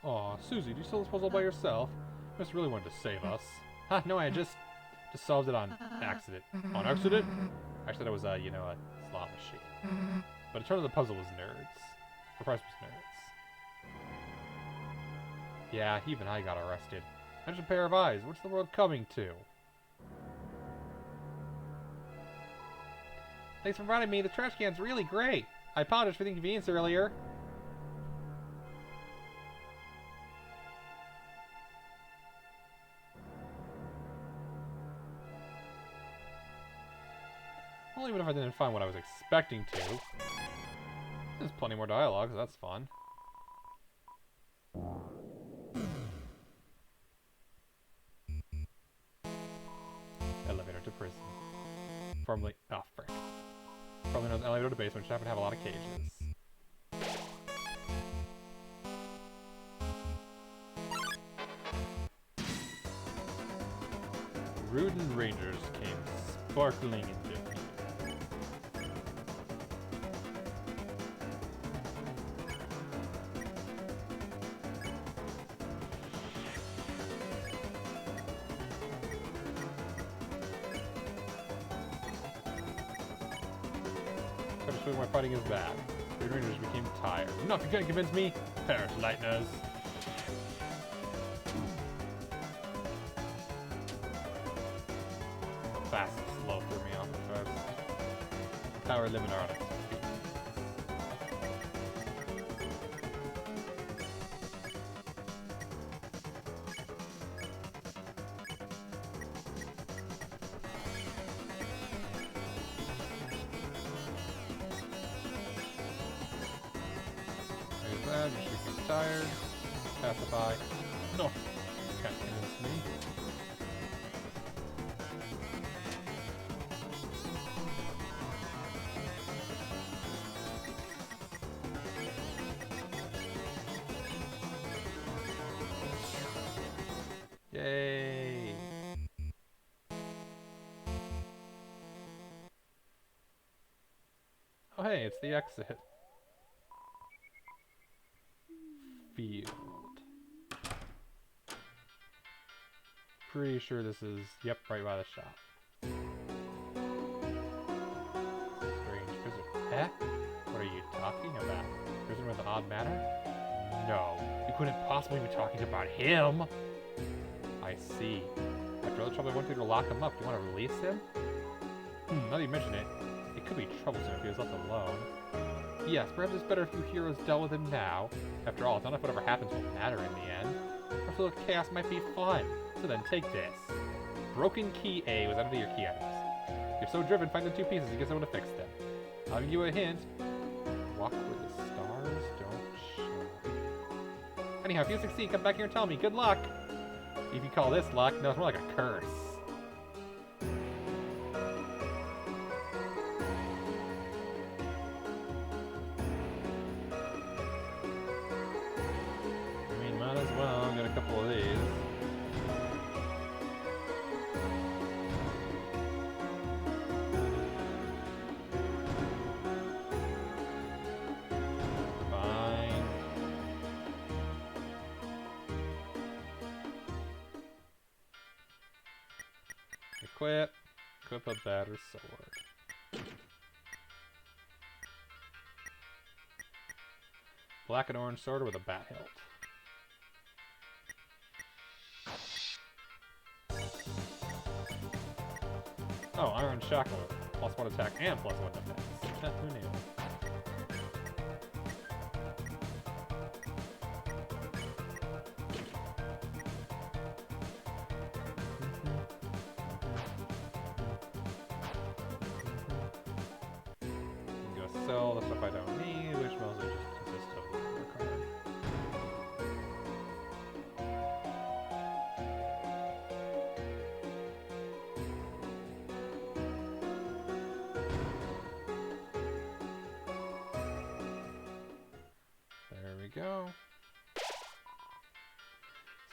Aw, Susie, do you solve this puzzle by yourself? You must really wanted to save us. Ha, no, I just solved it on accident. On accident? Actually, that was, a slot machine. But it turned out the puzzle was nerds. The price was nerds. Yeah, even I got arrested. I'm just a pair of eyes. What's the world coming to? Thanks for inviting me. The trash can's really great. I apologize for the inconvenience earlier. Well, even if I didn't find what I was expecting to. There's plenty more dialogue, so that's fun. Elevator to prison. Formerly... oh, frick. Formerly known as elevator to basement, which happen to have a lot of cages. Rudin Rangers came sparkling into view. My fighting is bad. The Rangers became tired. Not gonna convince me? Perish, Lightners. Fast and slow threw me off the first. Power limit on it. tired. Pacify. No. Can't convince me. Yay! Oh hey, it's the exit. Field. Pretty sure this is, yep, right by the shop. Strange prison. Eh? What are you talking about? Prison with an odd manner? No, you couldn't possibly be talking about him! I see. After all the trouble I went through to lock him up, do you want to release him? Now that you mention it, it could be troublesome if he was left alone. Yes, perhaps it's better if you heroes dealt with him now. After all, it's not if whatever happens will matter in the end. Perhaps a little chaos might be fun. So then, take this. Broken key A was under your key items. If you're so driven, find the two pieces and get someone to fix them. I'll give you a hint. Walk where the stars don't shine. Anyhow, if you succeed, come back here and tell me. Good luck! If you call this luck, no, it's more like a curse. I mean, might as well get a couple of these. Fine. Equip. Equip a better sword. Black and orange sword with a bat hilt. Oh, iron shackle. +1 attack and +1 defense. Who knew? Sell the stuff I don't need, which mostly just consists of the card. There we go.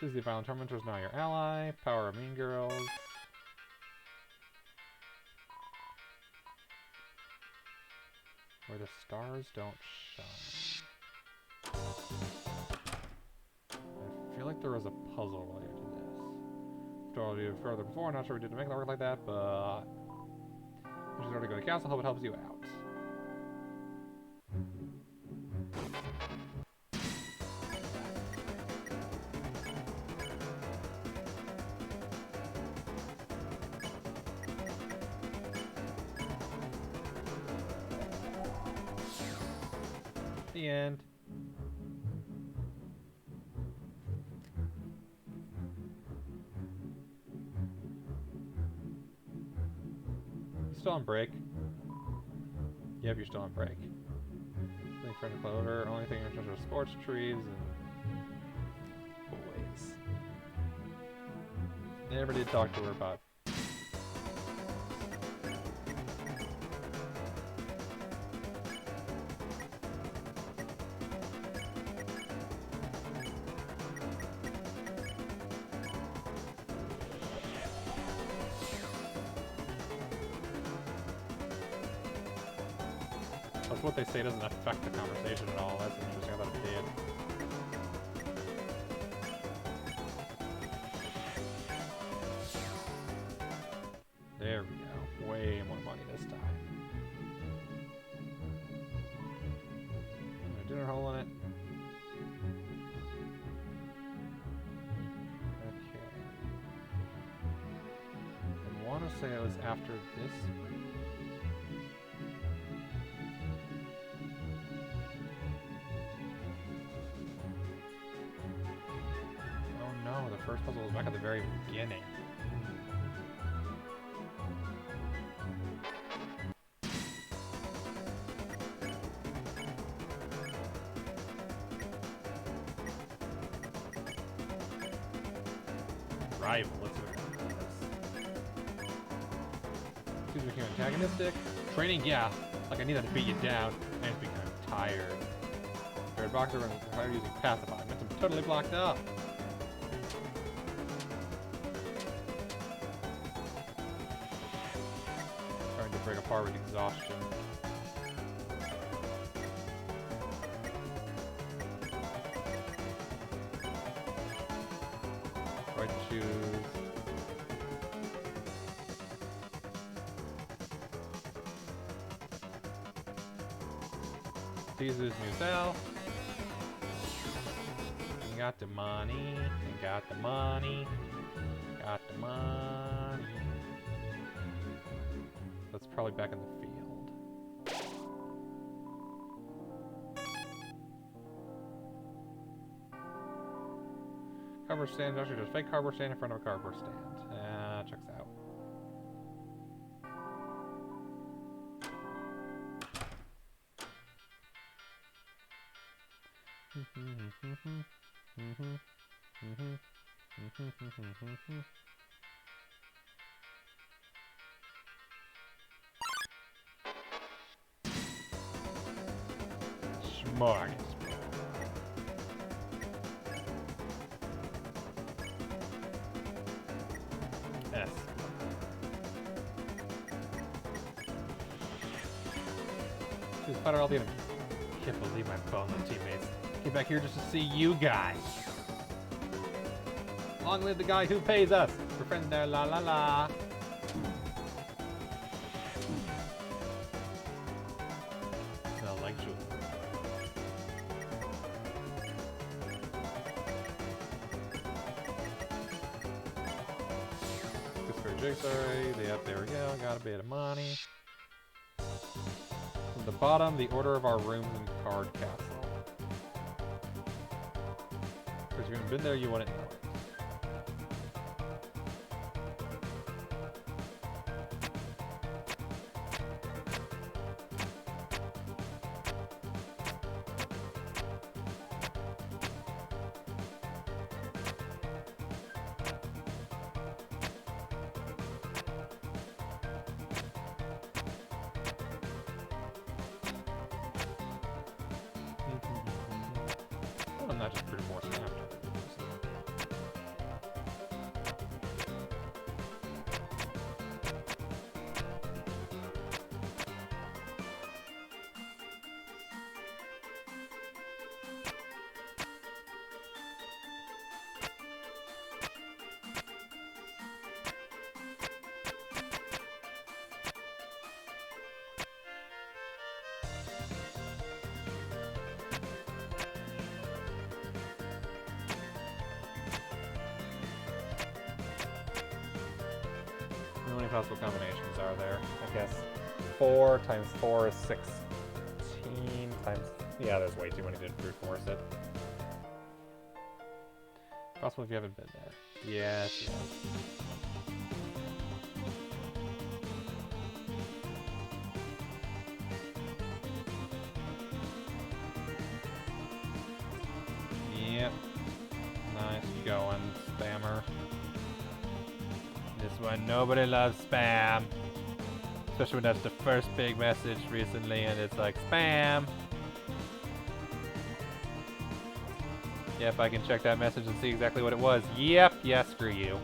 This is the Violent Tormentor is now your ally. Power of Mean Girls. Where the stars don't shine. I feel like there was a puzzle related to this. After all, you further before, not sure we did make it work like that, but we should already go to the castle, hope it helps you out. The end. You still on break? Yep, you're still on break. Link friend clover, only thing in terms of sports trees and boys. Never did talk to her about that's what they say doesn't affect the conversation at all. That's interesting. I thought it did. There we go. Way more money this time. A dinner hole in it. Okay. I want to say it was after this. The first puzzle was back at the very beginning. rival. Let's see what that does. Seems like you're antagonistic. Training, yeah. Like I need that to beat you down. I just become tired. Third boxer when tired using pacify. I meant I'm totally blocked up. Trying to break apart with exhaustion. Right shoes. Jesus new cell. Got the money. Got the money. Got the money. That's probably back in the field. Cardboard stand. Actually, there's a fake cardboard stand in front of a cardboard stand. Checks out. Smart. S. Just fire all the enemies. Can't believe my fallen teammates. Came back here just to see you guys. Long live the guy who pays us. We're friends there, la la la. Smell like sugar. Just for Jigsaw. Yep, there we go. Got a bit of money. From the bottom, the order of our rooms in Card Castle. Because you haven't been there, you wouldn't know it. I'm not just pretty more snapped. How many possible combinations are there? I guess 4 times 4 is 16 times... Yeah, there's way too many to brute force it. Possible if you haven't been there. Yes, yes. Yep. Nice going, spammer. This one, nobody loves spam. Especially when that's the first big message recently and it's like, spam! Yep, I can check that message and see exactly what it was. Yep, yeah, screw you.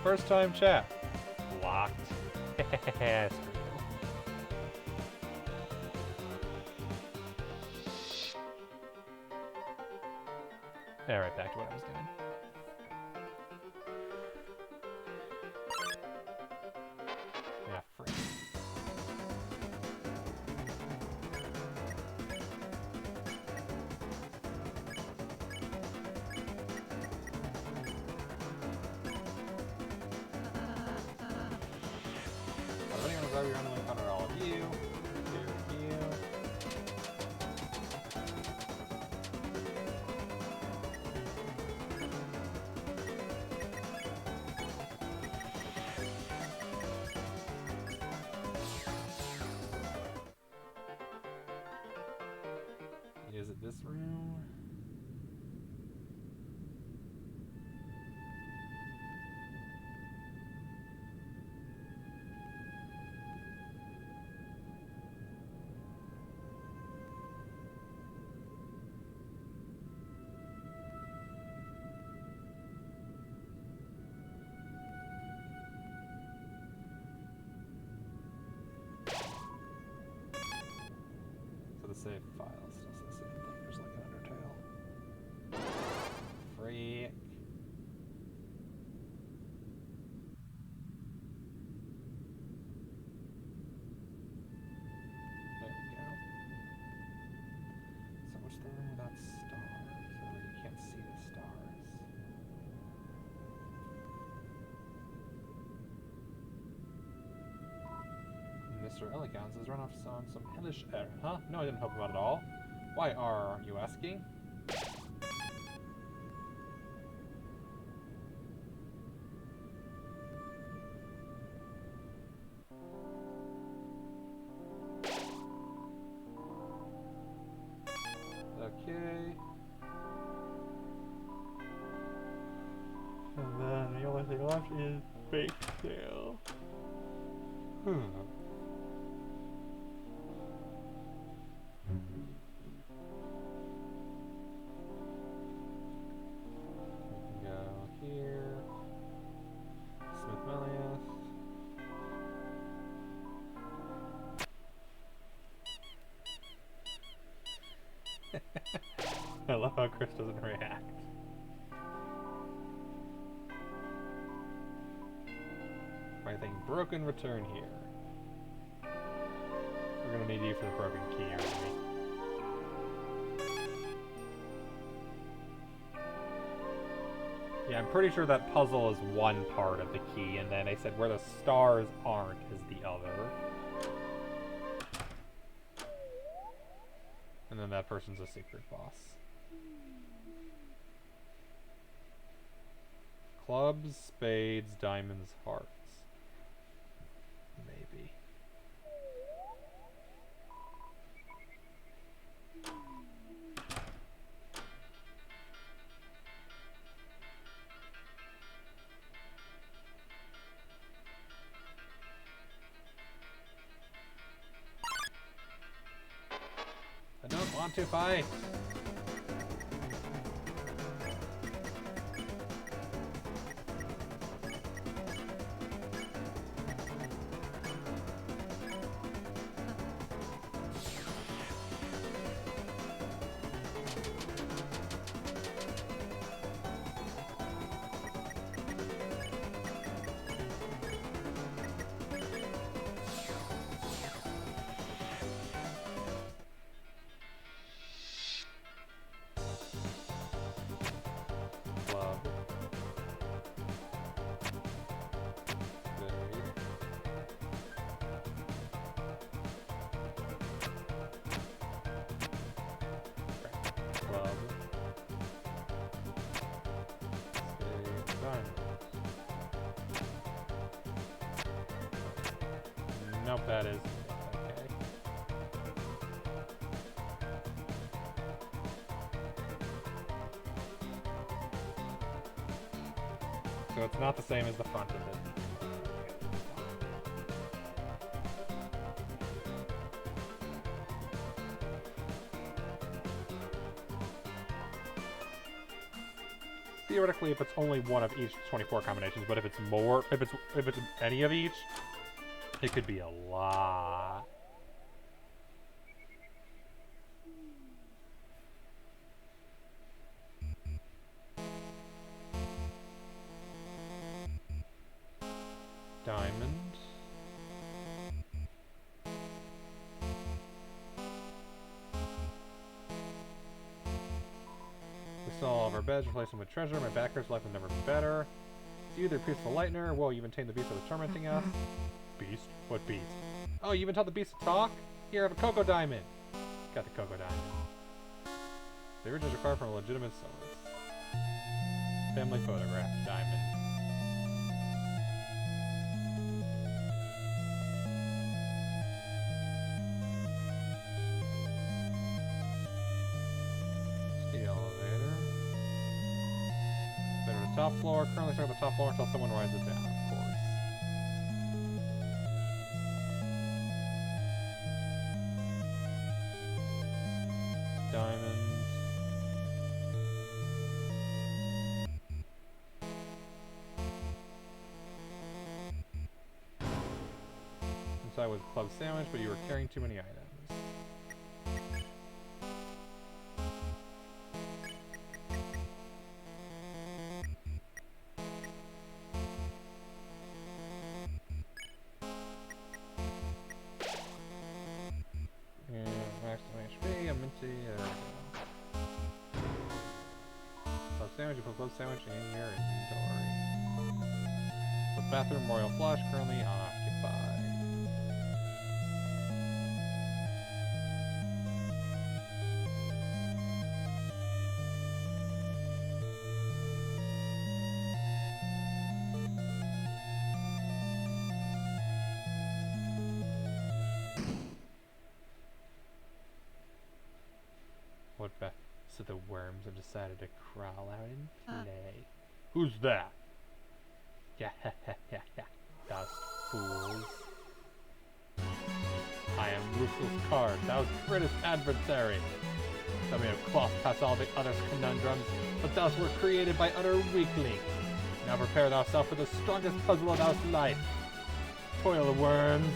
First time chat. Blocked. Screw you. Yeah, right back to what I was doing. Yeah, frick. Running on the road, we're going to encounter all of you. save file. Still says the same thing, just like an Undertale. Freak. There we go. So what's the room without stars? Or where you can't see the stars? Mr. Elegance has run off on some hellish air. Huh? No, I didn't help him out at all. Why are you asking? Okay. And then the only thing left is bake sale. Go here. Smith Melius. I love how Chris doesn't react. Anything broken, return here. We're gonna need you for the broken key, aren't we? Yeah, I'm pretty sure that puzzle is one part of the key, and then they said where the stars aren't is the other. And then that person's a secret boss. Clubs, spades, diamonds, hearts. Maybe. I don't want to fight. Club. Club. Spade, diamond. Nope, that is okay. So it's not the same as the front of it. Theoretically, if it's only one of each 24 combinations, but if it's more, if it's any of each, it could be a lot. Diamond. We stole all of our beds, replaced them with treasure. My backer's life has never been better. It's you, the peaceful lightner. Whoa, you even tamed the beast that was tormenting us. Beast? What beast? Oh, you even taught the beast to talk? Here, have a cocoa diamond. Got the cocoa diamond. The originals required from a legitimate source. Family photograph diamond. The elevator. Better to the top floor. Currently stuck on the top floor until someone rides it down, of course. Diamond. Inside was club sandwich, but you were carrying too many items. sandwich, you put club sandwich in your inventory. The bathroom royal flush currently occupied. So the worms have decided to crawl out and play. Who's that? Yeah, those fools. I am Ruthless Card, thou's greatest adversary. Thou may have cloth past all the other's conundrums, but thou were created by utter weaklings. Now prepare thyself for the strongest puzzle of thou's life. Toil worms.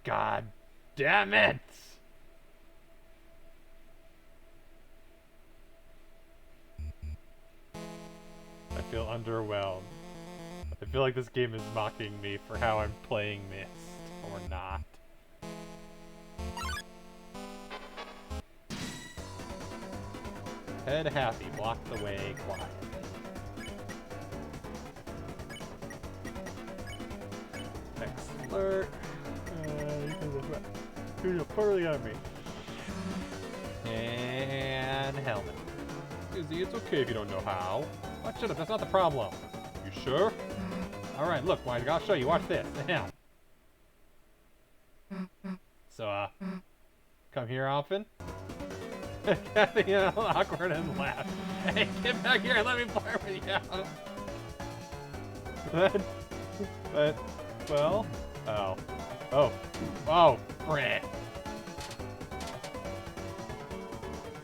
God damn it! I feel underwhelmed. I feel like this game is mocking me for how I'm playing Myst, or not. Head happy, block the way quietly. Flirt. You're poorly on me. And helmet. Izzy, it's okay if you don't know how. Oh, shut up, that's not the problem. You sure? Alright, look, I'll show you. Watch this. Now. So, come here often? Kathy, awkward and laugh. Hey, get back here and let me flirt with you. But, well, oh, frick.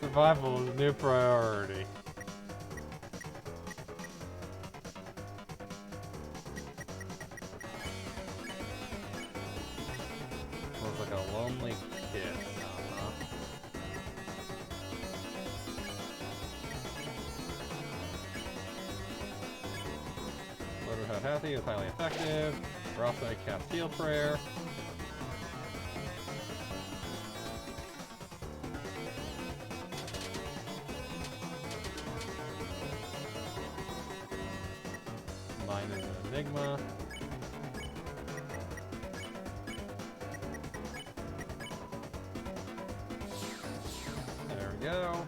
Survival is a new priority. Looks like a lonely kid. Learn how Hathy is highly effective. We're also going to cast Heal Prayer. Mine is an Enigma. There we go.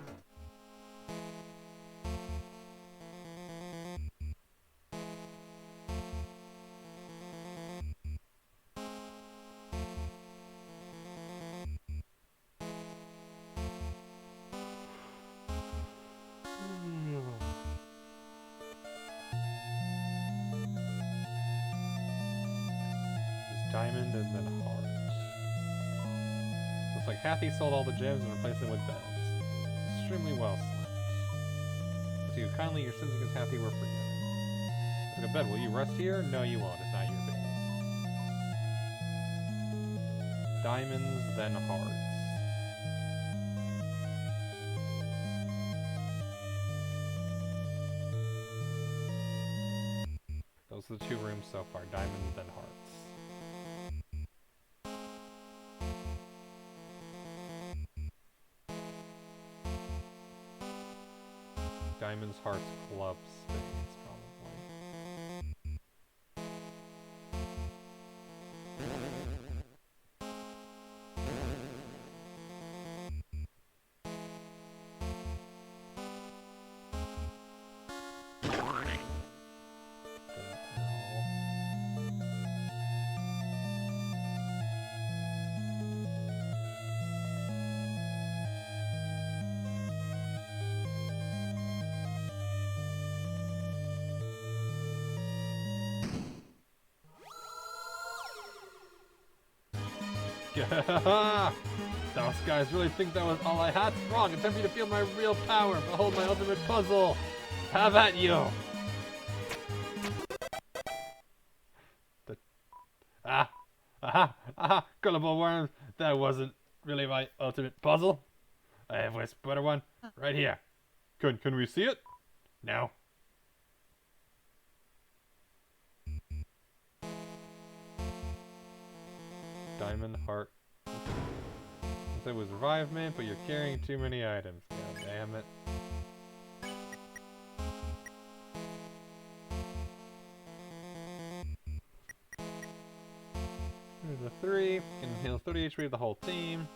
Diamond and then heart. Looks like Hathy sold all the gems and replaced them with beds. Extremely well slept. To you kindly, your sins against Hathy were forgiven. Let's go to bed. Will you rest here? No, you won't. It's not your bed. Diamonds, then hearts. Those are the two rooms so far. Diamonds, then hearts. Diamonds, hearts, clubs, spades, Those guys really think that was all I had? Wrong. Attempt me to feel my real power. Behold my ultimate puzzle. Have at you. Gullible worms. That wasn't really my ultimate puzzle. I have a better one right here. Can we see it? No. Diamond, heart. said it was revivement, but you're carrying too many items. God damn it. Here's a 3. Can heal 30 HP to the whole team.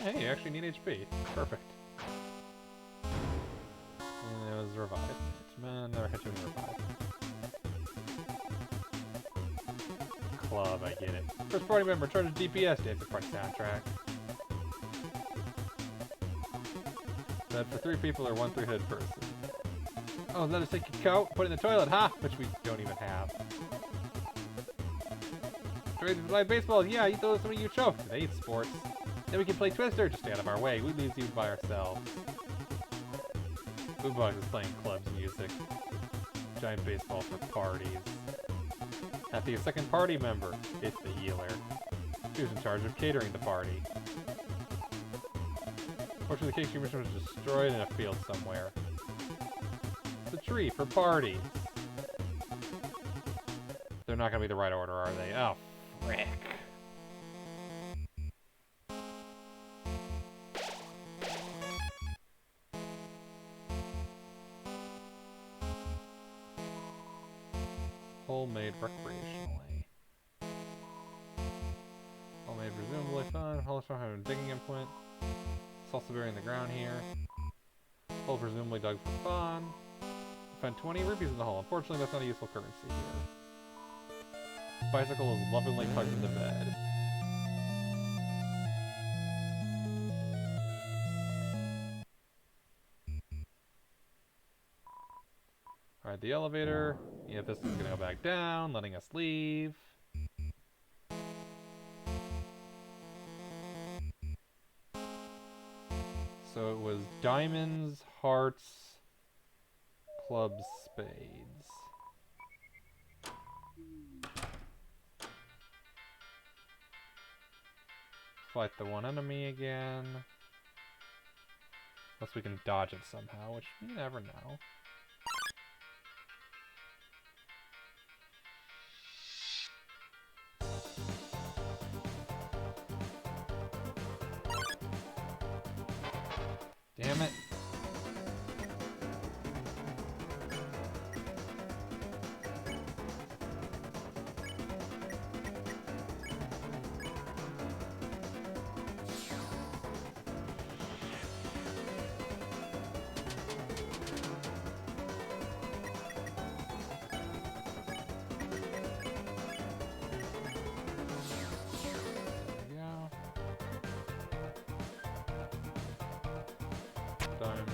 Hey, you actually need HP. Perfect. And it was revived. Man, never hit you in revive. Club, I get it. First party member charges DPS to Dance Party soundtrack. Bed for 3 people or 1 3-headed person. Oh, let us take your coat, put it in the toilet, huh? Which we don't even have. Ready to play baseball? Yeah, you throw somebody you choke. They eat sports. Then we can play Twister. Just stay out of our way. We leave you by ourselves. Boombox is playing club's music. Giant baseball for parties. Have to be a second party member. It's the healer. Who's in charge of catering the party. Fortunately, the cake mission was destroyed in a field somewhere. It's a tree for parties. They're not gonna be the right order, are they? Oh, frick. Homemade recreationally. Homemade presumably fun. Also having a digging implement. Salsa berry in the ground here. Hole presumably dug for fun. Found 20 rupees in the hole. Unfortunately, that's not a useful currency here. Bicycle is lovingly tucked into bed. Alright, the elevator. Yeah, this is gonna go back down, letting us leave. So it was diamonds, hearts, clubs, spades. Fight the one enemy again. Unless we can dodge it somehow, which you never know. Damn it. Diamond,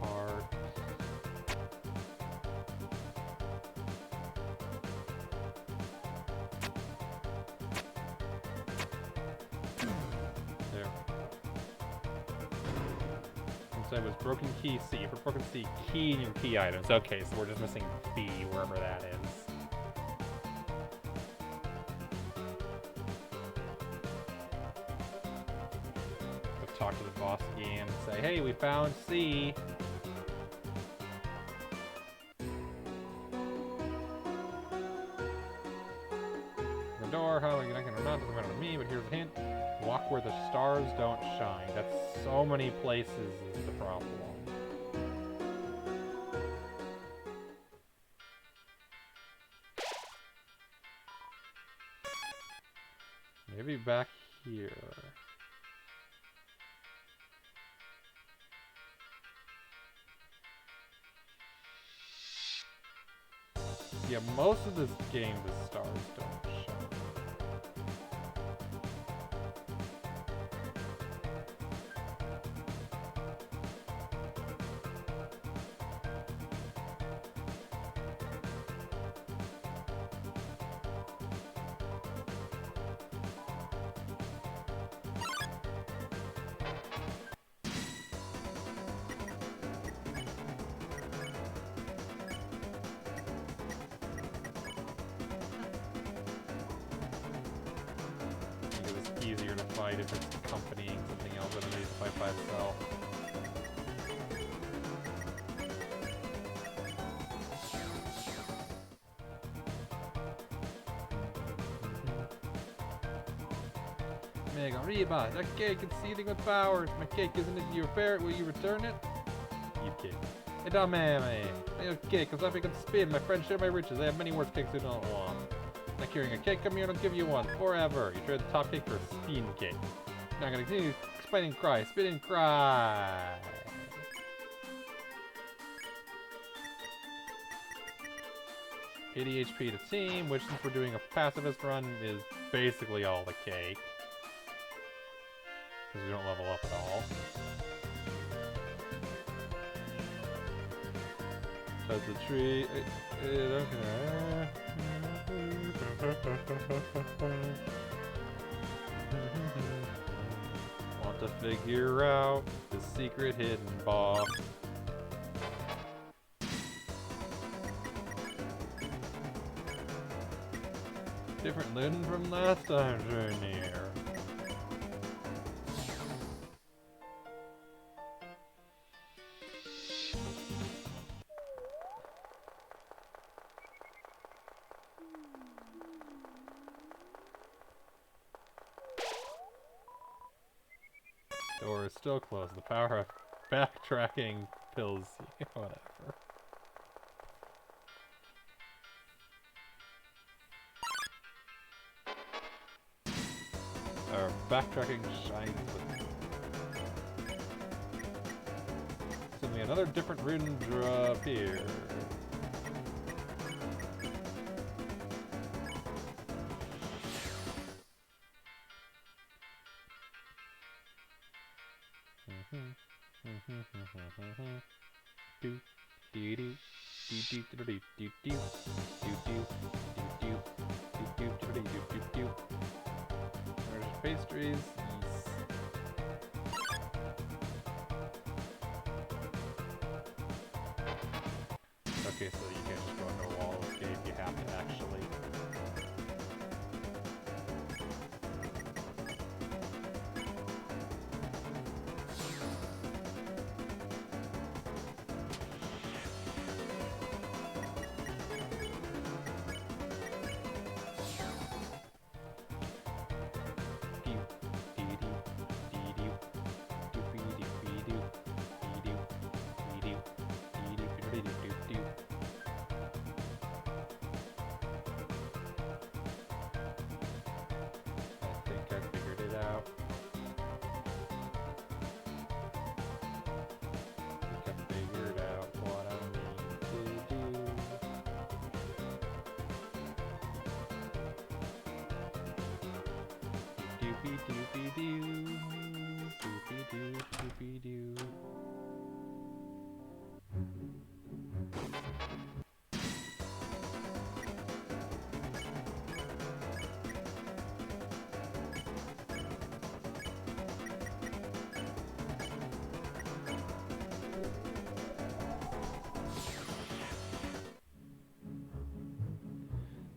heart, there. Inside was broken key C. For broken C, key in your key items. Okay, so we're just missing B wherever that is. Talk to the boss again and say, hey, we found C. The door, how are you not gonna run? Doesn't matter to me, but here's a hint. Walk where the stars don't shine. That's so many places is the problem. Maybe back here. Yeah, most of this game, the stars don't shine. Easier to fight if it's accompanying something else than it is to fight by itself. There you go. Reba, that cake is seething with powers. My cake isn't it your ferret? Will you return it? You cake. Hey, Damame. My cake is up, I can spin. My friends share my riches. I have many worse cakes I don't want. Not carrying a cake, come here and I'll give you one. Forever. You trade the top cake for a steam cake. Now I'm gonna continue spin and cry. Spin and cry. 80 HP to team, which since we're doing a pacifist run is basically all the cake. Because we don't level up at all. Touch the tree. Want to figure out the secret hidden boss. Different looting from last time's journey here. Door is still closed. The power of backtracking fills you. Whatever. Our backtracking shines with. Send me another different rune drop here. There's pastries. Okay, so you can't just go into a wall escape. You have to actually.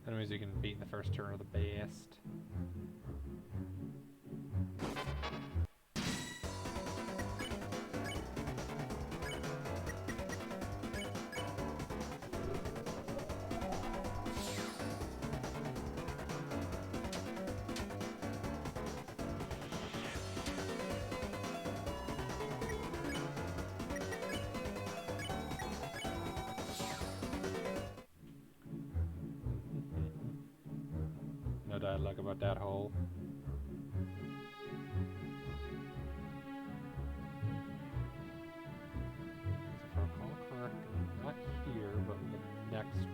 Enemies you can beat in the first turn are the best. No dialogue about that hole. If I recall correctly, not here, but the next one.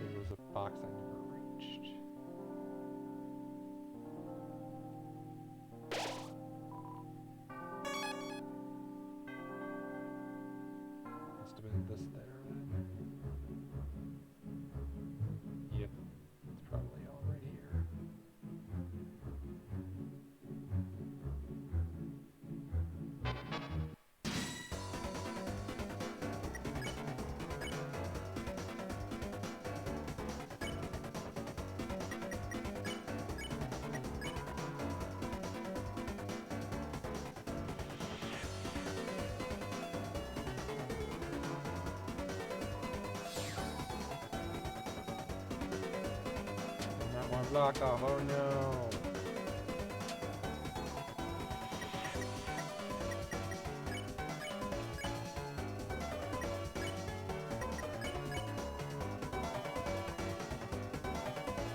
There was a box I never reached. Must have been this there then. Yep, it's probably all right here. block off. Oh no.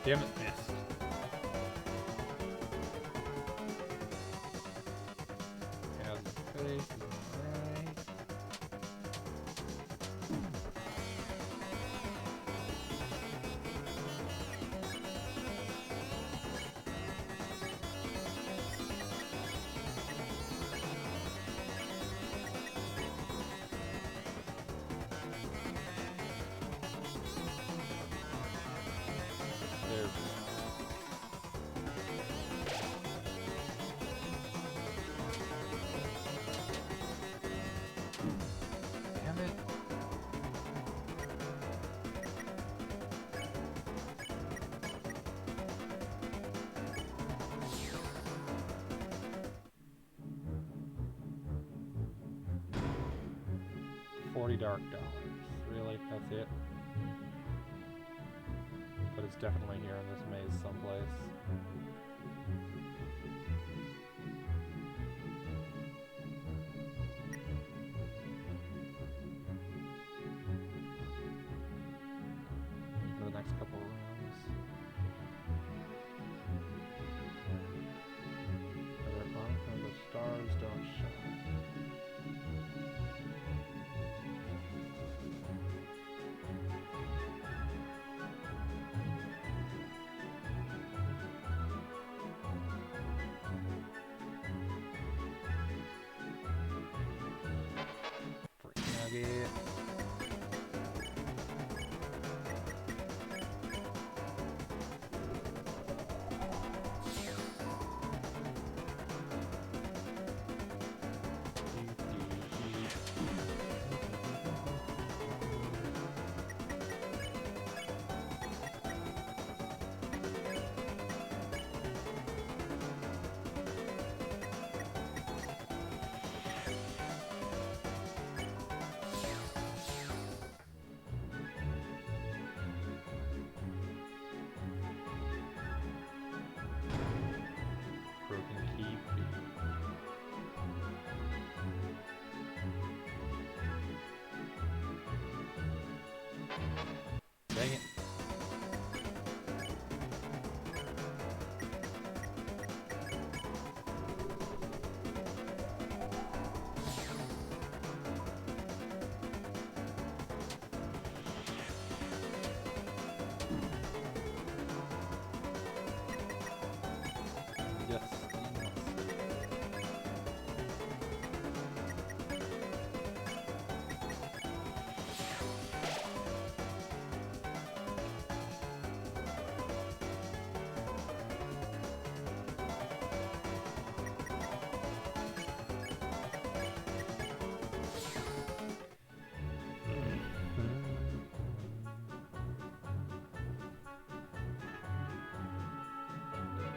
Damn it, Myst. Has face right. There. Damn it. $40 dark dollars. Really? That's it? But it's definitely here in this maze someplace. For the next couple rooms. Whether on when the stars don't shine. Nugget. Broken key. Dang it. Yes.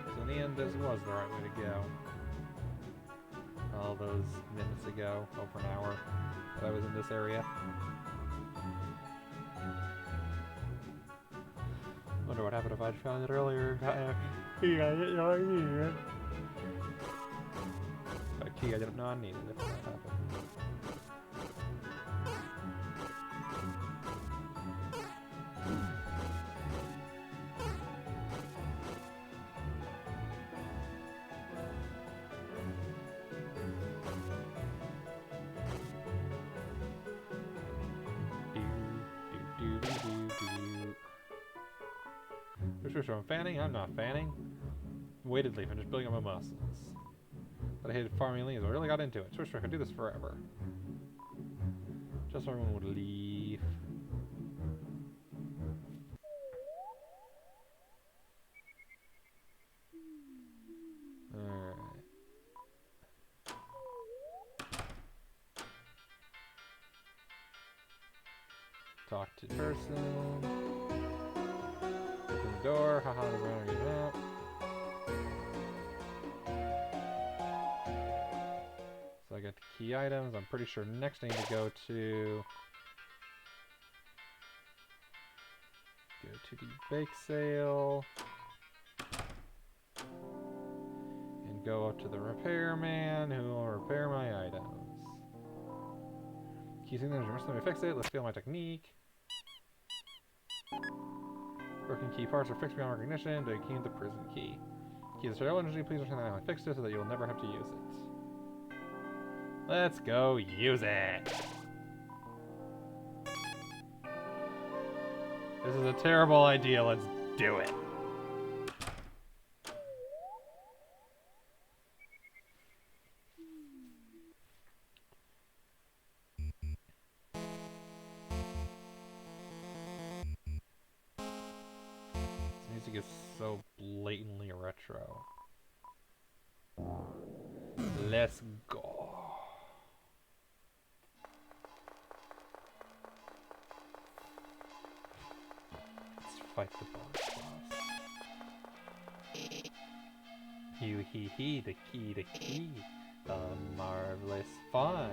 So in the end, this was the right way to go. All those minutes ago, over an hour, that I was in this area. Wonder what happened if I'd found it earlier. Key I didn't know I needed. A key I didn't know I needed if that happened. Sure, I'm fanning. I'm not fanning. Weighted leaf. I'm just building up my muscles. But I hated farming leaves. I really got into it. Sure, I could do this forever. Just so everyone would leave. Alright. Talk to person. Open the door. Haha, the runner get out. So I got the key items. I'm pretty sure next I need to go to the bake sale. go up to the repairman who will repair my items. Key signals, let me fix it. Let's feel my technique. Broken key parts are fixed beyond recognition. Do I key the prison key? Key the serial energy. Please understand that I fixed it so that you'll never have to use it. Let's go use it. This is a terrible idea. Let's do it. This music is so blatantly retro. Let's go. Let's fight the boss. Hee, the key. The marvelous fun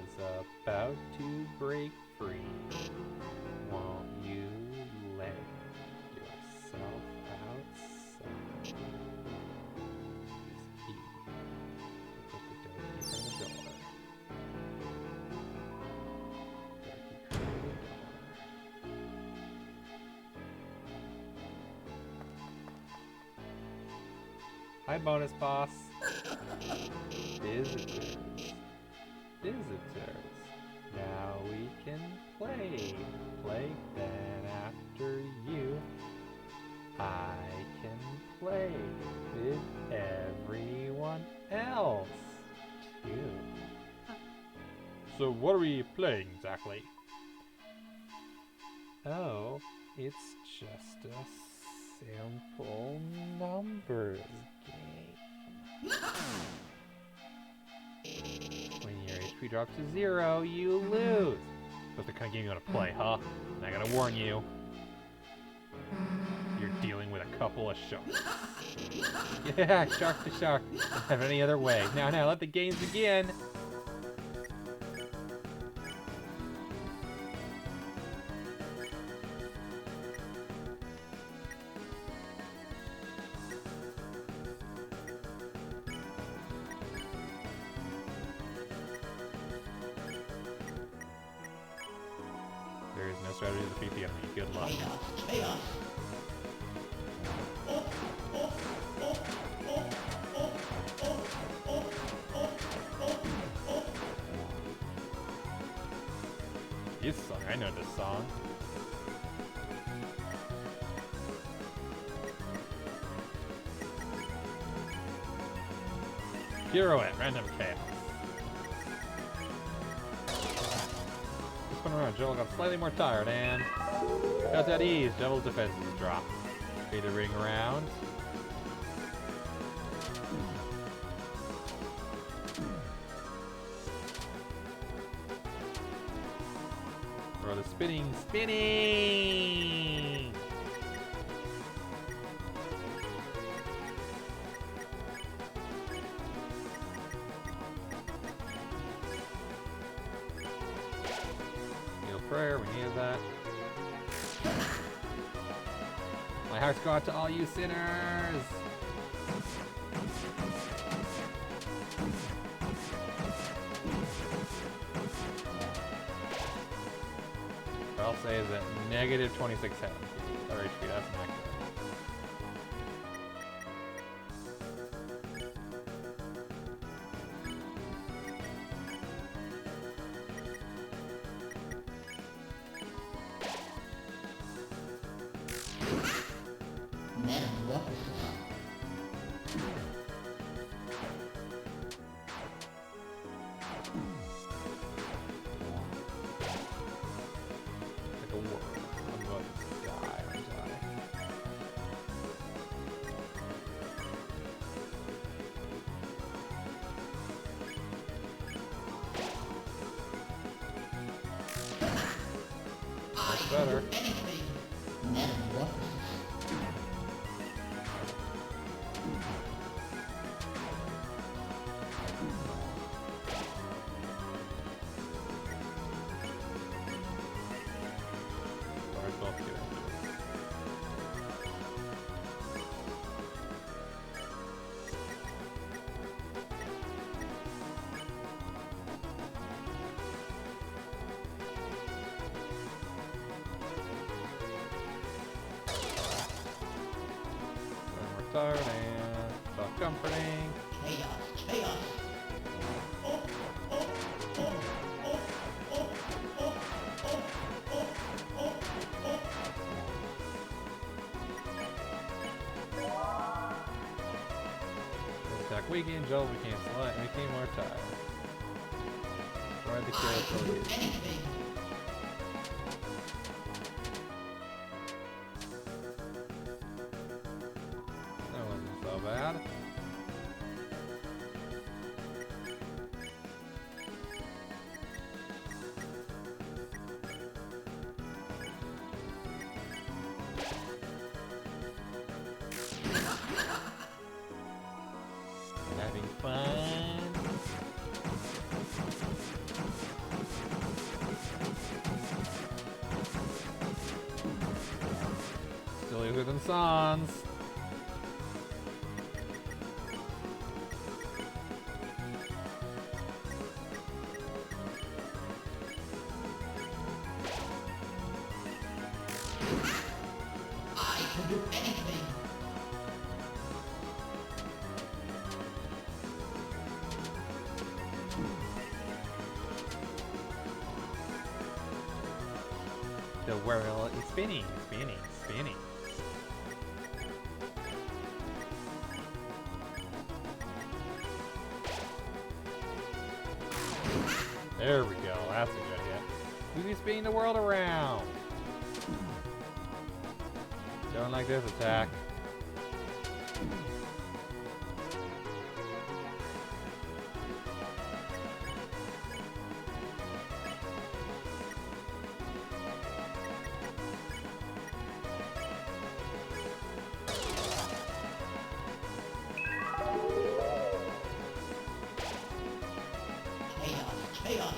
is about to break free. Won't you let yourself outside? Use key. Put the door key on the door. Hi, bonus boss. Visitors. Now we can play. Then after you, I can play with everyone else too. So what are we playing exactly? Oh, it's just a simple numbers game. When your HP drops to 0, you lose. That's the kind of game you want to play, huh? And I gotta warn you, you're dealing with a couple of sharks. Yeah, shark to shark. Don't have it any other way. Now, let the games begin. There is no strategy to defeat the enemy. Good luck. This song, I know this song. Pirouette, random chaos. This one around, Joel got slightly more tired and got at ease. Devil's defenses dropped. Fade the ring around. For the spinning! Heal prayer, we need that. My heart's go out to all you sinners! I'll say is at negative 26 health. Or HP, that's an accurate. Better. tired and so comforting. Chaos, chaos. Attack weakened, Joel became slight and became more tired. Tried to kill it. Anything. That wasn't so bad. Having fun. Still easier than Sans. I can do anything. The world is spinning, spinning, spinning. There we go, that's a good hit. We can spin the world around. Don't like this attack. Chaos, chaos.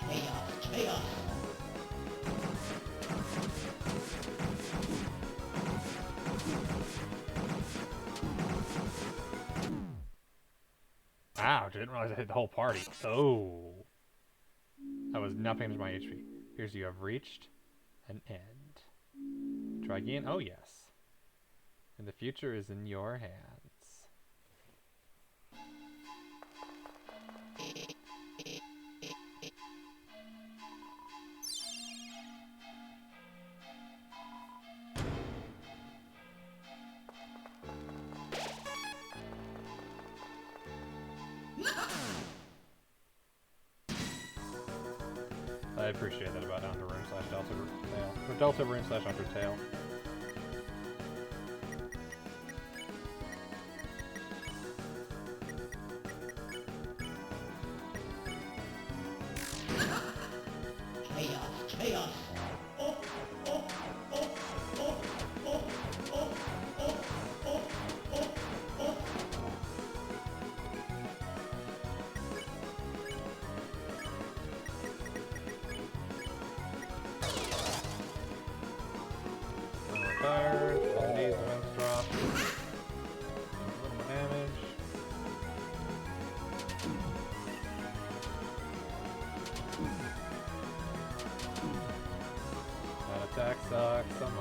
Chaos, chaos. Ouch, I didn't realize I hit the whole party. Oh. I was not paying attention to my HP. Here's you have reached an end. Try again? Oh yes. And the future is in your hands. I appreciate that about Underrune/Deltarune. Or Deltarune/Undertale. Chaos, chaos. Tired, all these events drop. A little more damage. That attack sucks so much.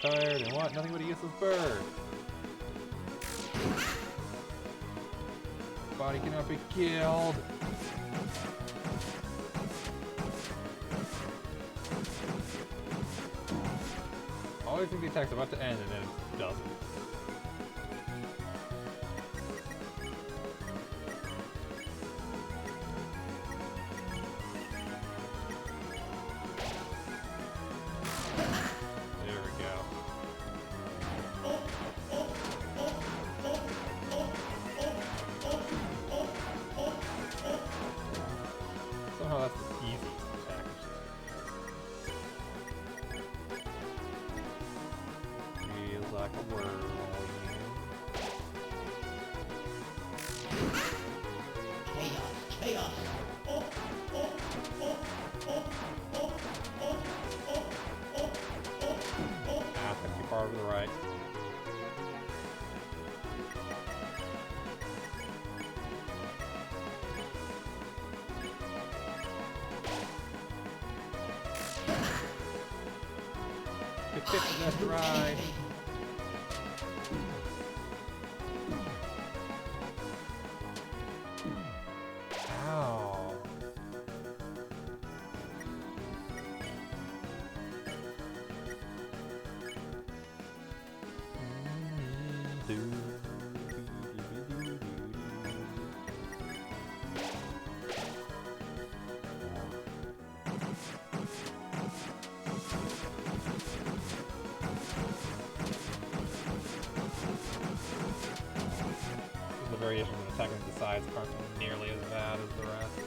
tired, and what? Nothing but a useless bird. Body cannot be killed. I always think the attack's about to end, and then it doesn't. Somehow that's the easiest attack. Feels like a whirlwind. Chaos, chaos. Ah, that's too far over the right. Good pitch, left, right. Ow. The variations of attacking the sides aren't nearly as bad as the rest.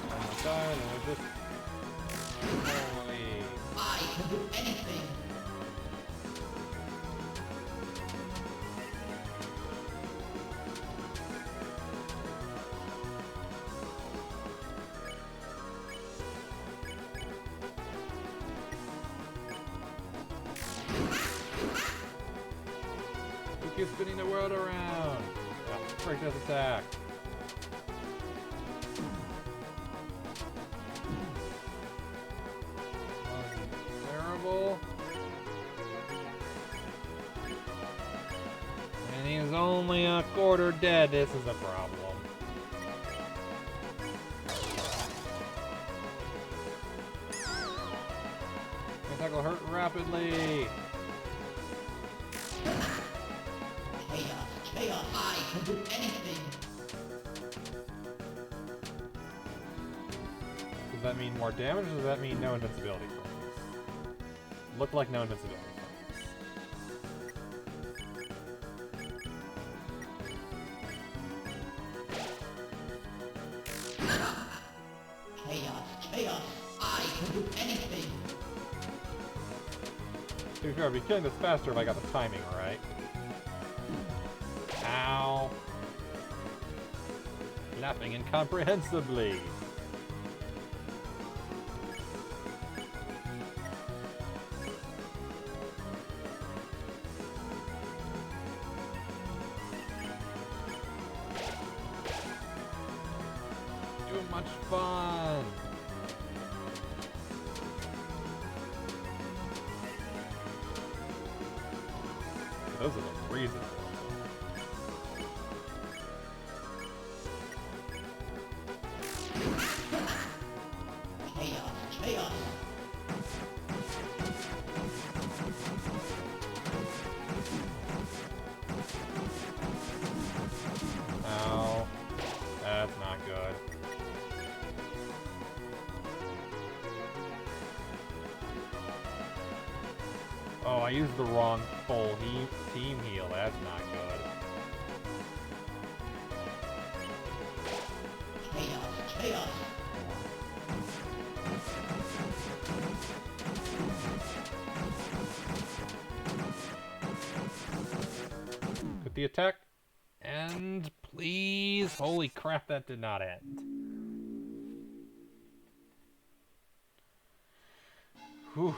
Oh my god, and we're just... Holy... I can do anything. Who keeps spinning the world around? Ah, break this attack. Terrible. And he's only a quarter dead. This is a problem. Attack will hurt rapidly. Chaos, chaos. I can do anything. Does that mean more damage, or does that mean no invincibility focus? Looked like no invincibility focus. Chaos, chaos. I can do anything. To be fair, I'd be killing this faster if I got the timing right. Ow. Laughing incomprehensibly. Too much fun. Those are the reasons. Chaos, chaos. Ow. That's not good. Oh, I used the wrong full team heal. That's not good. Chaos, chaos. Put the attack. And please. Holy crap, that did not end. Whew.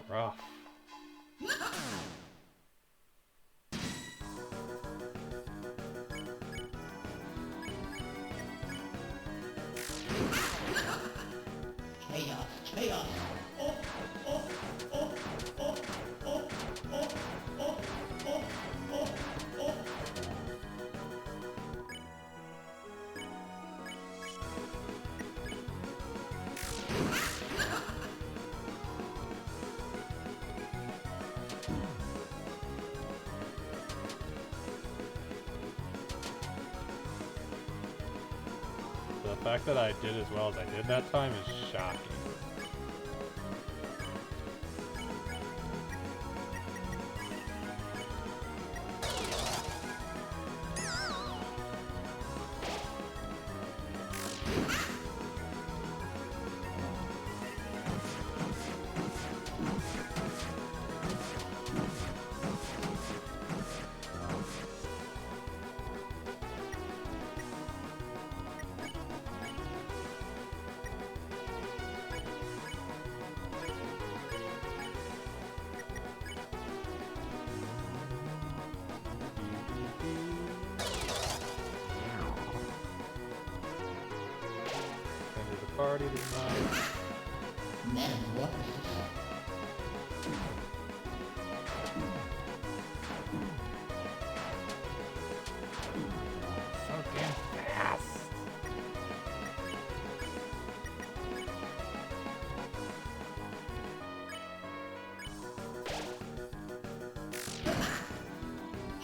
Rough. the fact that I did as well as I did that time is shocking. Party tonight. Man, what? So damn fast.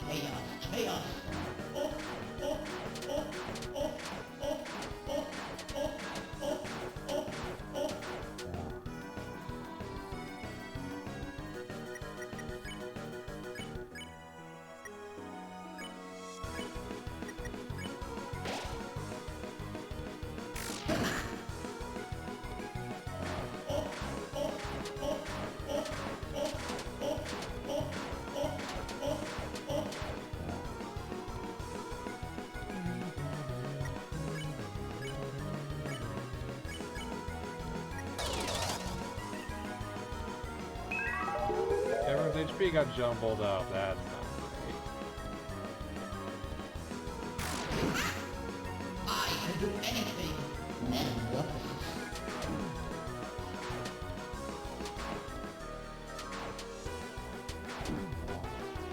Chaos, chaos. Oh, oh, oh, oh, oh, oh, oh, oh, oh, oh. Everyone's HP got jumbled up. That's not great. I can do anything. Man, what?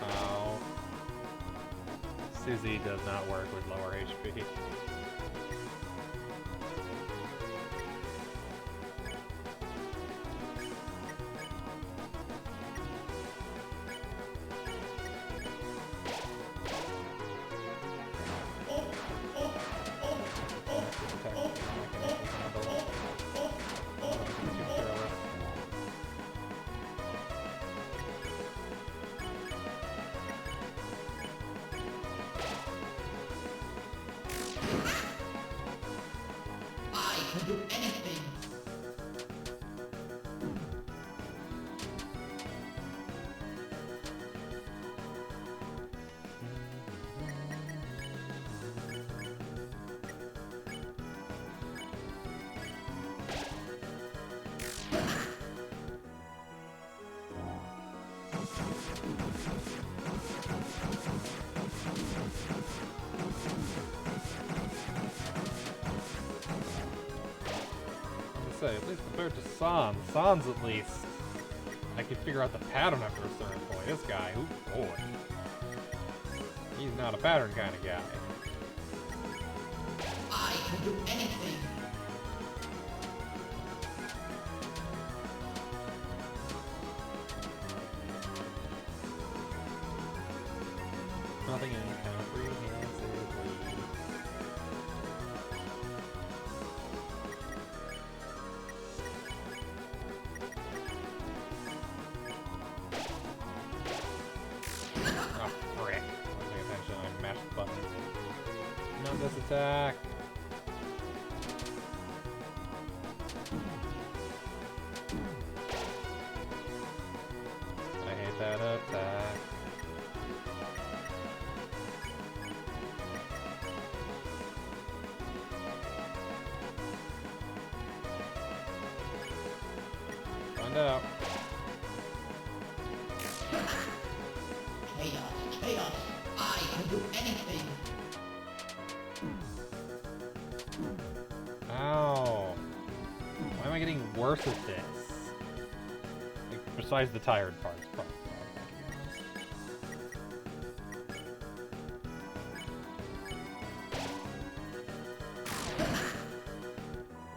Oh. Susie does not work with lower HP. I can do anything. Say, at least compared to Sans at least, I can figure out the pattern after a certain point. This guy, oh boy, he's not a pattern kind of guy. I can do anything. Nothing incomprehensibly. Oh, frick. Wasn't paying attention. I mashed the button. Not this attack. I hate that attack. Find out. Chaos, chaos. I can do anything. Ow. Why am I getting worse at this? Like, besides the tired parts, probably.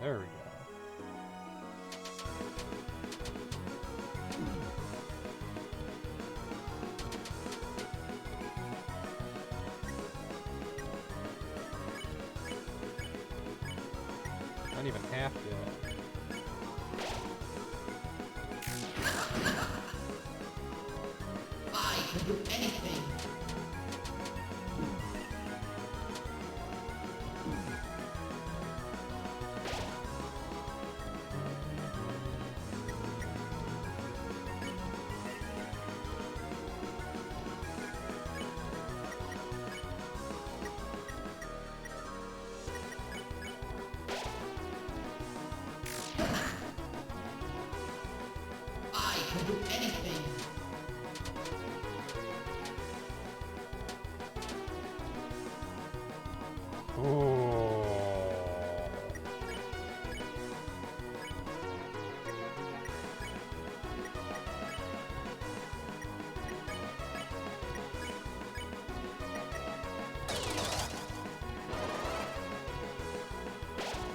There we go. Not even half dead. I can do anything. I can do anything. Ooh.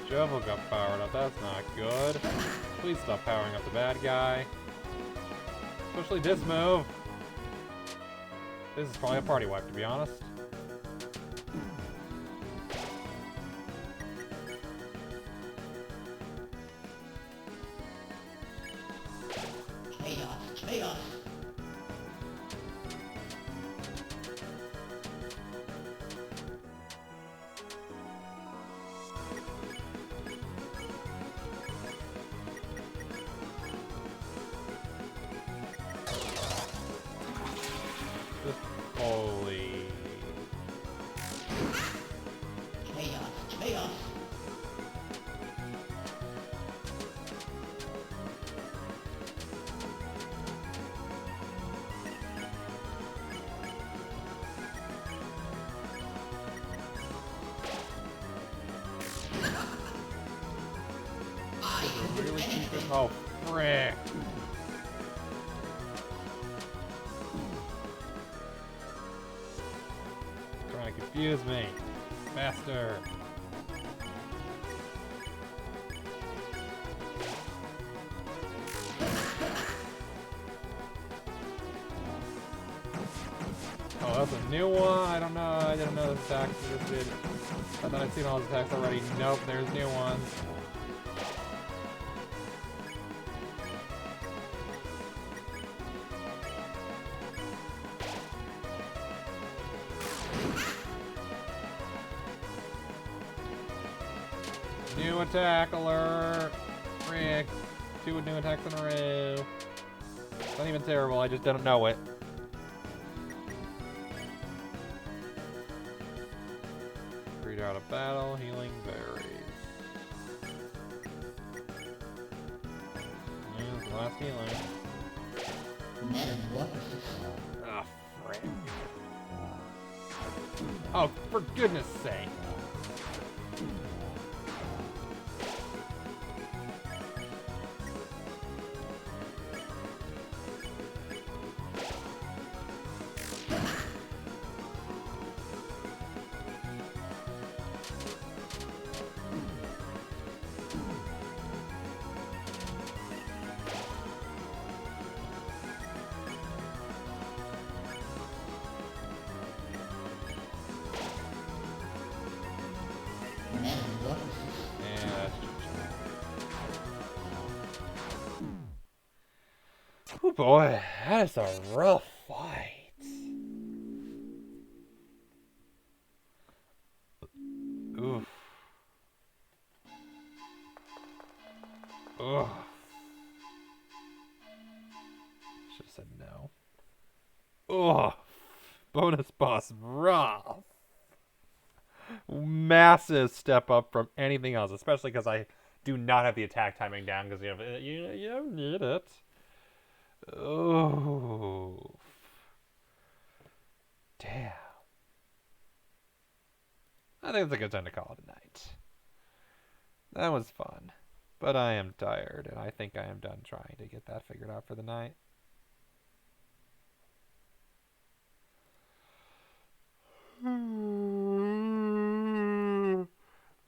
Shovel got powered up, that's not good. Please stop powering up the bad guy. Especially this move. This is probably a party wipe, to be honest. Chaos, chaos. Holy. Chaos, chaos. I can do Really keep it. anything. Oh, frick. Trying to confuse me. Faster. Oh, that's a new one. I don't know. I didn't know this attack existed. I thought I'd seen all these attacks already. Nope, there's new ones. New attack alert! Frick. 2 new attacks in a row. It's not even terrible, I just didn't know it. Read out of battle, healing berries. There's the last healing. Metamorphosis. Ah, frick. Oh, for goodness sake. Metamorphosis. Yeah, that's oh boy, that is a rough fight. Oof. Ugh. Should have said no. Ugh. Bonus boss rough. Massive step up from anything else, especially because I do not have the attack timing down because you don't need it. Oh. Damn. I think it's a good time to call it a night. That was fun. But I am tired, and I think I am done trying to get that figured out for the night.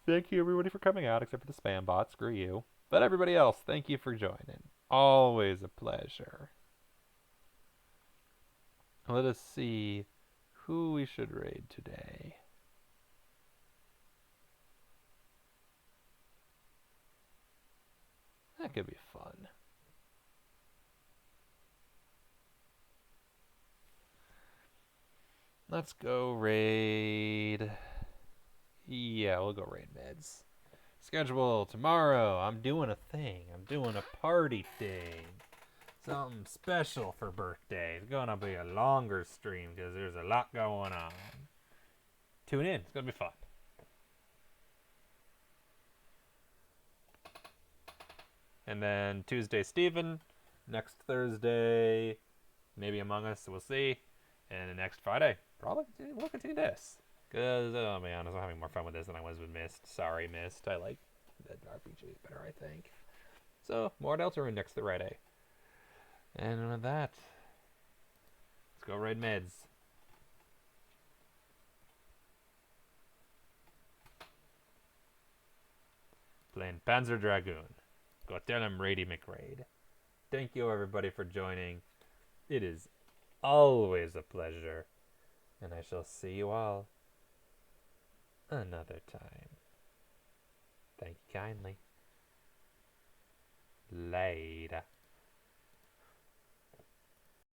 Thank you, everybody, for coming out, except for the spam bot. Screw you. But everybody else, thank you for joining. Always a pleasure. Let us see who we should raid today. That could be fun. Let's go raid. Yeah, we'll go raid meds. Schedule tomorrow. I'm doing a thing. I'm doing a party thing. Something special for birthday. It's gonna be a longer stream because there's a lot going on. Tune in. It's gonna be fun. And then Tuesday, Steven. Next Thursday, maybe Among Us. We'll see. And the next Friday, probably we'll continue this. Because, I'll be honest, I'm having more fun with this than I was with Myst. Sorry, Myst. I like the RPGs better, I think. So, more Deltarune next Friday. And with that, let's go raid meds. Playing Panzer Dragoon. Go tell him Rady McRaid. Thank you, everybody, for joining. It is always a pleasure. And I shall see you all another time. Thank you kindly. Later.